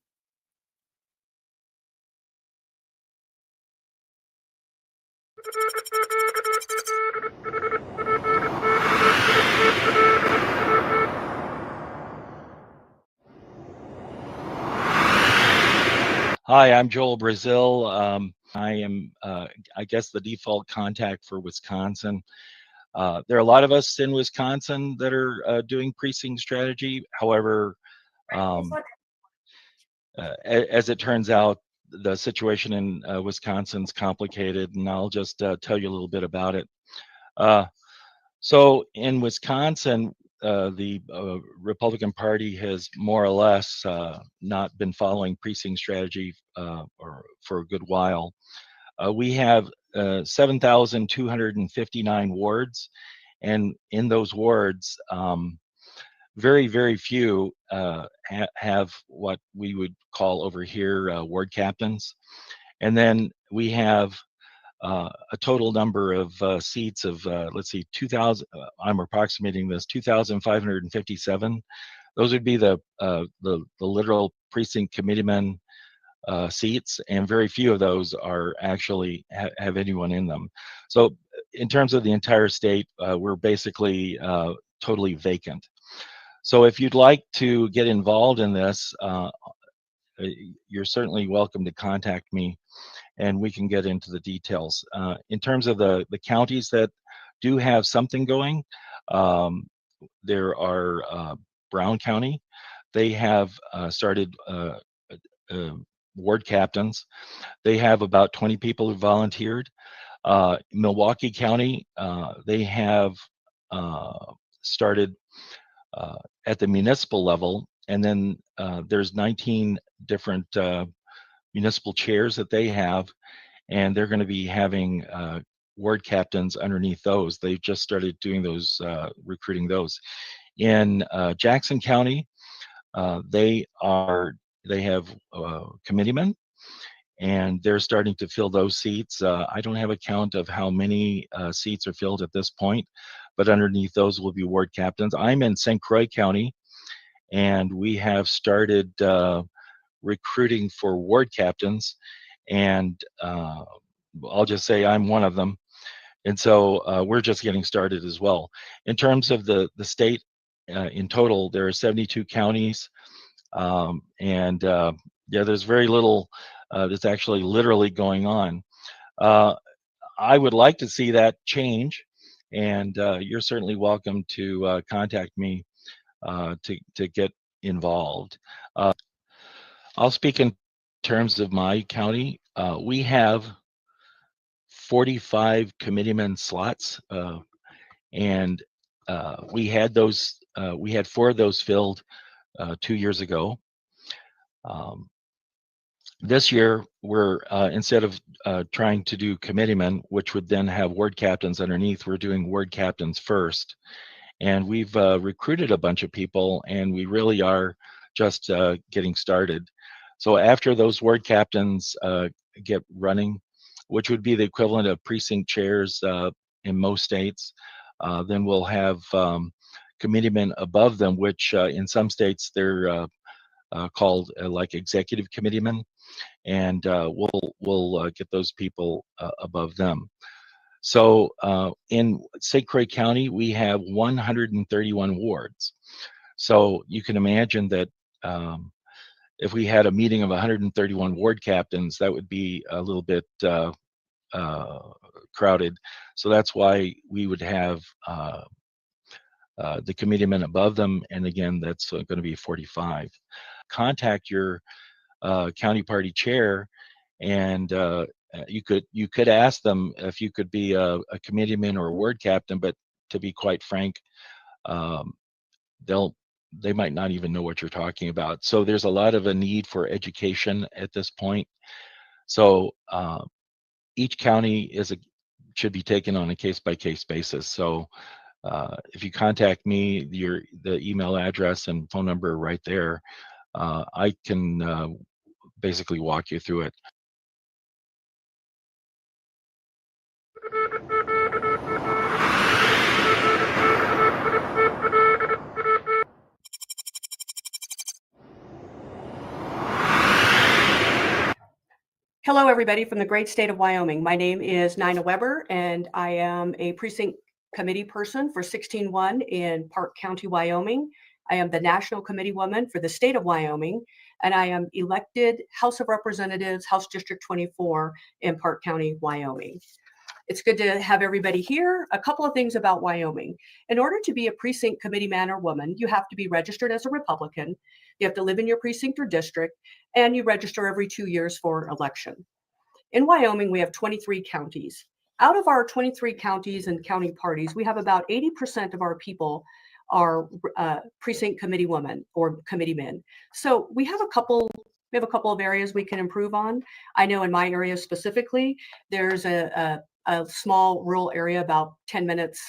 Hi, I'm Joel Brazil. I am, I guess, the default contact for Wisconsin. There are a lot of us in Wisconsin that are doing precinct strategy. However, as it turns out, the situation in Wisconsin's complicated, and I'll just tell you a little bit about it. So in Wisconsin, the Republican Party has more or less not been following precinct strategy or for a good while. We have 7,259 wards, and in those wards, very, very few have what we would call over here ward captains. And then we have a total number of seats of, let's see, 2,000, I'm approximating this, 2,557. Those would be the literal precinct committeemen seats, and very few of those are actually have anyone in them. So in terms of the entire state, we're basically totally vacant. So if you'd like to get involved in this, you're certainly welcome to contact me, and we can get into the details. In terms of the counties that do have something going, there are Brown County. They have started ward captains. They have about 20 people who volunteered. Milwaukee County, they have started at the municipal level, and then there's 19 different municipal chairs that they have, and they're going to be having ward captains underneath those. They've just started doing those, recruiting those. In Jackson County, they have committeemen, and they're starting to fill those seats. I don't have a count of how many seats are filled at this point, but underneath those will be ward captains. I'm in St. Croix County, and we have started recruiting for ward captains, and I'll just say I'm one of them. And so we're just getting started as well. In terms of the state, in total, there are 72 counties, and yeah, there's very little that's actually literally going on. I would like to see that change, and you're certainly welcome to contact me to get involved. I'll speak in terms of my county. We have 45 committeeman slots, and we had 4 of those filled 2 years ago. This year, we're instead of trying to do committeemen, which would then have ward captains underneath, we're doing ward captains first. And we've recruited a bunch of people, and we really are just getting started. So after those ward captains get running, which would be the equivalent of precinct chairs in most states, then we'll have committeemen above them, which in some states they're called like executive committeemen, and we'll get those people above them. So in St. Croix County, we have 131 wards. So you can imagine that if we had a meeting of 131 ward captains, that would be a little bit crowded. So that's why we would have the committeemen above them, and again, that's going to be 45. Contact your county party chair, and you could ask them if you could be a committeeman or a ward captain, but to be quite frank, they might not even know what you're talking about. So there's a lot of a need for education at this point. So each county should be taken on a case-by-case basis. So if you contact me, the email address and phone number are right there. I can basically walk you through it. Hello, everybody from the great state of Wyoming. My name is Nina Weber, and I am a precinct committee person for 16-1 in Park County, Wyoming. I am the national committee woman for the state of Wyoming, and I am elected House of Representatives, House District 24 in Park County, Wyoming. It's good to have everybody here. A couple of things about Wyoming. In order to be a precinct committee man or woman, you have to be registered as a Republican. You have to live in your precinct or district, and you register every 2 years for election. In Wyoming, we have 23 counties. Out of our 23 counties and county parties, we have about 80% of our people are precinct committee women or committee men. So we have a couple of areas we can improve on. I know in my area specifically, there's a small rural area about 10 minutes,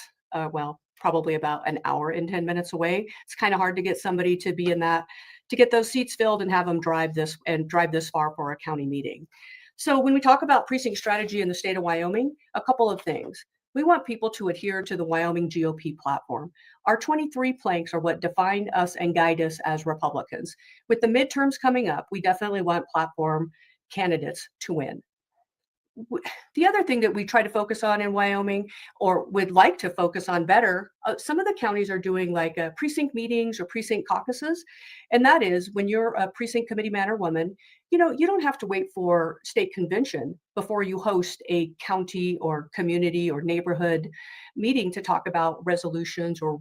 well, probably about an hour and 10 minutes away. It's kind of hard to get somebody to be in that, to get those seats filled and have them drive this far for a county meeting. So when we talk about precinct strategy in the state of Wyoming, a couple of things. We want people to adhere to the Wyoming GOP platform. Our 23 planks are what define us and guide us as Republicans. With the midterms coming up, we definitely want platform candidates to win. The other thing that we try to focus on in Wyoming, or would like to focus on better, some of the counties are doing like precinct meetings or precinct caucuses. And that is when you're a precinct committee man or woman, you don't have to wait for state convention before you host a county or community or neighborhood meeting to talk about resolutions or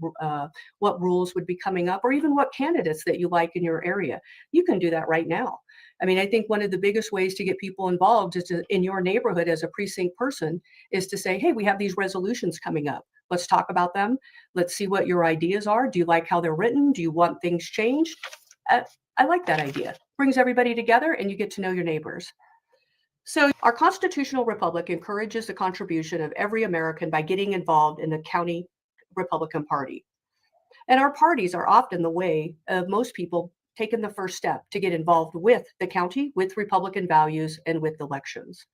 what rules would be coming up, or even what candidates that you like in your area. You can do that right now. I mean, I think one of the biggest ways to get people involved is in your neighborhood as a precinct person is to say, hey, we have these resolutions coming up. Let's talk about them. Let's see what your ideas are. Do you like how they're written? Do you want things changed? I like that idea. Brings everybody together and you get to know your neighbors. So our constitutional republic encourages the contribution of every American by getting involved in the county Republican Party. And our parties are often the way of most people taking the first step to get involved with the county, with Republican values, and with elections.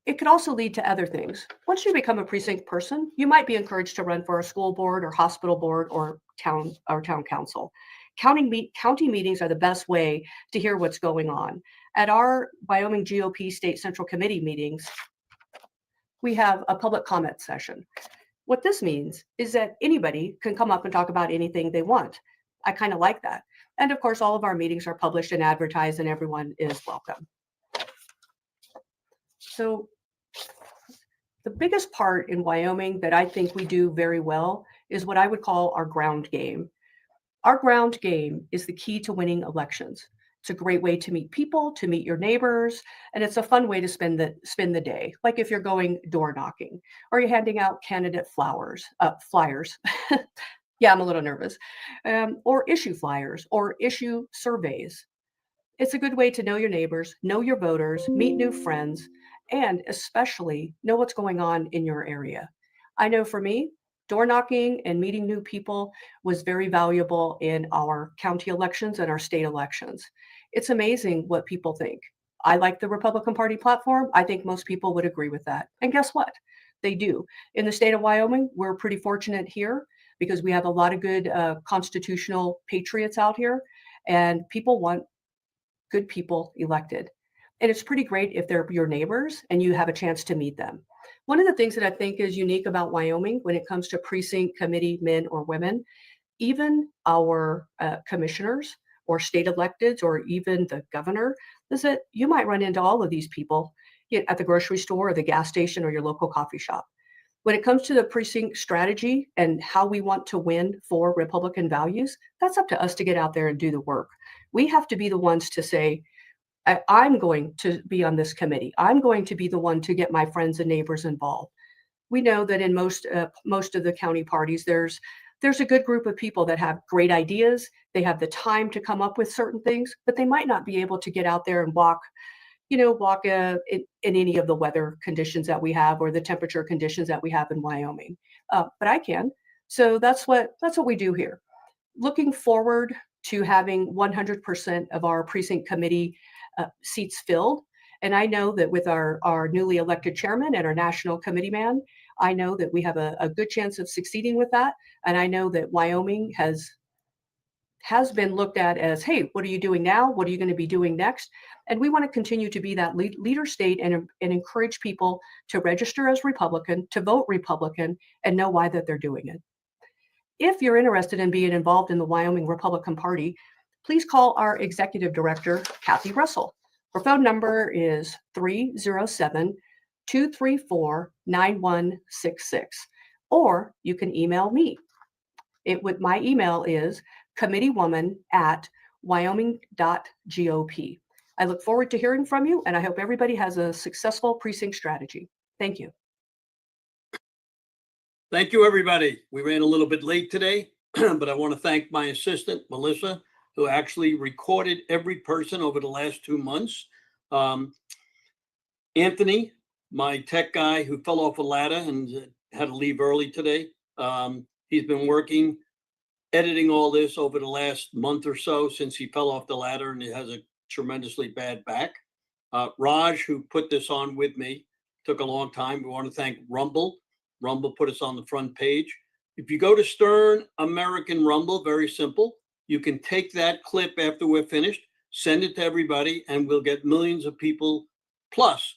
It could also lead to other things. Once you become a precinct person, you might be encouraged to run for a school board or hospital board or town council. County meetings are the best way to hear what's going on. At our Wyoming GOP State Central Committee meetings, we have a public comment session. What this means is that anybody can come up and talk about anything they want. I kind of like that. And of course, all of our meetings are published and advertised and everyone is welcome. So the biggest part in Wyoming that I think we do very well is what I would call our ground game. Our ground game is the key to winning elections. It's a great way to meet people, to meet your neighbors, and it's a fun way to spend the day. Like if you're going door knocking or you're handing out candidate flyers. Yeah, I'm a little nervous. Or issue flyers or issue surveys. It's a good way to know your neighbors, know your voters, meet new friends, and especially know what's going on in your area. I know for me, door knocking and meeting new people was very valuable in our county elections and our state elections. It's amazing what people think. I like the Republican Party platform. I think most people would agree with that. And guess what? They do. In the state of Wyoming, we're pretty fortunate here because we have a lot of good constitutional patriots out here, and people want good people elected. And it's pretty great if they're your neighbors and you have a chance to meet them. One of the things that I think is unique about Wyoming when it comes to precinct committee men or women, even our commissioners or state electeds or even the governor, is that you might run into all of these people at the grocery store or the gas station or your local coffee shop. When it comes to the precinct strategy and how we want to win for Republican values, that's up to us to get out there and do the work. We have to be the ones to say, I'm going to be on this committee. I'm going to be the one to get my friends and neighbors involved. We know that in most of the county parties, there's a good group of people that have great ideas. They have the time to come up with certain things, but they might not be able to get out there and walk in any of the weather conditions that we have or the temperature conditions that we have in Wyoming. But I can. So that's what we do here. Looking forward to having 100% of our precinct committee seats filled. And I know that with our newly elected chairman and our national committee man, I know that we have a good chance of succeeding with that. And I know that Wyoming has been looked at as, hey, what are you doing now? What are you going to be doing next? And we want to continue to be that leader state and encourage people to register as Republican, to vote Republican, and know why that they're doing it. If you're interested in being involved in the Wyoming Republican Party, please call our Executive Director, Kathy Russell. Her phone number is 307-234-9166, or you can email me. My email is committeewoman@wyoming.gop. I look forward to hearing from you, and I hope everybody has a successful precinct strategy. Thank you. Thank you, everybody. We ran a little bit late today, but I want to thank my assistant, Melissa, who actually recorded every person over the last 2 months. Anthony, my tech guy who fell off a ladder and had to leave early today. He's been working, editing all this over the last month or so since he fell off the ladder and he has a tremendously bad back. Raj, who put this on with me, took a long time. We want to thank Rumble. Rumble put us on the front page. If you go to Stern American Rumble, very simple. You can take that clip after we're finished, send it to everybody, and we'll get millions of people, plus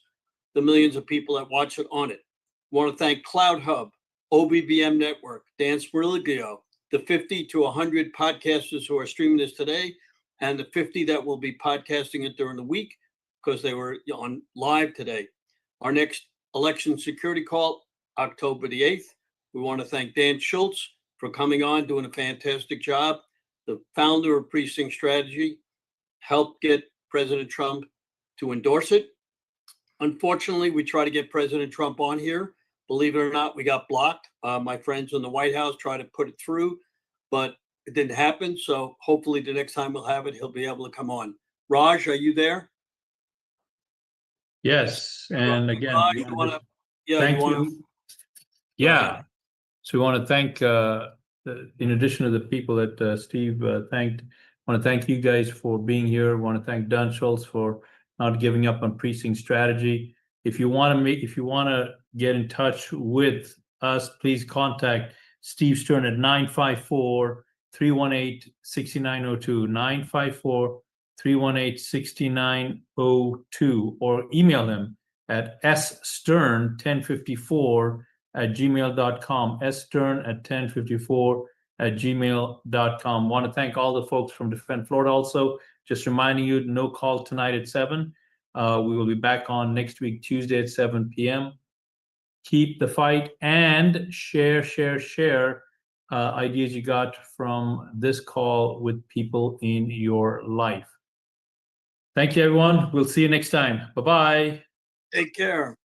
the millions of people that watch it on it. Want to thank Cloud Hub, OBBM Network, Dan Spriligio, the 50 to 100 podcasters who are streaming this today, and the 50 that will be podcasting it during the week because they were on live today. Our next election security call, October the 8th. We want to thank Dan Schultz for coming on, doing a fantastic job. The founder of Precinct Strategy, helped get President Trump to endorse it. Unfortunately, we tried to get President Trump on here. Believe it or not, we got blocked. My friends in the White House tried to put it through, but it didn't happen. So hopefully the next time we'll have it, he'll be able to come on. Raj, are you there? Yes, and again, Raj, we you wanna wanna- just yeah, thank you wanna- you. Yeah, so we want to thank, in addition to the people that Steve thanked, I want to thank you guys for being here. I want to thank Don Schultz for not giving up on precinct strategy. If you want to get in touch with us, please contact Steve Stern at 954-318-6902, 954-318-6902, or email him at sstern1054@gmail.com, sstern1054@gmail.com. Want to thank all the folks from Defend Florida also. Just reminding you, no call tonight at 7. We will be back on next week, Tuesday at 7 p.m. Keep the fight and share ideas you got from this call with people in your life. Thank you, everyone. We'll see you next time. Bye-bye. Take care.